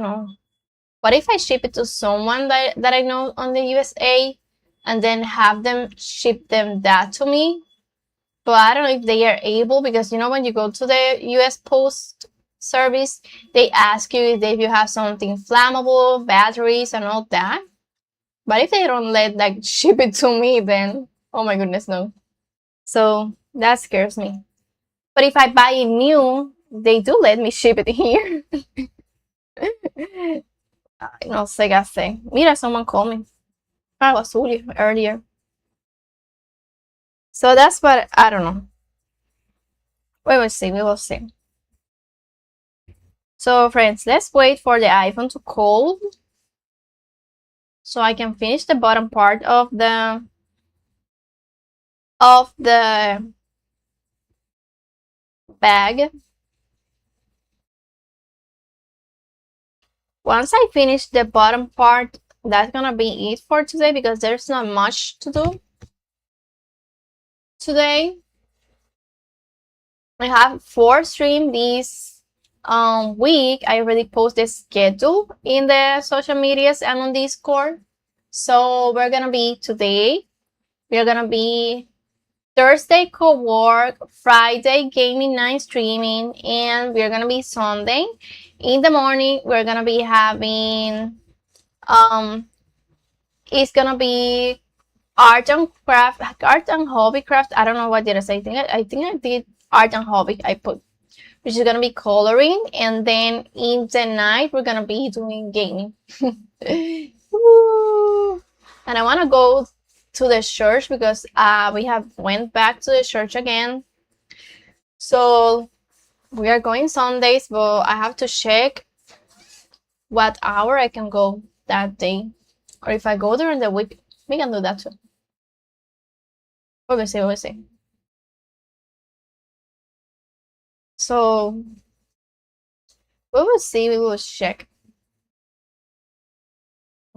[SPEAKER 2] know. What if I ship it to someone that I know on the USA and then have them ship them that to me? But I don't know if they are able, because you know when you go to the US post service, they ask you if you have something flammable, batteries, and all that. But if they don't like ship it to me, then oh my goodness, no. So that scares me. But if I buy it new, they do let me ship it here. No sé qué hacer. Mira, someone called me. I was earlier. So that's what I don't know. We will see. We will see. So friends, let's wait for the iPhone to cool so I can finish the bottom part of the bag. Once I finish the bottom part, that's gonna be it for today because there's not much to do today. I have 4 streams this week. I already posted the schedule in the social medias and on Discord. So we're gonna be today. We're gonna be Thursday co-work, Friday gaming night streaming, and we're gonna be Sunday. In the morning, we're gonna be having it's gonna be art and hobby craft. I don't know what did I say. I think I did art and hobby. I put, which is gonna be coloring, and then in the night we're gonna be doing gaming. And I wanna go to the church because we have went back to the church again. So we are going Sundays, but I have to check what hour I can go that day, or if I go during the week, we can do that too. We will see. So we will see. We will check.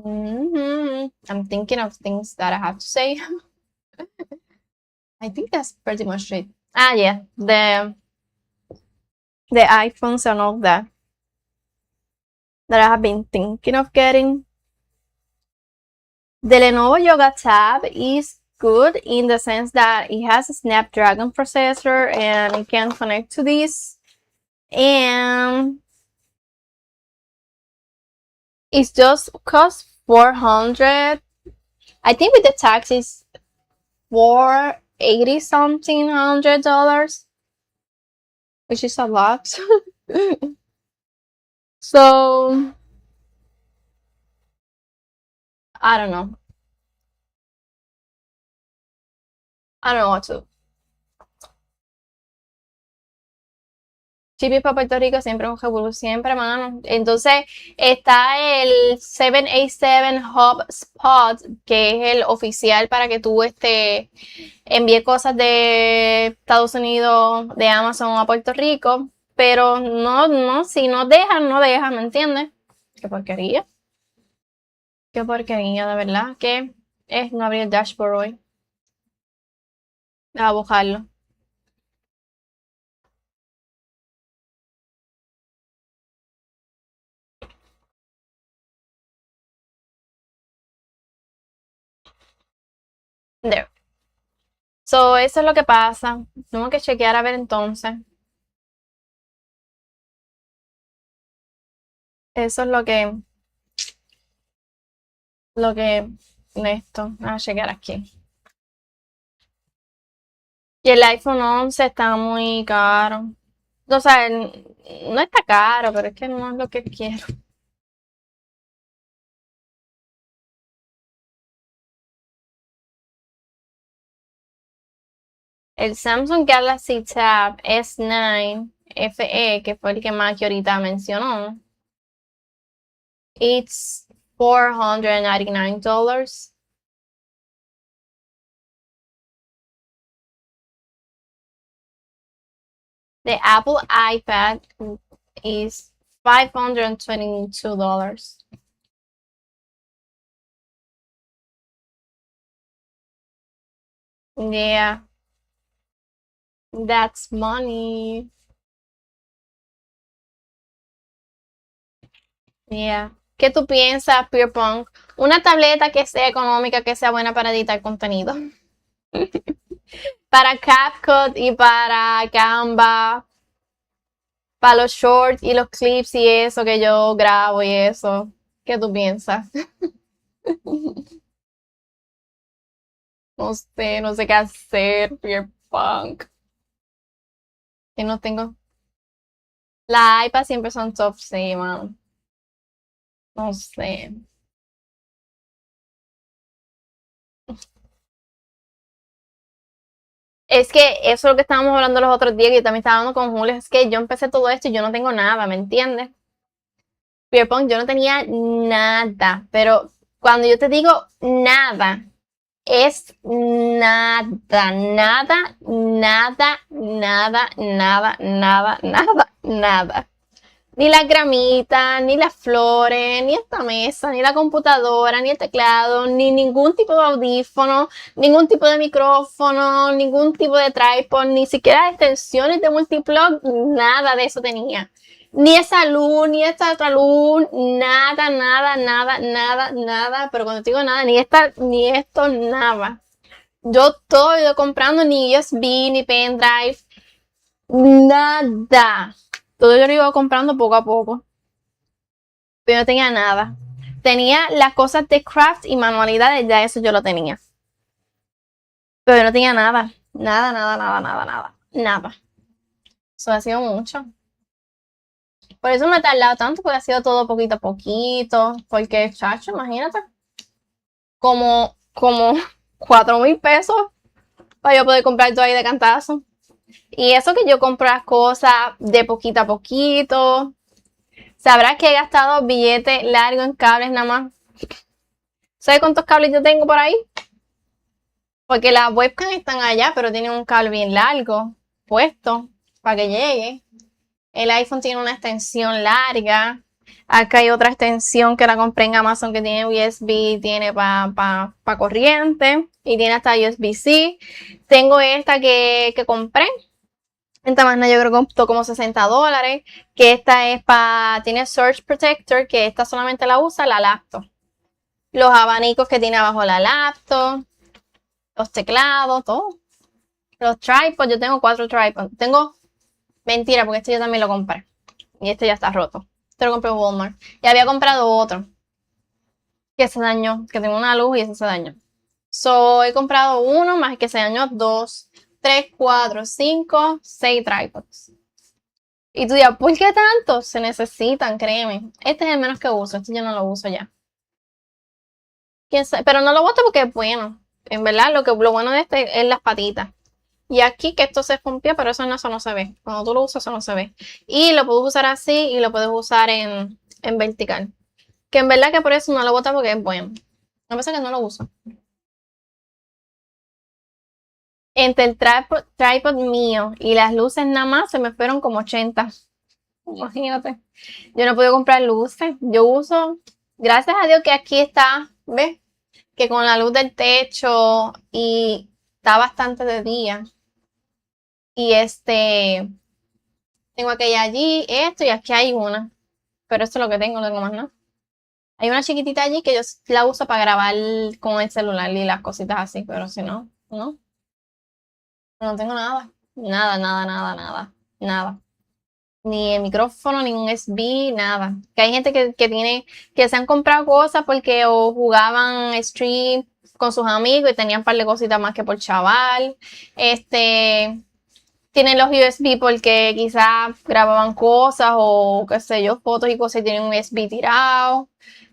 [SPEAKER 2] I'm thinking of things that I have to say. I think that's pretty much it. Yeah, the iPhones and all that I have been thinking of getting. The Lenovo Yoga Tab is good in the sense that it has a Snapdragon processor and it can connect to this, and it's just cost $400. I think with the tax is $480 something $100, which is a lot. So I don't know. I don't know what to do. Chippy para Puerto Rico siempre un revolú, siempre, mano. Entonces está el 787 Hotspot, que es el oficial para que tú envíes cosas de Estados Unidos, de Amazon a Puerto Rico. Pero no, si no dejan, no dejan, ¿me entiendes? Qué porquería. Qué porquería, de verdad. Que es no abrir el dashboard hoy. Deja buscarlo. There. So, eso es lo que pasa. Tengo que chequear a ver entonces. Eso es lo que esto, a chequear aquí. Y el iPhone 11 está muy caro. O sea, no está caro, pero es que no es lo que quiero. El Samsung Galaxy Tab S9 FE, que fue el que Maki ahorita mencionó, it's $499. The Apple iPad is $522. Yeah, that's money. Yeah. ¿Qué tú piensas, Pierpong? Una tableta que sea económica, que sea buena para editar contenido. Para CapCut y para Canva. para los shorts y los clips y eso que yo grabo y eso. ¿Qué tú piensas? No sé qué hacer, Beer Punk. Que no tengo. Las iPads siempre son top, sí, man. No sé. Es que eso es lo que estábamos hablando los otros días, que yo también estaba hablando con Julio, es que yo empecé todo esto y yo no tengo nada, ¿me entiendes? Pierpont, yo no tenía nada, pero cuando yo te digo nada, es nada, nada, nada, nada, nada, nada, nada, nada. Ni la gramita, ni las flores, ni esta mesa, ni la computadora, ni el teclado, ni ningún tipo de audífono, ningún tipo de micrófono, ningún tipo de tripod, ni siquiera extensiones de multiplug, nada de eso tenía. Ni esa luz, ni esta otra luz, nada, nada, nada, nada, nada. Pero cuando te digo nada, ni esta, ni esto, nada. Yo todo he ido comprando, ni USB, ni pendrive, nada. Todo yo lo iba comprando poco a poco. Pero no tenía nada. Tenía las cosas de craft y manualidades, ya eso yo lo tenía. Pero yo no tenía nada. Nada, nada, nada, nada, nada. Nada. Eso ha sido mucho. Por eso me he tardado tanto, porque ha sido todo poquito a poquito. Porque, chacho, imagínate. Como 4,000 pesos para yo poder comprar todo ahí de cantazo. Y eso que yo compro las cosas de poquito a poquito. Sabrás que he gastado billete largo en cables nada más. ¿Sabes cuántos cables yo tengo por ahí? Porque las webcams están allá, pero tienen un cable bien largo puesto para que llegue. El iPhone tiene una extensión larga. Acá hay otra extensión que la compré en Amazon que tiene USB, tiene para corriente y tiene hasta USB-C. Tengo esta que compré. En tamaño yo creo que costó como $60. Que esta es tiene Surge Protector, que esta solamente la usa la laptop. Los abanicos que tiene abajo la laptop. Los teclados, todo. Los tripods, yo tengo 4 tripods. Tengo, mentira, porque este yo también lo compré. Y este ya está roto. Este lo compré en Walmart. Y había comprado otro que se dañó, que tengo una luz y ese se dañó. So, he comprado uno más que se dañó 2, 3, 4, 5, 6 tripods. Y tú dirás, ¿por qué tantos? Se necesitan, créeme. Este es el menos que uso, este yo no lo uso ya. Pero no lo boto porque es bueno. En verdad, lo bueno de este es las patitas. Y aquí que esto se rompió, pero eso no se ve. Cuando tú lo usas, eso no se ve. Y lo puedes usar así y lo puedes usar en vertical. Que en verdad que por eso no lo boto porque es bueno. A pesar que no lo uso. Entre el tripod mío y las luces nada más se me fueron como 80. Imagínate. Yo no puedo comprar luces. Yo uso, gracias a Dios que aquí está, ¿ves? Que con la luz del techo y está bastante de día. Y tengo aquella allí, esto y aquí hay una. Pero esto es lo que tengo, no tengo más nada. Hay una chiquitita allí que yo la uso para grabar con el celular y las cositas así, pero si no, no. No tengo nada. Nada, nada, nada, nada. Nada. Ni el micrófono, ni un USB, nada. Que hay gente que se han comprado cosas porque o jugaban stream con sus amigos y tenían un par de cositas más que por chaval. Tienen los USB porque quizás grababan cosas o qué sé yo, fotos y cosas y tienen un USB tirado.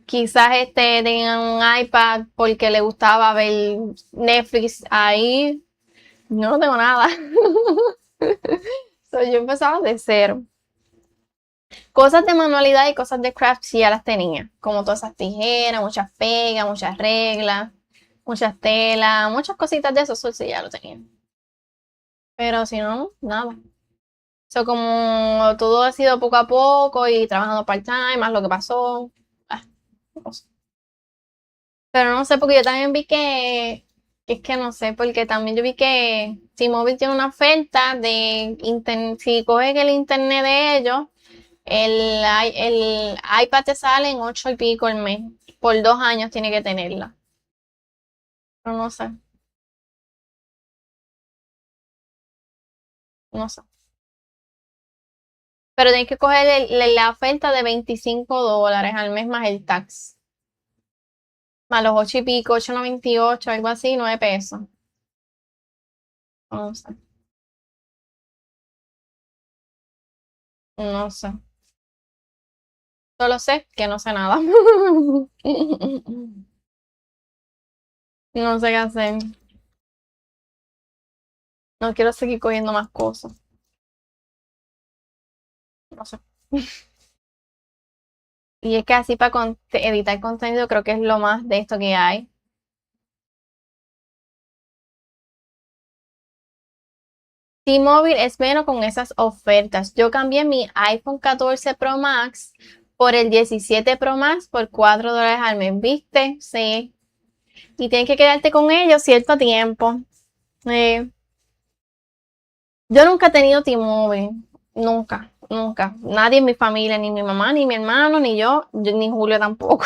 [SPEAKER 2] Quizás tenían un iPad porque le gustaba ver Netflix ahí. Yo no tengo nada. So, yo empezaba de cero. Cosas de manualidad y cosas de craft sí ya las tenía. Como todas esas tijeras, muchas pegas, muchas reglas, muchas telas, muchas cositas de eso sí ya lo tenía. Pero si no, nada. So, como todo ha sido poco a poco y trabajando part-time, más lo que pasó. Ah, no sé. Pero no sé, porque yo también vi es que no sé, porque también yo vi que T-Mobile tiene una oferta de si coges el internet de ellos, el iPad te sale en 8 y pico el mes. Por 2 años tiene que tenerla. Pero no sé, no sé. Pero tienes que coger la oferta de $25 al mes más el tax. Más los 8 y pico, 8.98, algo así, 9 pesos. No sé. No sé. Solo sé que no sé nada. No sé qué hacer. No quiero seguir cogiendo más cosas. No sé. Y es que así para editar contenido creo que es lo más de esto que hay. T-Mobile es bueno con esas ofertas. Yo cambié mi iPhone 14 Pro Max por el 17 Pro Max por $4 al mes. ¿Viste? Sí. Y tienes que quedarte con ellos cierto tiempo. Yo nunca he tenido T-Mobile. Nunca, nunca. Nadie en mi familia, ni mi mamá, ni mi hermano, ni yo ni Julio tampoco.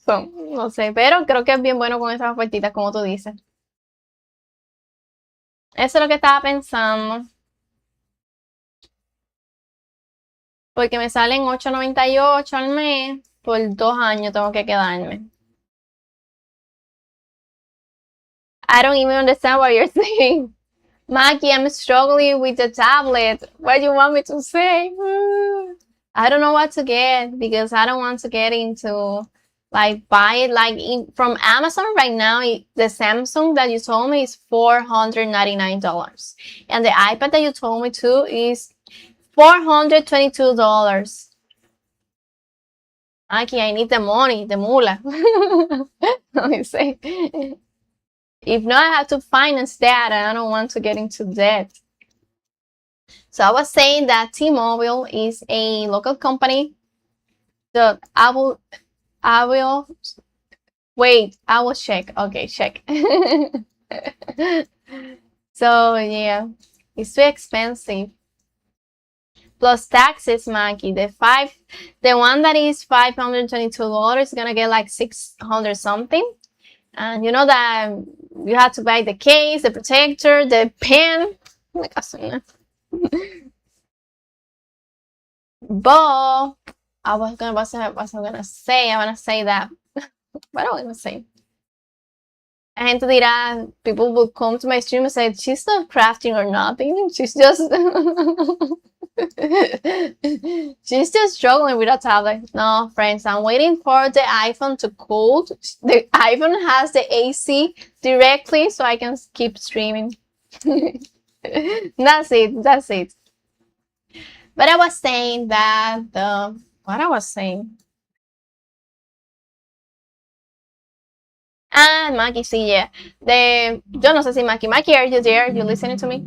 [SPEAKER 2] No sé, pero creo que es bien bueno con esas ofertitas, como tú dices. Eso es lo que estaba pensando. Porque me salen $8.98 al mes. Por 2 años tengo que quedarme. I don't even understand what you're saying. Maggie, I'm struggling with the tablet. What do you want me to say? I don't know what to get because I don't want to get into like buy it like from Amazon right now. The Samsung that you told me is $499, and the iPad that you told me to is $422. Aquí, I need the money, the mula. Let me say. If not, I have to finance that, and I don't want to get into debt. So I was saying that T-Mobile is a local company. So I will wait. I will check. Okay, check. So yeah, it's too expensive. Plus taxes, Maggie. The one that is $522 is gonna get like 600 something. And you know that you have to buy the case, the protector, the pen. But I was gonna say that. What am I gonna say? La gente dirá, people will come to my stream and say, she's not crafting or nothing. She's just she's just struggling with a tablet. No, friends, I'm waiting for the iPhone to cool. The iPhone has the AC directly, so I can keep streaming. That's it. But I was saying that what I was saying. Ah, Maki, sí, yeah. Yo no sé si Maki, are you there? You listening to me?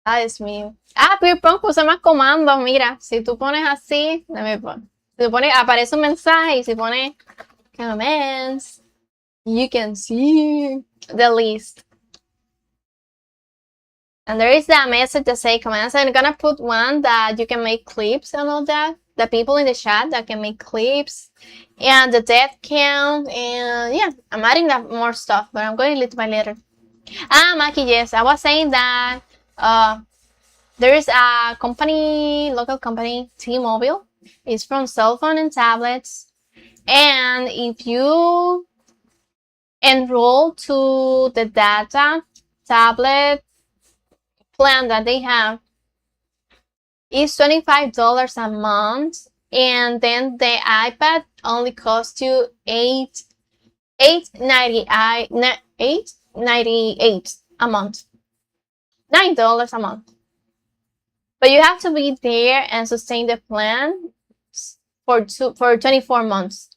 [SPEAKER 2] Ah, Dios mío. Ah, pero puse más comandos. Mira, si tú pones así, si tú pones, aparece un mensaje y si pones comments, you can see the list. And there is that message that say comments. I'm gonna put one that you can make clips and all that. The people in the chat that can make clips and the death count. And yeah, I'm adding that more stuff, but I'm going little by little. Ah, Maki, yes. I was saying that there is a company, local company, T-Mobile. It's from cell phone and tablets. And if you enroll to the data tablet plan that they have, it's $25 a month, and then the iPad only costs you $8.98 a month. $9 a month. But you have to be there and sustain the plan for 24 months.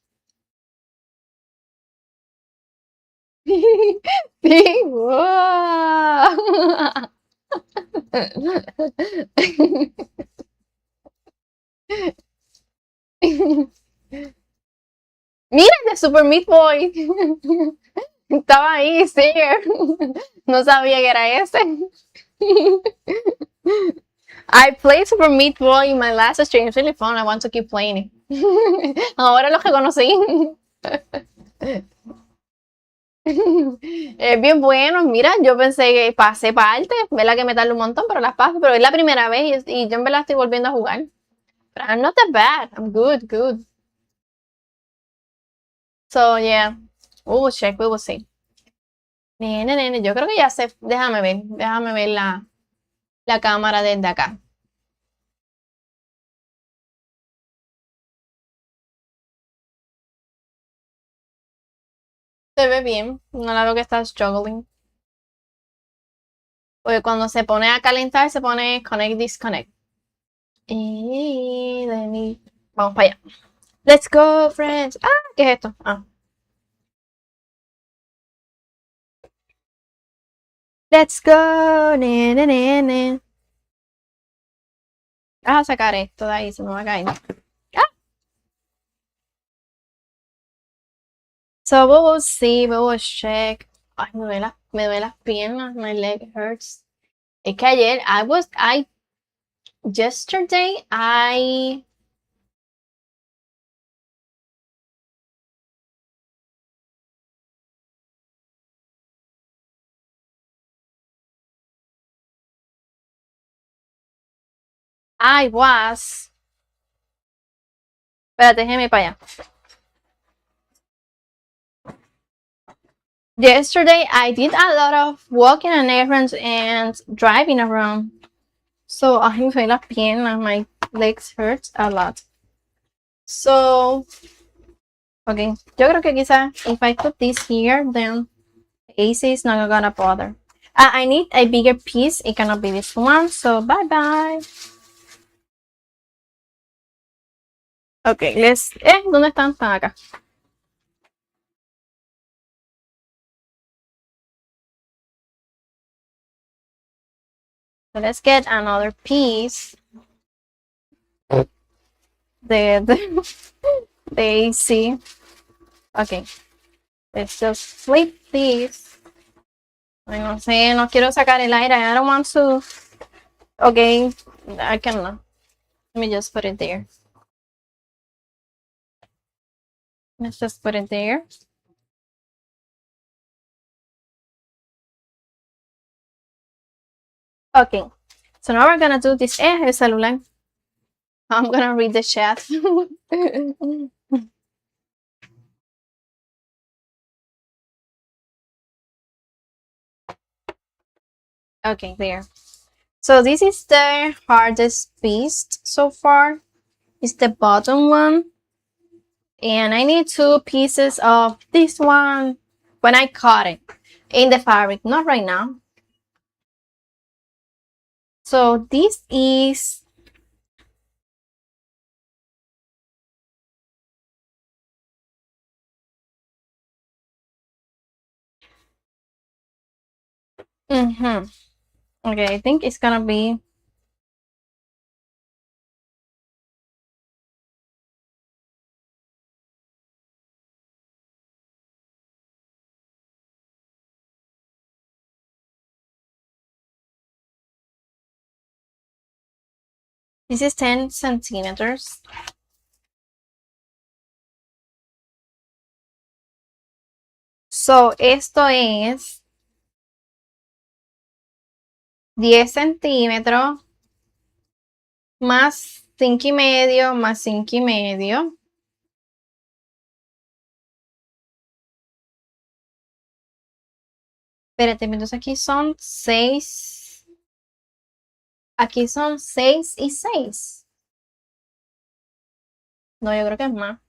[SPEAKER 2] Mira de Super Meat Boy. Estaba ahí, sí. No sabía que era ese. I played Super Meat Boy in my last stream. It's really fun. I want to keep playing it. Ahora lo reconocí. Es bien bueno. Mira, yo pensé que pasé parte, ¿verdad? Que me tarda un montón, pero las paso. Pero es la primera vez y yo en verdad estoy volviendo a jugar. But I'm not that bad. I'm good, good. So, yeah. Check, we will see. Nene, nene, yo creo que ya sé. Déjame ver la cámara desde acá. Se ve bien. No la veo que está struggling. Porque cuando se pone a calentar, se pone connect, disconnect. Y vamos para allá. Let's go, friends. Ah, ¿qué es esto? Ah. Let's go. Nene, nene. Vamos a sacar esto de ahí, se me va a caer. Ah. So we will see, we will check. Ay, me duele las piernas. My leg hurts. Es que ayer, yesterday, I was. Espérate, déjeme para allá. Yesterday, I did a lot of walking and errands and driving around. So, ay, me duele las piernas. My legs hurt a lot. So, okay. Yo creo que quizá if I put this here, then AC is not gonna bother. I need a bigger piece. It cannot be this one. So, bye-bye. Okay, ¿dónde están? Están acá. So let's get another piece. The AC. Okay. Let's just flip this. Ay, no sé, no quiero sacar el aire. I don't want to. Okay, I cannot. Let me just put it there. Let's just put it there. Okay, so now we're gonna do this. El celular. I'm gonna read the chat. Okay, there. So this is the hardest piece so far. It's the bottom one. And I need 2 pieces of this one when I cut it in the fabric, not right now. So this is okay, I think it's gonna be this is 10 centimeters. So esto es 10 centímetros más 5 y medio más 5 y medio. Espérate, entonces aquí son 6. Aquí son 6 y 6. No, yo creo que es más.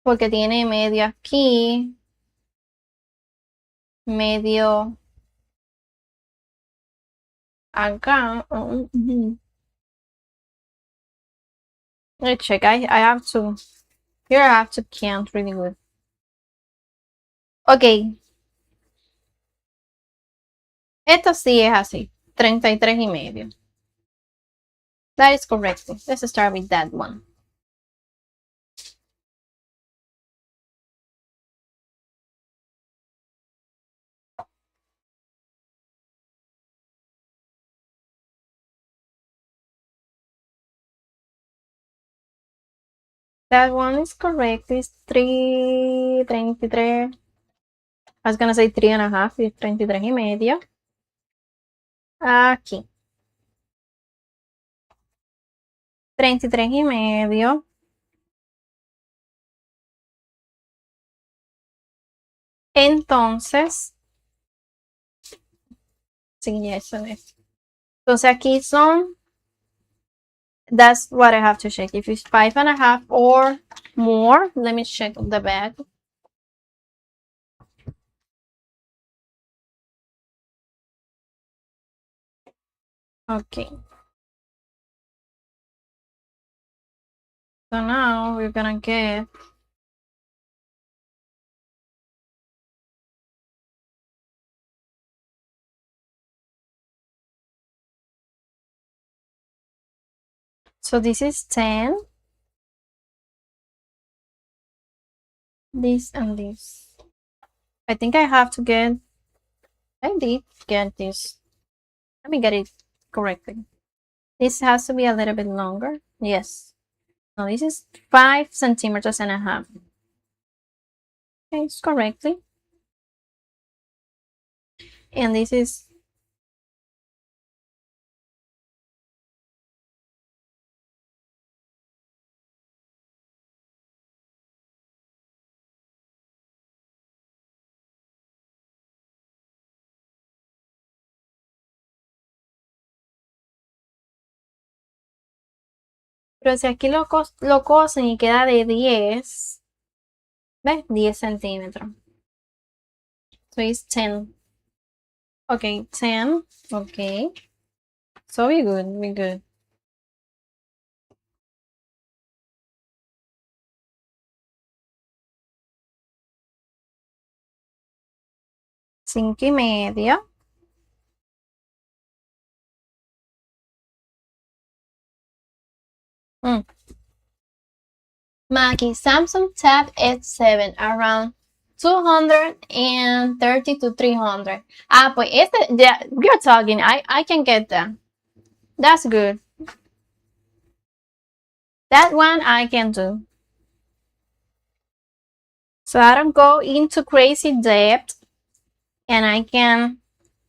[SPEAKER 2] Porque tiene medio aquí, medio acá. Let me check. I have to. Here I have to count really good. Ok. Esto sí es así. 33 y medio. That is correct. Let's start with that one. That one is correct. It's 3:33. I was gonna say 3.5. It's 33:30. Aquí. 33:30. Entonces, sí, eso es. Entonces aquí son, that's what I have to check. If it's 5.5 or more, let me check the bag. Okay. So now we're gonna get so this is 10. This and this. I think I have to get, I did get this. Let me get it correctly. This has to be a little bit longer. Yes. No, this is 5.5 centimeters. Okay, it's correctly. And this is pero si aquí lo cosen y queda de 10, ¿ves? 10 centímetros. So it's 10. Okay, 10. Okay. So we good, we good. Cinco y medio. Maggie, Samsung Tab S7 around 230 to 300. Ah, pues este, yeah, you're talking. I can get that. That's good. That one I can do. So I don't go into crazy debt and I can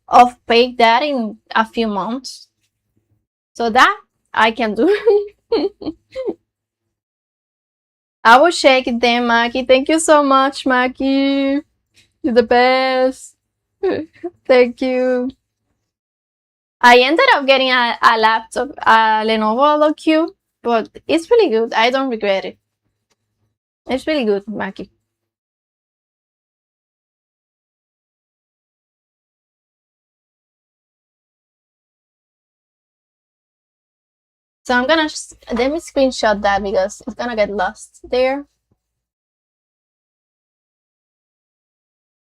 [SPEAKER 2] off pay that in a few months. So that I can do. I will check it then, Maki. Thank you so much, Maki. You're the best. Thank you. I ended up getting a laptop, a Lenovo LoQ, but it's really good. I don't regret it. It's really good, Maki. So I'm gonna let me screenshot that because it's gonna get lost there.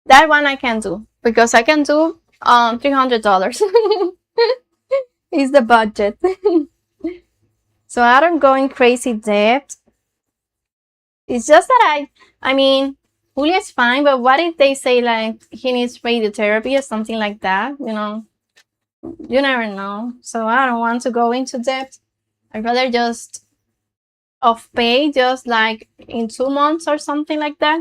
[SPEAKER 2] That one I can do because I can do $300. Is the budget. So I don't go in crazy debt. It's just that I mean, Julia is fine, but what if they say like he needs radiotherapy or something like that? You know, you never know. So I don't want to go into debt. I'd rather just off pay just like in 2 months or something like that.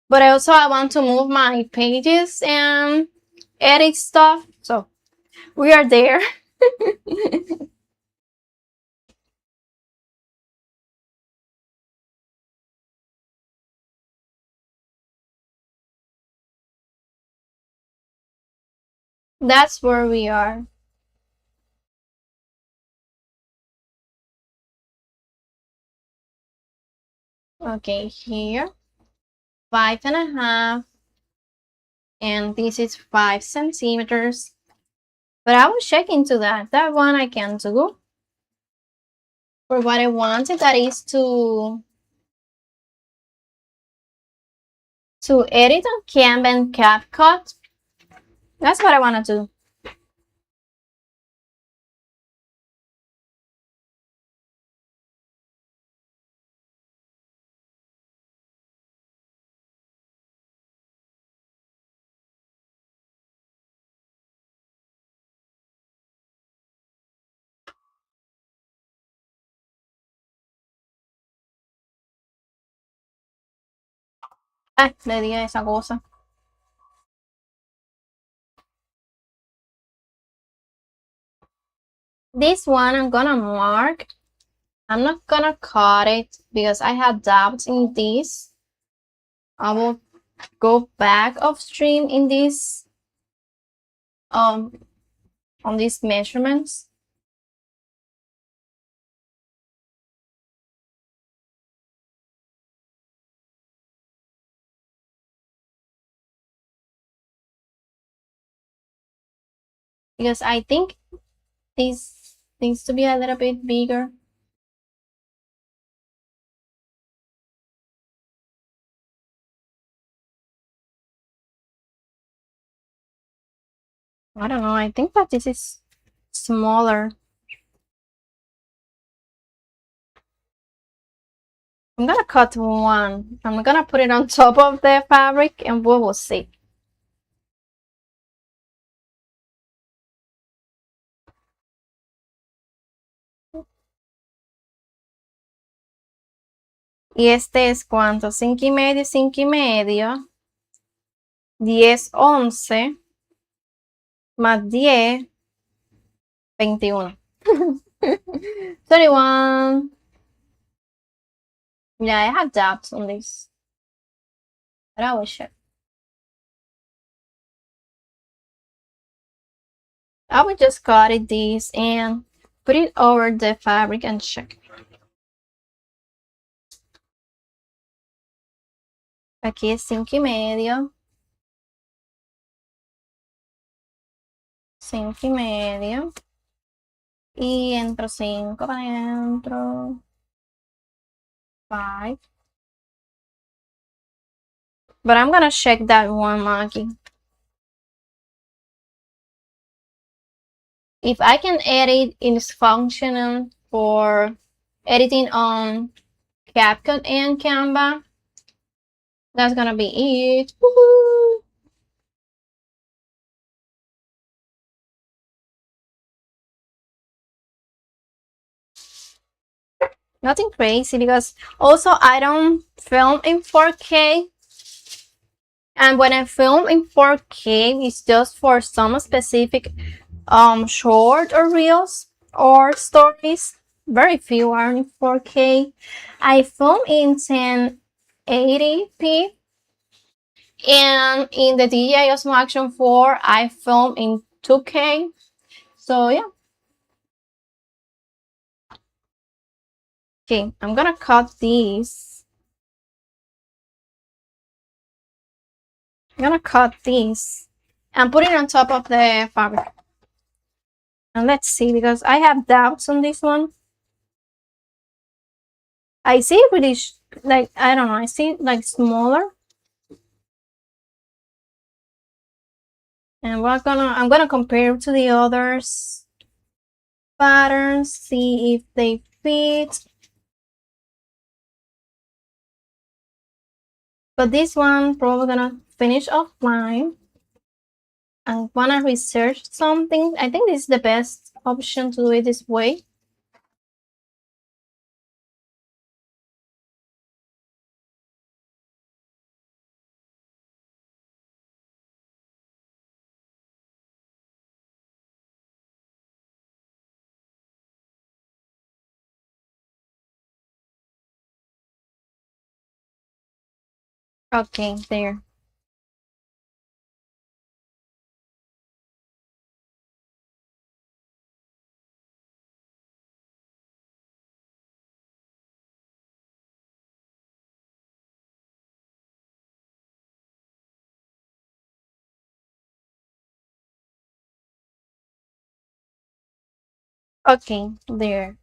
[SPEAKER 2] But also I want to move my pages and edit stuff. So we are there. That's where we are. Okay, here 5.5, and this is 5 centimeters. But I will check into that. That one I can do. For what I wanted, that is to edit on Canva and CapCut. That's what I want to do. Ah, le di a esa cosa. This one I'm gonna mark. I'm not gonna cut it because I had doubts in this. I will go back upstream in this on these measurements. Because I think this needs to be a little bit bigger. I don't know, I think that this is smaller. I'm gonna cut one. I'm gonna put it on top of the fabric and we will see. Y este es cuánto, 5 y medio, 5 y medio, 10, 11, más 10, 21. 31. Yeah, I had doubts on this, but I will check. I will just cut it this and put it over the fabric and check. Aquí es 5 y medio. 5 y medio. Y entro 5 para adentro. 5. But I'm gonna check that one, Maggie. If I can edit, it's functional for editing on CapCut and Canva. That's gonna be it. Woohoo! Nothing crazy because also I don't film in 4K. And when I film in 4K, it's just for some specific short or reels or stories. Very few are in 4K. I film in 1080p. And in the DJI Osmo Action 4, I film in 2K. So yeah. Okay, I'm gonna cut these. I'm gonna cut these and put it on top of the fabric. And let's see, because I have doubts on this one. I see it really, like, I don't know, I see it like smaller. And I'm gonna compare to the others patterns, see if they fit. But this one probably gonna finish offline. I wanna research something. I think this is the best option to do it this way. Okay, there. Okay, there.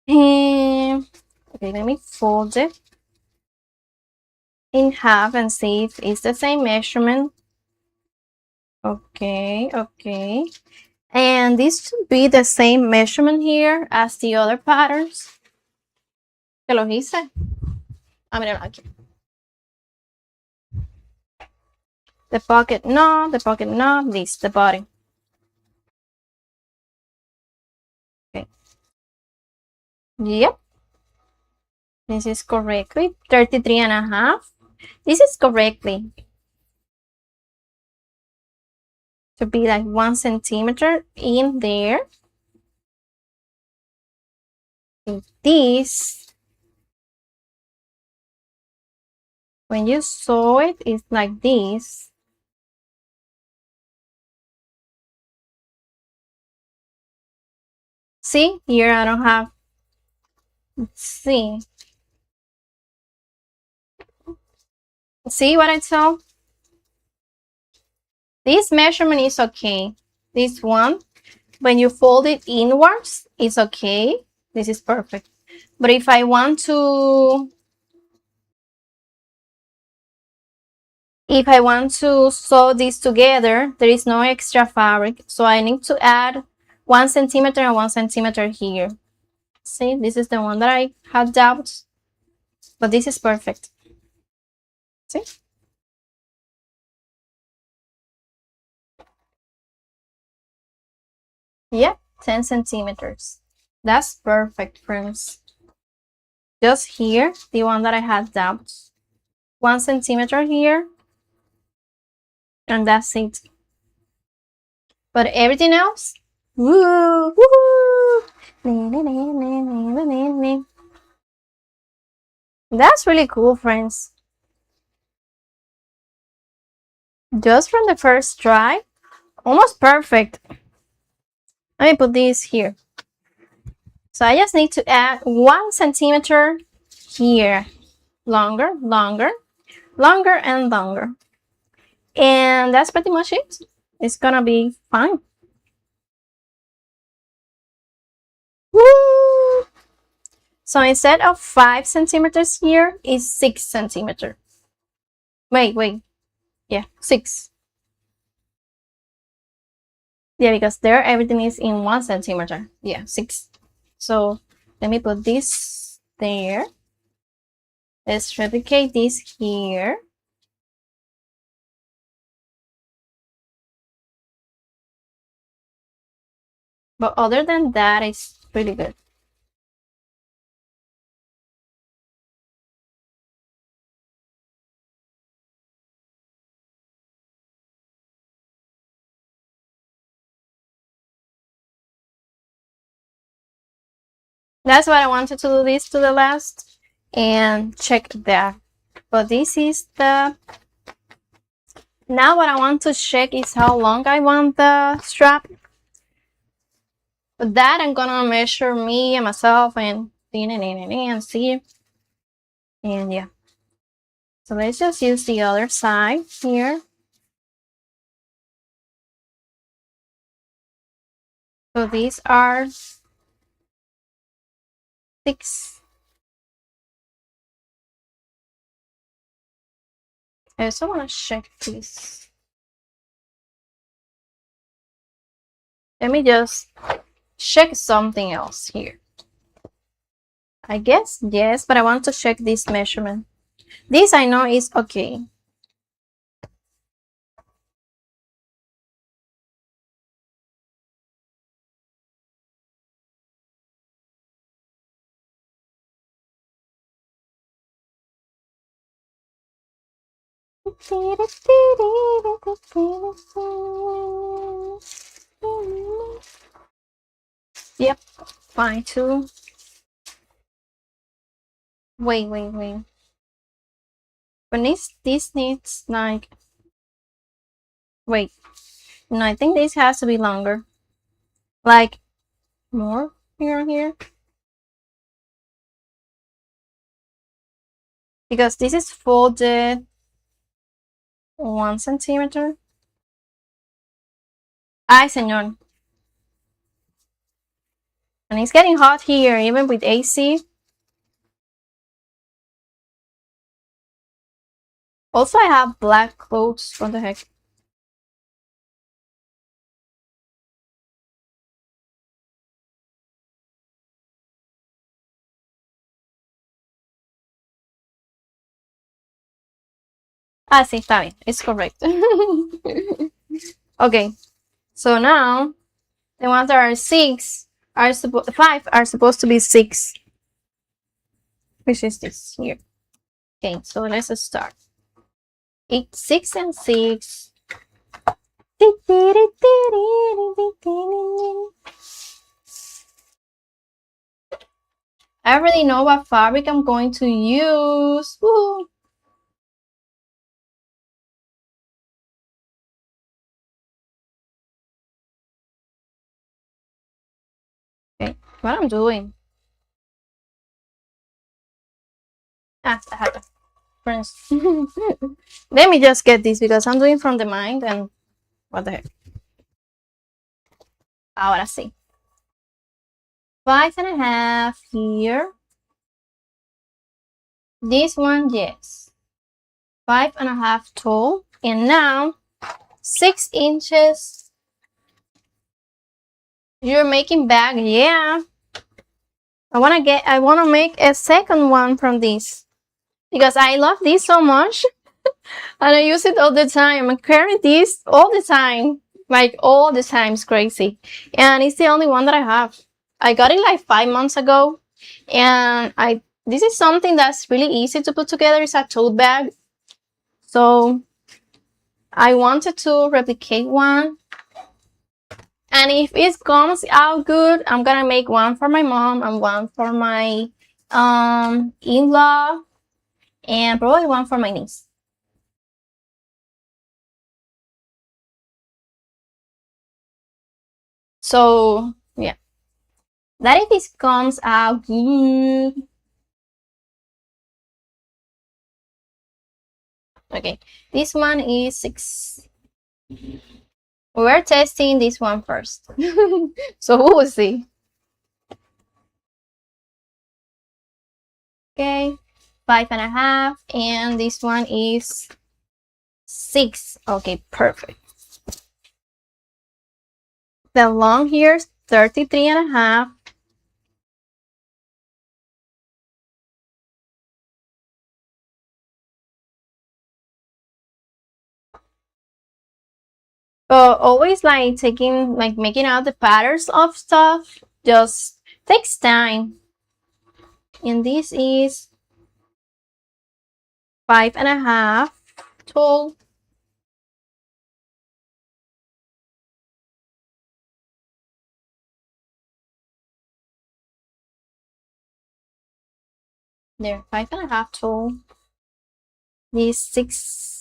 [SPEAKER 2] Okay, let me fold it in half and see if it's the same measurement. Okay, okay. And this should be the same measurement here as the other patterns. Te los hice. Ah, mira aquí. The pocket, no. The pocket, no. This, the body. Okay. Yep. This is correctly 33 and a half. This is correctly to be like 1 centimeter in there. This, when you sew it, it's like this. See, here I don't have, let's see. See what I saw? This measurement is okay. This one, when you fold it inwards, it's okay. This is perfect. But if I want to sew this together, there is no extra fabric. So I need to add 1 centimeter and 1 centimeter here. See, this is the one that I had doubts, but this is perfect. See? Yep, 10 centimeters. That's perfect, friends. Just here, the one that I had doubts. 1 centimeter here, and that's it. But everything else, woo, woo. That's really cool, friends. Just from the first try, almost perfect. Let me put this here. So I just need to add 1 centimeter here. Longer, longer, longer, and longer. And that's pretty much it. It's gonna be fine. Woo! So instead of 5 centimeters here, is 6 centimeters. Wait. Yeah, 6. Yeah, because there everything is in 1 centimeter. Yeah, 6. So let me put this there. Let's replicate this here. But other than that, it's pretty good. That's why I wanted to do this to the last and check that. But this is the... Now what I want to check is how long I want the strap. But that I'm gonna measure me and myself and see. And yeah. So let's just use the other side here. So these are 6. I also want to check this. Let me just check something else here. I guess yes, but I want to check this measurement. This I know is okay. Yep, fine too. Wait. But this needs like... Wait. No, I think this has to be longer. Like more here. Because this is folded 1 centimeter. Ay, señor. And it's getting hot here, even with AC. Also, I have black clothes. What the heck? Ah, sí, está bien. It's correct. Okay. So now, the ones that are 6 are 5 are supposed to be 6. Which is this here. Okay, so let's start. It's 6 and 6. I already know what fabric I'm going to use. Woo. Okay, what I'm doing? I have to friends. Let me just get this because I'm doing from the mind and what the heck. Ahora sí. 5.5 here. This one, yes. 5.5 tall. And now 6 inches. You're making bag, yeah. I wanna make a second one from this because I love this so much and I use it all the time. I carry this all the time, like all the time. It's crazy, and it's the only one that I have. I got it like 5 months ago, and this is something that's really easy to put together. It's a tote bag, so I wanted to replicate one. And if it comes out good, I'm gonna make one for my mom and one for my in-law and probably one for my niece. So yeah, that if it comes out good. Okay, this one is 6. We're testing this one first. So we will see. Okay, 5.5, and this one is 6. Okay, perfect. The long here is 33.5. But always like making out the patterns of stuff just takes time. And this is 5.5 tall. There, 5.5 tall. This 6.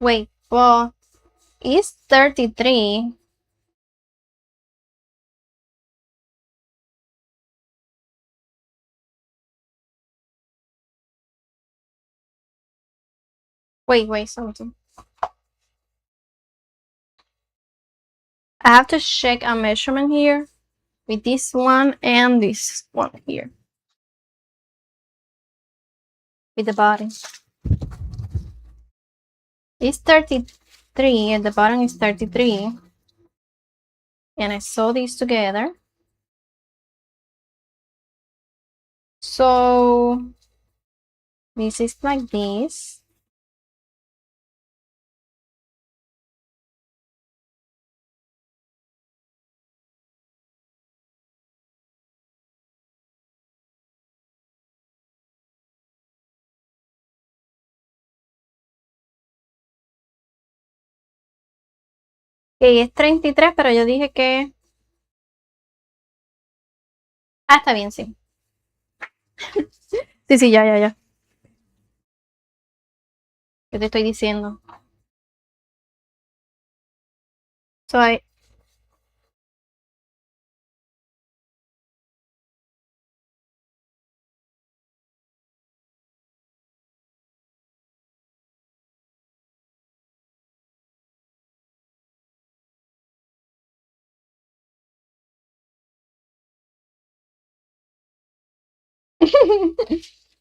[SPEAKER 2] Wait, well, it's 33. Wait, something. I have to check a measurement here with this one and this one here with the body. It's 33 and the bottom is 33. And I sew these together. So this is like this. Que es 33, pero yo dije que... Ah, está bien, sí. Sí, ya. ¿Qué te estoy diciendo? So I...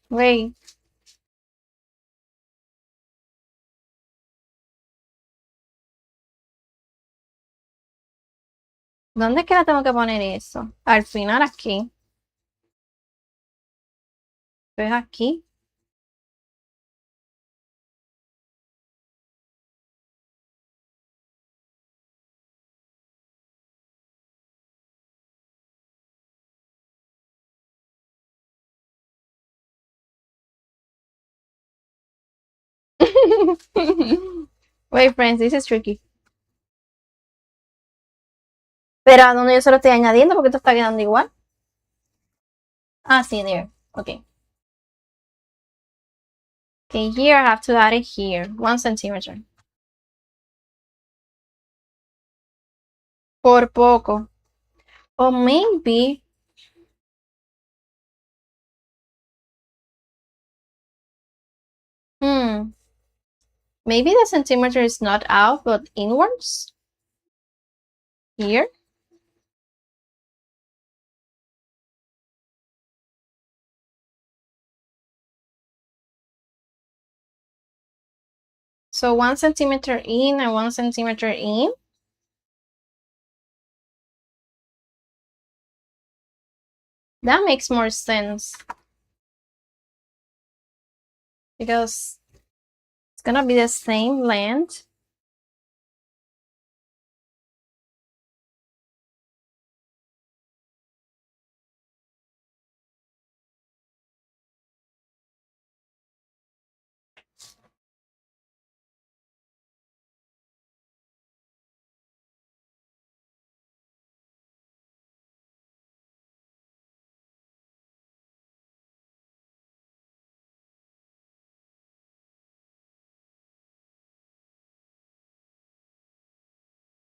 [SPEAKER 2] Wait. ¿Dónde es que la tengo que poner eso? Al final aquí. ¿Ves aquí? Wait, friends, this is tricky. Pero ¿a dónde yo se lo estoy añadiendo? Porque esto está quedando igual. Ah, sí, there. Okay. Okay, here I have to add it here. 1 centimeter. Por poco. Or maybe... Maybe the centimeter is not out, but inwards? Here? So 1 centimeter in and 1 centimeter in. That makes more sense. Because it's gonna be the same length.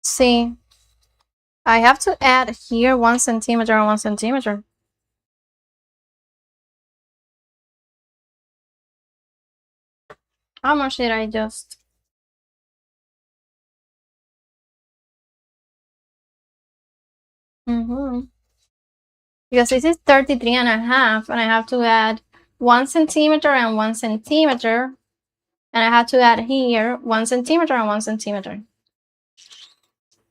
[SPEAKER 2] See, I have to add here 1 centimeter and 1 centimeter. How much did I just? Because this is 33 and a half, and I have to add 1 centimeter and 1 centimeter. And I have to add here 1 centimeter and 1 centimeter.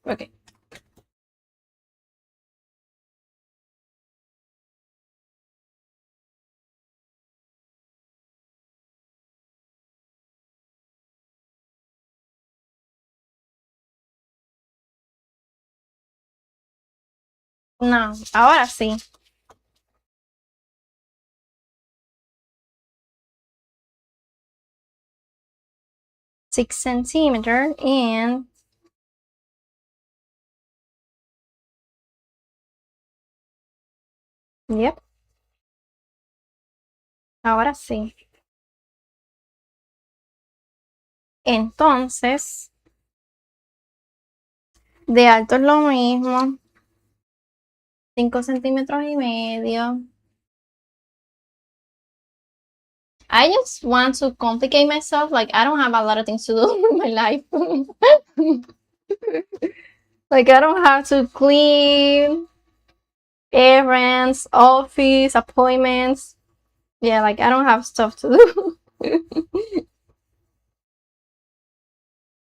[SPEAKER 2] Okay. No, ahora sí. Six centimeter and yep. Ahora sí. Entonces, de alto es lo mismo. 5 centímetros y medio. I just want to complicate myself. Like, I don't have a lot of things to do in my life. Like, I don't have to clean, errands, office, appointments. Yeah, like, I don't have stuff to do.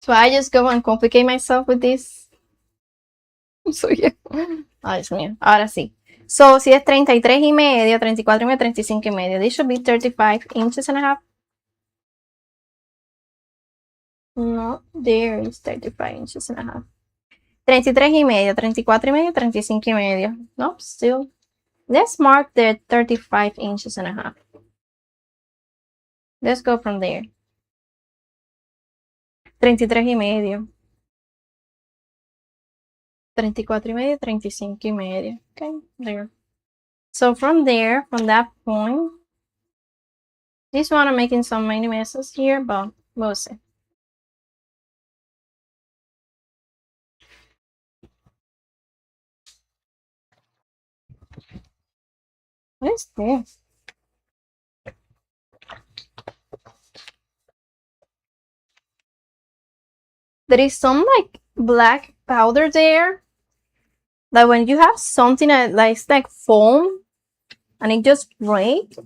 [SPEAKER 2] So I just go and complicate myself with this. So, yeah. Ay, Dios mío. Ahora sí. So, si es 33 y medio, 34 y medio, 35 y medio. This should be 35 inches and a half. No, there is 35 inches and a half. 33 y medio, 34 y medio, 35 y medio. Nope, still. Let's mark the 35 inches and a half. Let's go from there. 33 y medio. 34 y medio, 35 y medio. Okay, there. So from there, from that point, this one I'm making so many messes here, but we'll see. What is this? There is some like black powder there. That when you have something that likes like foam and it just breaks.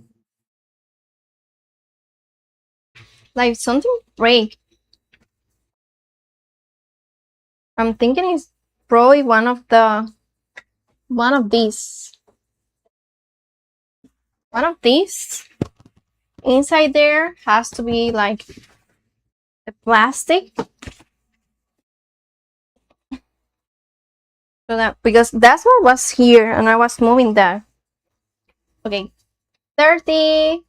[SPEAKER 2] Like something break. I'm thinking it's probably one of these. One of these inside there has to be like the plastic. So that because that's what was here and I was moving that. Okay. 35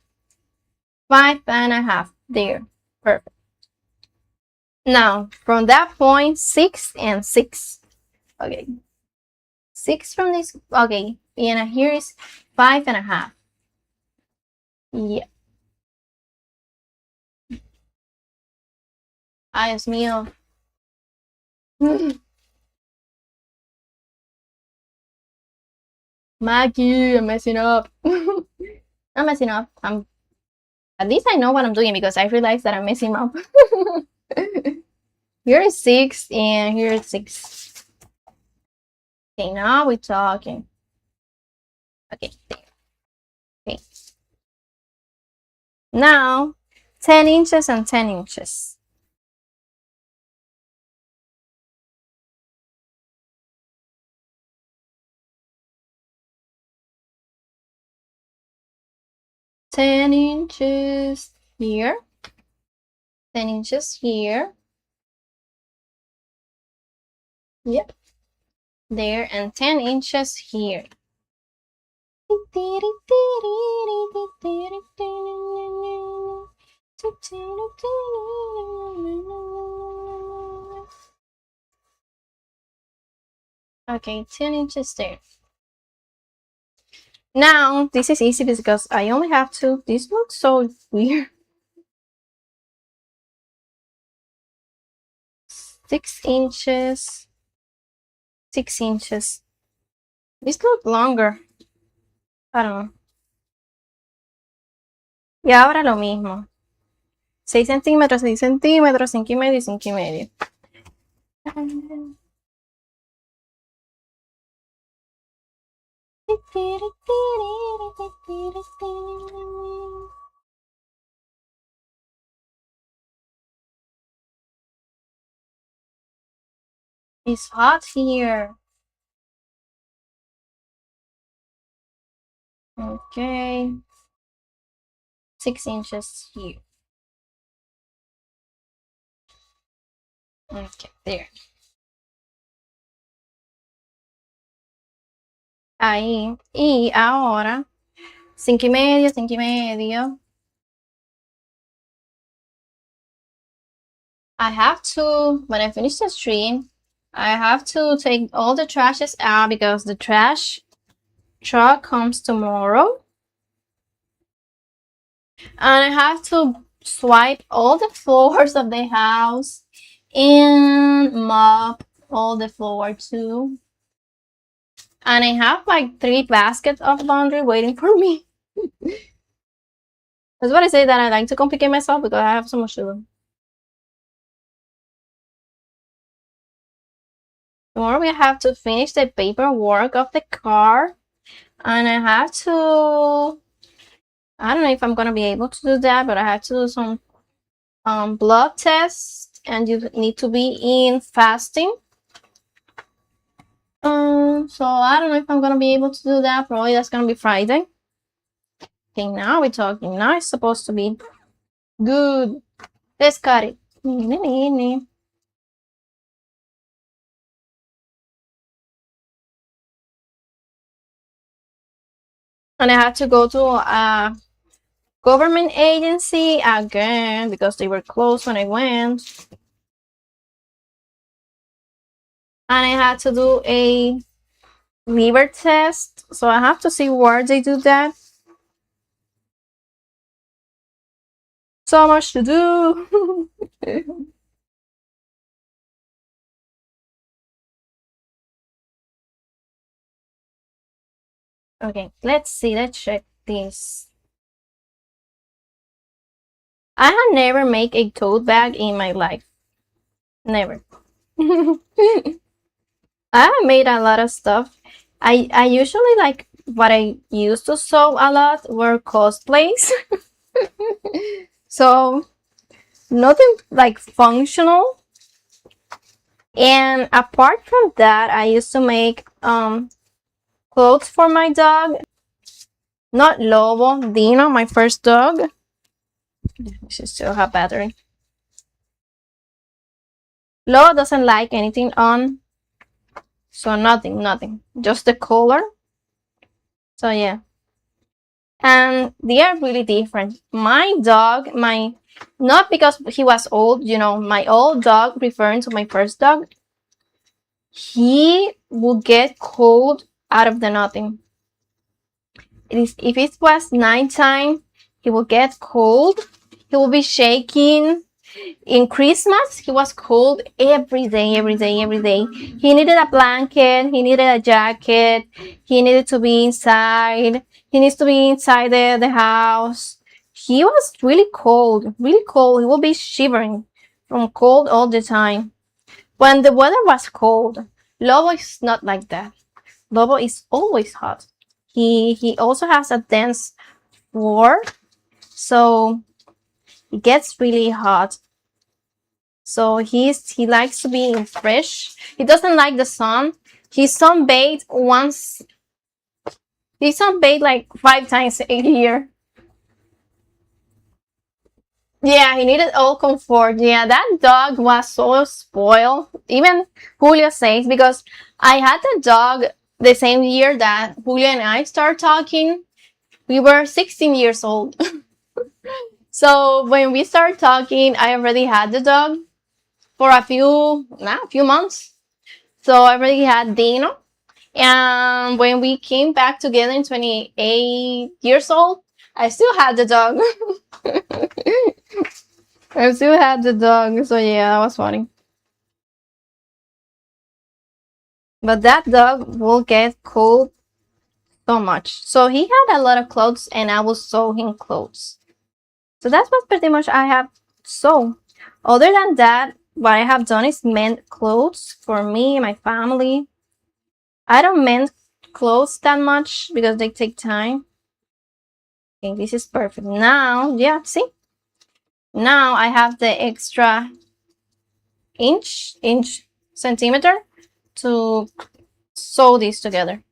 [SPEAKER 2] and a half there. Perfect. Now, from that point, 6 and 6. Okay. 6 from this. Okay. And here is 5.5. Yeah. Ay, Dios mío. Maggie, I'm messing up. I'm messing up. At least I know what I'm doing because I realized that I'm messing up. Here is 6 and here is 6. Okay, now we're talking. Okay, there. Okay. Now, 10 inches and 10 inches. Ten inches here. 10 inches here. Yep. There, and 10 inches here. Okay, 10 inches there. Now, this is easy because I only have to. This looks so weird. 6 inches. 6 inches. This looks longer. I don't know. Y ahora lo mismo. 6 centímetros, 6 centímetros, 5 y medio y 5 y medio. It's hot here. Okay. 6 inches here. Okay, there. Ahí. Y ahora, 5 y medio, 5 y medio. I have to, when I finish the stream, I have to take all the trashes out because the trash truck comes tomorrow. And I have to swipe all the floors of the house and mop all the floor too. And I have like 3 baskets of laundry waiting for me. That's what I say, that I like to complicate myself because I have so much to do. Tomorrow we have to finish the paperwork of the car. And I have to, I don't know if I'm gonna be able to do that, but I have to do some blood tests, and you need to be in fasting. So I don't know if I'm gonna be able to do that. Probably that's gonna be Friday. Okay, now we're talking. Now it's supposed to be good. Let's cut it. And I had to go to a government agency again because they were closed when I went. And I had to do a liver test, so I have to see where they do that. So much to do. Okay, let's see. Let's check this. I have never made a tote bag in my life. Never. I have made a lot of stuff. I usually, like, what I used to sew a lot were cosplays. So nothing like functional. And apart from that, I used to make clothes for my dog. Not Lobo, Dino, my first dog. She still have battery. Lobo doesn't like anything on, so nothing. Just the color. So yeah. And they are really different. My dog, my Not because he was old, you know, my old dog, referring to my first dog, he will get cold out of the nothing. If it was nighttime, he will get cold. He will be shaking. In Christmas, he was cold every day, every day, every day. He needed a blanket. He needed a jacket. He needed to be inside. He needs to be inside the house. He was really cold, really cold. He will be shivering from cold all the time. When the weather was cold, Lobo is not like that. Lobo is always hot. He also has a dense fur, so it gets really hot. So he likes to be fresh. He doesn't like the sun. He sunbathed once. He sunbathed like 5 times a year. Yeah, he needed all comfort. Yeah, that dog was so spoiled. Even Julio says, because I had the dog the same year that Julio and I started talking. We were 16 years old. So when we started talking, I already had the dog for a few months. So I already had Dino. And when we came back together in 28 years old, I still had the dog. I still had the dog. So yeah, that was funny. But that dog will get cold so much. So he had a lot of clothes and I will sew him clothes. So that's what pretty much I have sewn. Other than that, what I have done is mend clothes for me and my family. I don't mend clothes that much because they take time. Okay, this is perfect. Now, yeah, see? Now I have the extra inch centimeter to sew this together.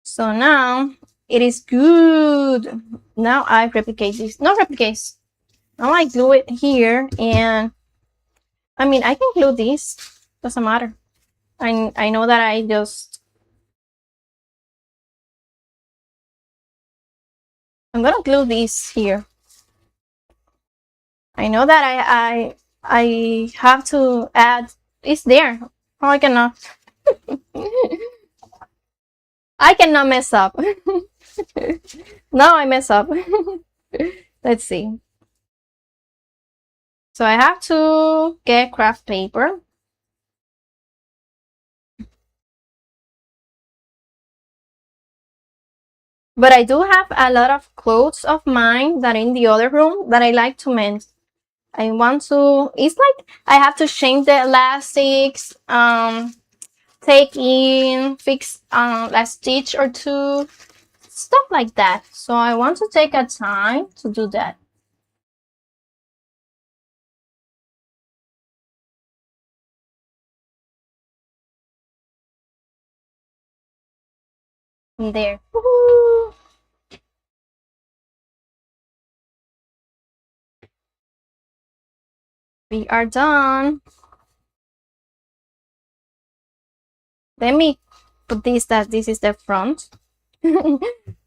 [SPEAKER 2] So now it is good. Now I replicate this. Not replicate. Now I glue it here, and I mean I can glue this. Doesn't matter. I know that I'm gonna glue this here. I know that I have to add. It's there. Oh, I cannot. I cannot mess up. Now I mess up. Let's see. So I have to get craft paper. But I do have a lot of clothes of mine that are in the other room that I like to mend. I want to, it's like I have to change the elastics, take in, fix a stitch or two, stuff like that. So I want to take a time to do that. There. Woohoo! We are done. Let me put this, that this is the front.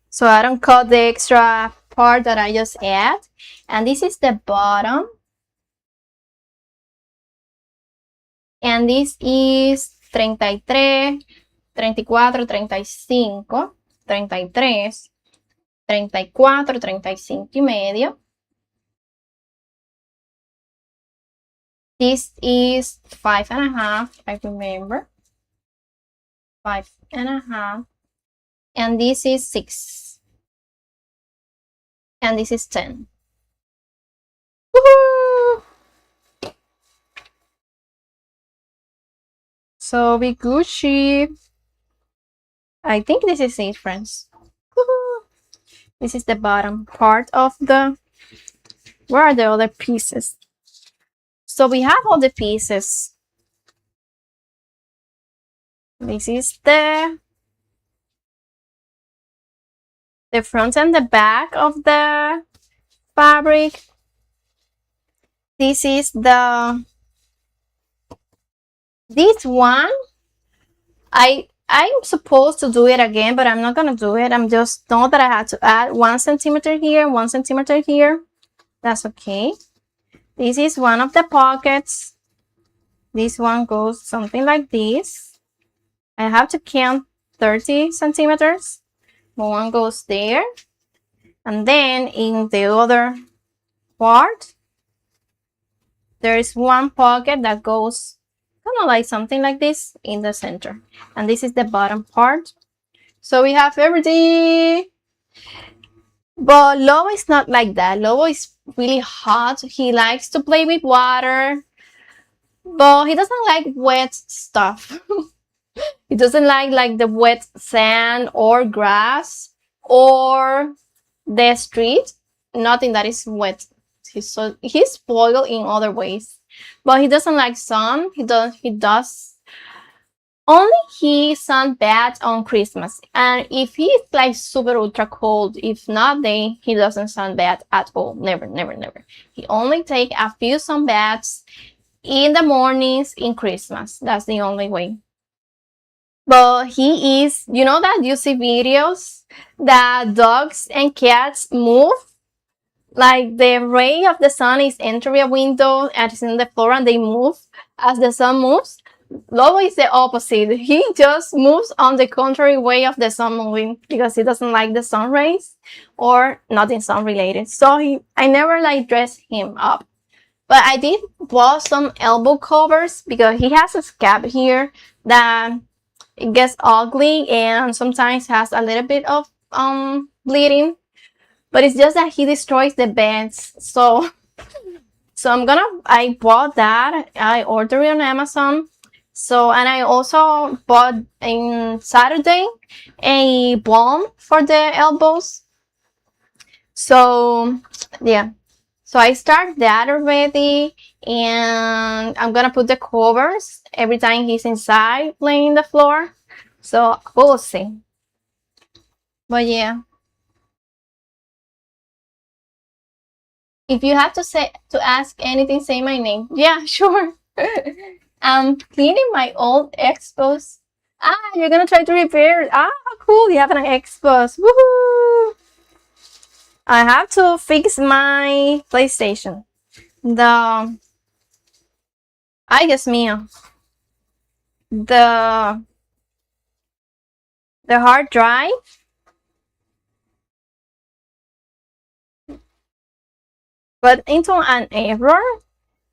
[SPEAKER 2] So I don't cut the extra part that I just add. And this is the bottom. And this is 33, 34, 35, 33, 34, 35 y medio. This is 5.5, I remember. 5.5. And this is 6. And this is 10. Woohoo! So we Gucci. I think this is it, friends. Woohoo! This is the bottom part of the. Where are the other pieces? So we have all the pieces. This is the front and the back of the fabric. This is this one. I'm supposed to do it again, but I'm not gonna do it. I'm just know that I had to add 1 centimeter here, 1 centimeter here. That's okay. This is one of the pockets. This one goes something like this. I have to count 30 centimeters. One goes there. And then in the other part, there's one pocket that goes kind of like something like this in the center. And this is the bottom part. So we have everything. But Lobo is not like that. Lobo is really hot. He likes to play with water. But he doesn't like wet stuff. He doesn't like the wet sand or grass or the street. Nothing that is wet. He's spoiled in other ways. But he doesn't like sun. He does only he sunbaths on Christmas. And if he's like super ultra cold, if not, then he doesn't sunbath at all. Never, never, never. He only take a few sunbaths in the mornings in Christmas. That's the only way. But he is, you know that you see videos that dogs and cats move? Like the ray of the sun is entering a window and it's in the floor and they move as the sun moves. Lobo is the opposite. He just moves on the contrary way of the sun moving because he doesn't like the sun rays or nothing sun related. So I never like dress him up. But I did bought some elbow covers because he has a scab here that it gets ugly and sometimes has a little bit of bleeding. But it's just that he destroys the beds. So I bought that. I ordered it on Amazon. So, and I also bought in Saturday a balm for the elbows. So, yeah. So I start that already, and I'm gonna put the covers every time he's inside playing the floor. So we'll see. But yeah. If you have to ask anything, say my name. Yeah, sure. I'm cleaning my old Xbox. Ah, you're gonna try to repair it. Ah, cool. You have an Xbox. Woohoo! I have to fix my PlayStation. Ay, Dios mío. The hard drive. But into an error.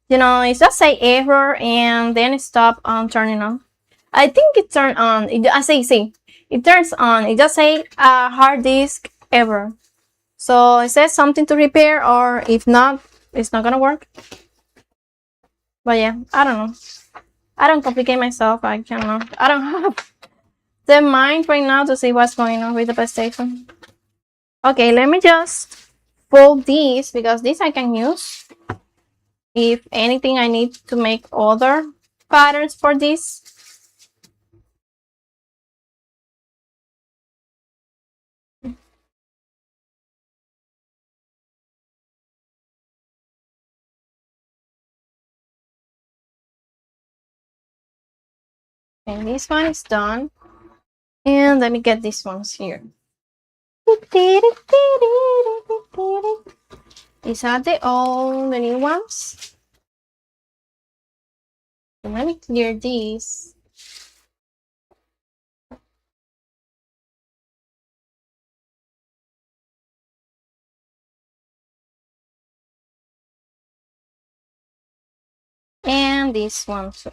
[SPEAKER 2] You know, it just say error and then it stop turning on. I think it turned on. See, it turns on. It just say hard disk error. So it says something to repair, or if not, it's not gonna work. But yeah, I don't know. I don't complicate myself. I cannot. I don't have the mind right now to see what's going on with the PlayStation. Okay, let me just fold these because this I can use. If anything, I need to make other patterns for this. And this one is done. And let me get these ones here. These are the new ones. And let me clear these. And this one too.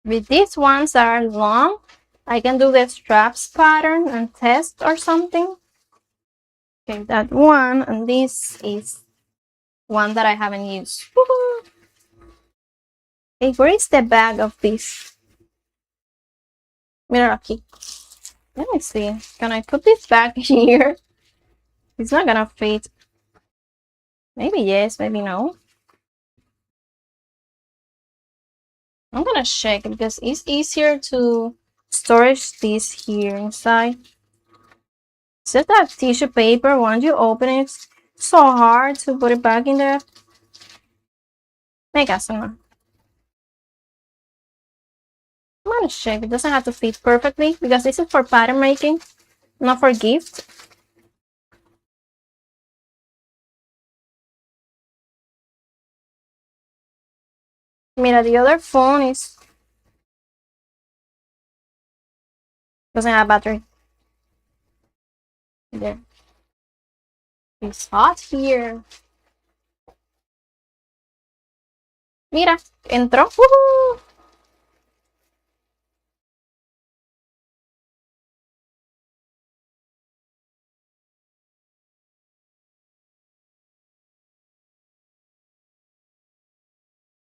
[SPEAKER 2] With these ones that are long, I can do the straps pattern and test or something. Okay, that one, and this is one that I haven't used. Hey, where is the bag of this? Mira aquí. Let me see. Can I put this back here? It's not gonna fit. Maybe yes, maybe no. I'm gonna check because it's easier to storage this here inside. It's just that tissue paper, once you open it, it's so hard to put it back in there. Me caso, no. I'm gonna check. It doesn't have to fit perfectly because this is for pattern making, not for gift. Mira, the other phone is doesn't have battery. There. It's hot here. Mira, entró. ¡Woohoo!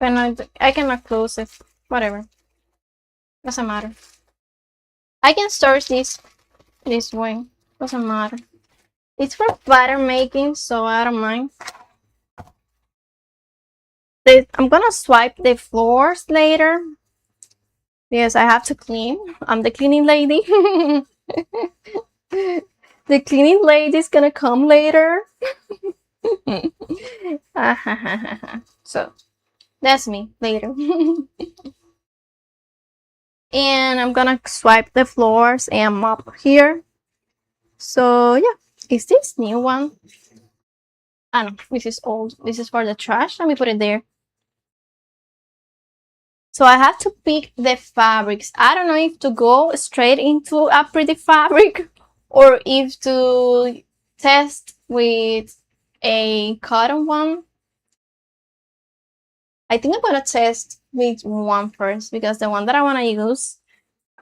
[SPEAKER 2] But no, I cannot close it. Whatever. Doesn't matter. I can store this way. Doesn't matter. It's for pattern making, so I don't mind. I'm gonna swipe the floors later. Yes, I have to clean. I'm the cleaning lady. The cleaning lady is gonna come later. So that's me later. And I'm gonna swipe the floors and mop here. So yeah, is this new one? I don't know, this is old. This is for the trash. Let me put it there. So I have to pick the fabrics. I don't know if to go straight into a pretty fabric or if to test with a cotton one. I think I'm gonna test with one first because the one that I want to use,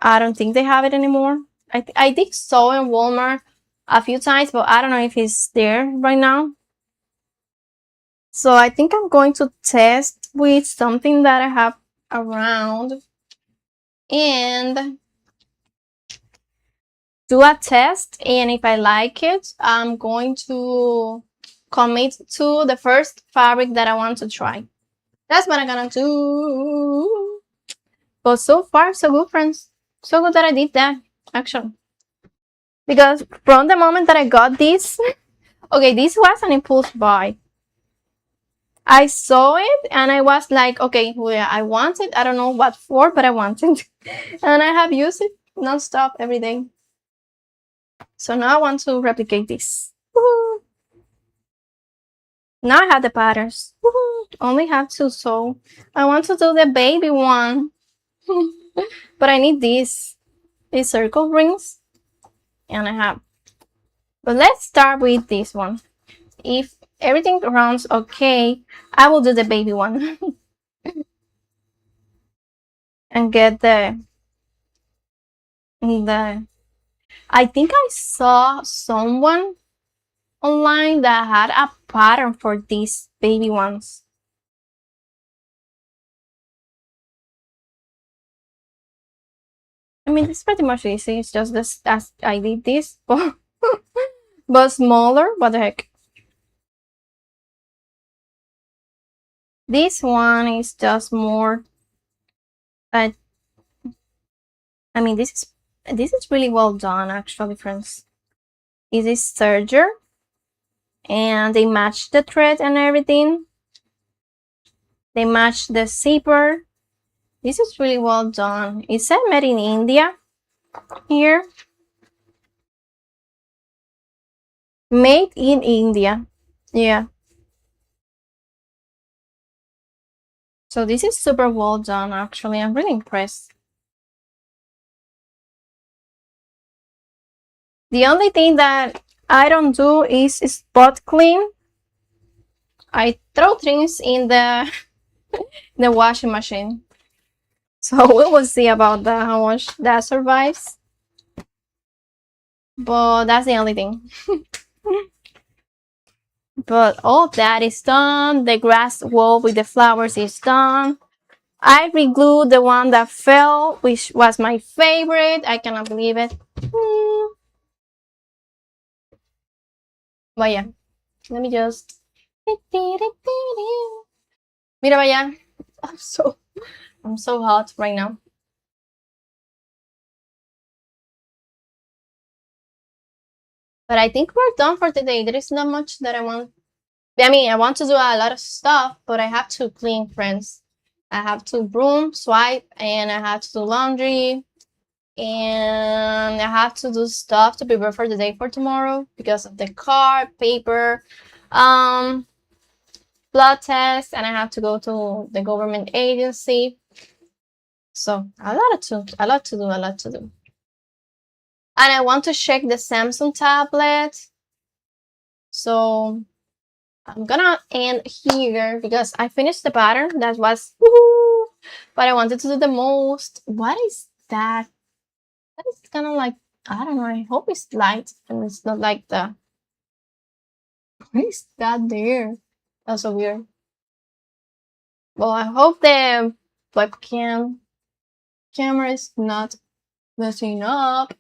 [SPEAKER 2] I don't think they have it anymore. I did saw in Walmart a few times, but I don't know if it's there right now. So I think I'm going to test with something that I have around and do a test. And if I like it, I'm going to commit to the first fabric that I want to try. That's what I'm gonna do. But so far, so good, friends. So good that I did that, actually. Because from the moment that I got this, okay, this was an impulse buy. I saw it and I was like, okay, well, I want it. I don't know what for, but I want it. And I have used it non-stop every day. So now I want to replicate this. Woohoo! Now I have the patterns. Woohoo! Only have to sew. I want to do the baby one. But I need these circle rings. And I have. But let's start with this one. If everything runs okay, I will do the baby one. And get the I think I saw someone online that had a pattern for these baby ones. I mean, it's pretty much easy. It's just this as I did this, but smaller. What the heck? This one is just more. I mean, this is really well done, actually, friends. It is serger, and they match the thread and everything. They match the zipper. This is really well done. It said made in India here. Made in India. Yeah. So this is super well done, actually. I'm really impressed. The only thing that I don't do is spot clean. I throw things in the washing machine. So we will see about that, how much that survives. But that's the only thing. But all that is done. The grass wall with the flowers is done. I re-glued the one that fell, which was my favorite. I cannot believe it. But yeah, let me just. Mira, vaya. I'm so hot right now. But I think we're done for today. There is not much that I want. I mean, I want to do a lot of stuff, but I have to clean, friends. I have to broom, swipe, and I have to do laundry. And I have to do stuff to prepare for the day for tomorrow because of the car, paper, blood test, and I have to go to the government agency. So a lot to do. And I want to check the Samsung tablet. So I'm gonna end here because I finished the pattern. That was woohoo, but I wanted to do the most. What is that? That is kind of like, I don't know. I hope it's light and it's not like the. What is that there? That's so weird. Well, I hope the webcam camera is not messing up.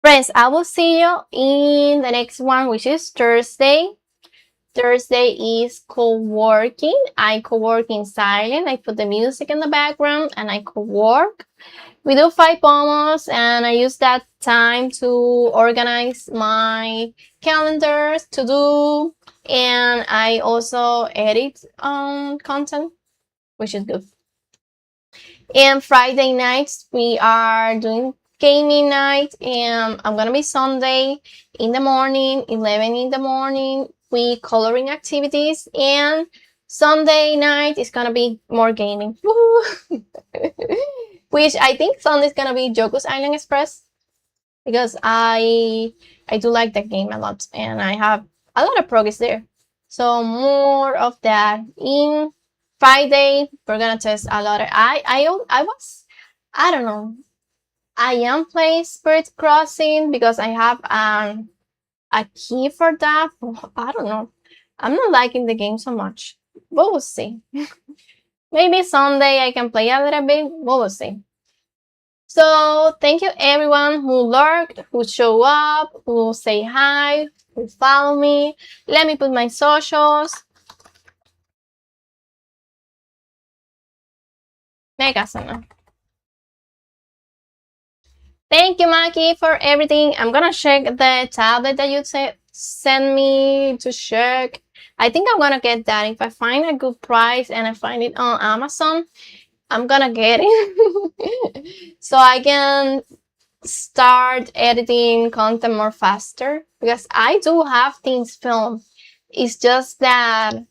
[SPEAKER 2] Friends, I will see you in the next one, which is Thursday. Thursday is co-working. I co-work in silent. I put the music in the background and I co-work. We do 5 pomos and I use that time to organize my calendars to do, and I also edit content, which is good. And Friday nights we are doing gaming night, and I'm gonna be Sunday in the morning, 11 in the morning, we coloring activities, and Sunday night is gonna be more gaming. Which I think Sunday is gonna be Joko's Island Express because I do like that game a lot and I have a lot of progress there. So more of that. In Friday we're gonna test a lot of I don't know. I am playing Spirit Crossing because I have a key for that. I don't know. I'm not liking the game so much. But we'll see. Maybe someday I can play a little bit. But we'll see. So thank you everyone who lurked, who show up, who say hi, who follow me. Let me put my socials. Mega sana. Thank you, Maki, for everything. I'm gonna check the tablet that you send me to check. I think I'm gonna get that. If I find a good price and I find it on Amazon, I'm gonna get it. So I can start editing content more faster because I do have things filmed. It's just that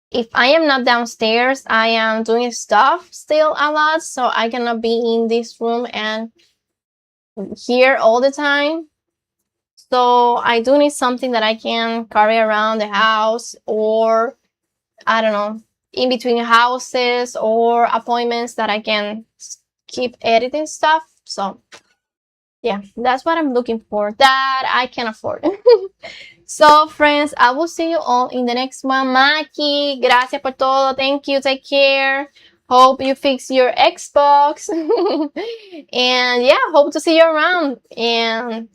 [SPEAKER 2] if I am not downstairs, I am doing stuff still a lot, so I cannot be in this room and here all the time. So I do need something that I can carry around the house, or I don't know, in between houses or appointments that I can keep editing stuff. So yeah, that's what I'm looking for, that I can afford. So friends, I will see you all in the next one. Maki, gracias por todo. Thank you. Take care. Hope you fix your Xbox. And yeah, hope to see you around. And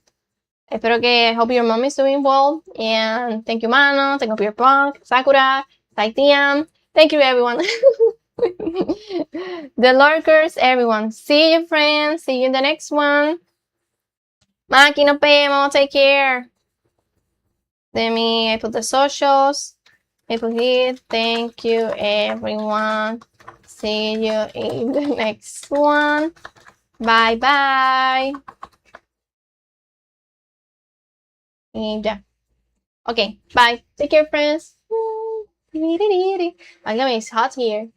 [SPEAKER 2] espero que, hope your mom is doing well. And thank you, Mano. Thank you, Peter Punk, Sakura, Taitian. Thank you, everyone. The lurkers, everyone. See you, friends. See you in the next one. Maki, nos vemos. Take care. Let me, I put the socials. I put here. Thank you, everyone. See you in the next one. Bye bye. And yeah. Okay, bye. Take care, friends. It's hot here.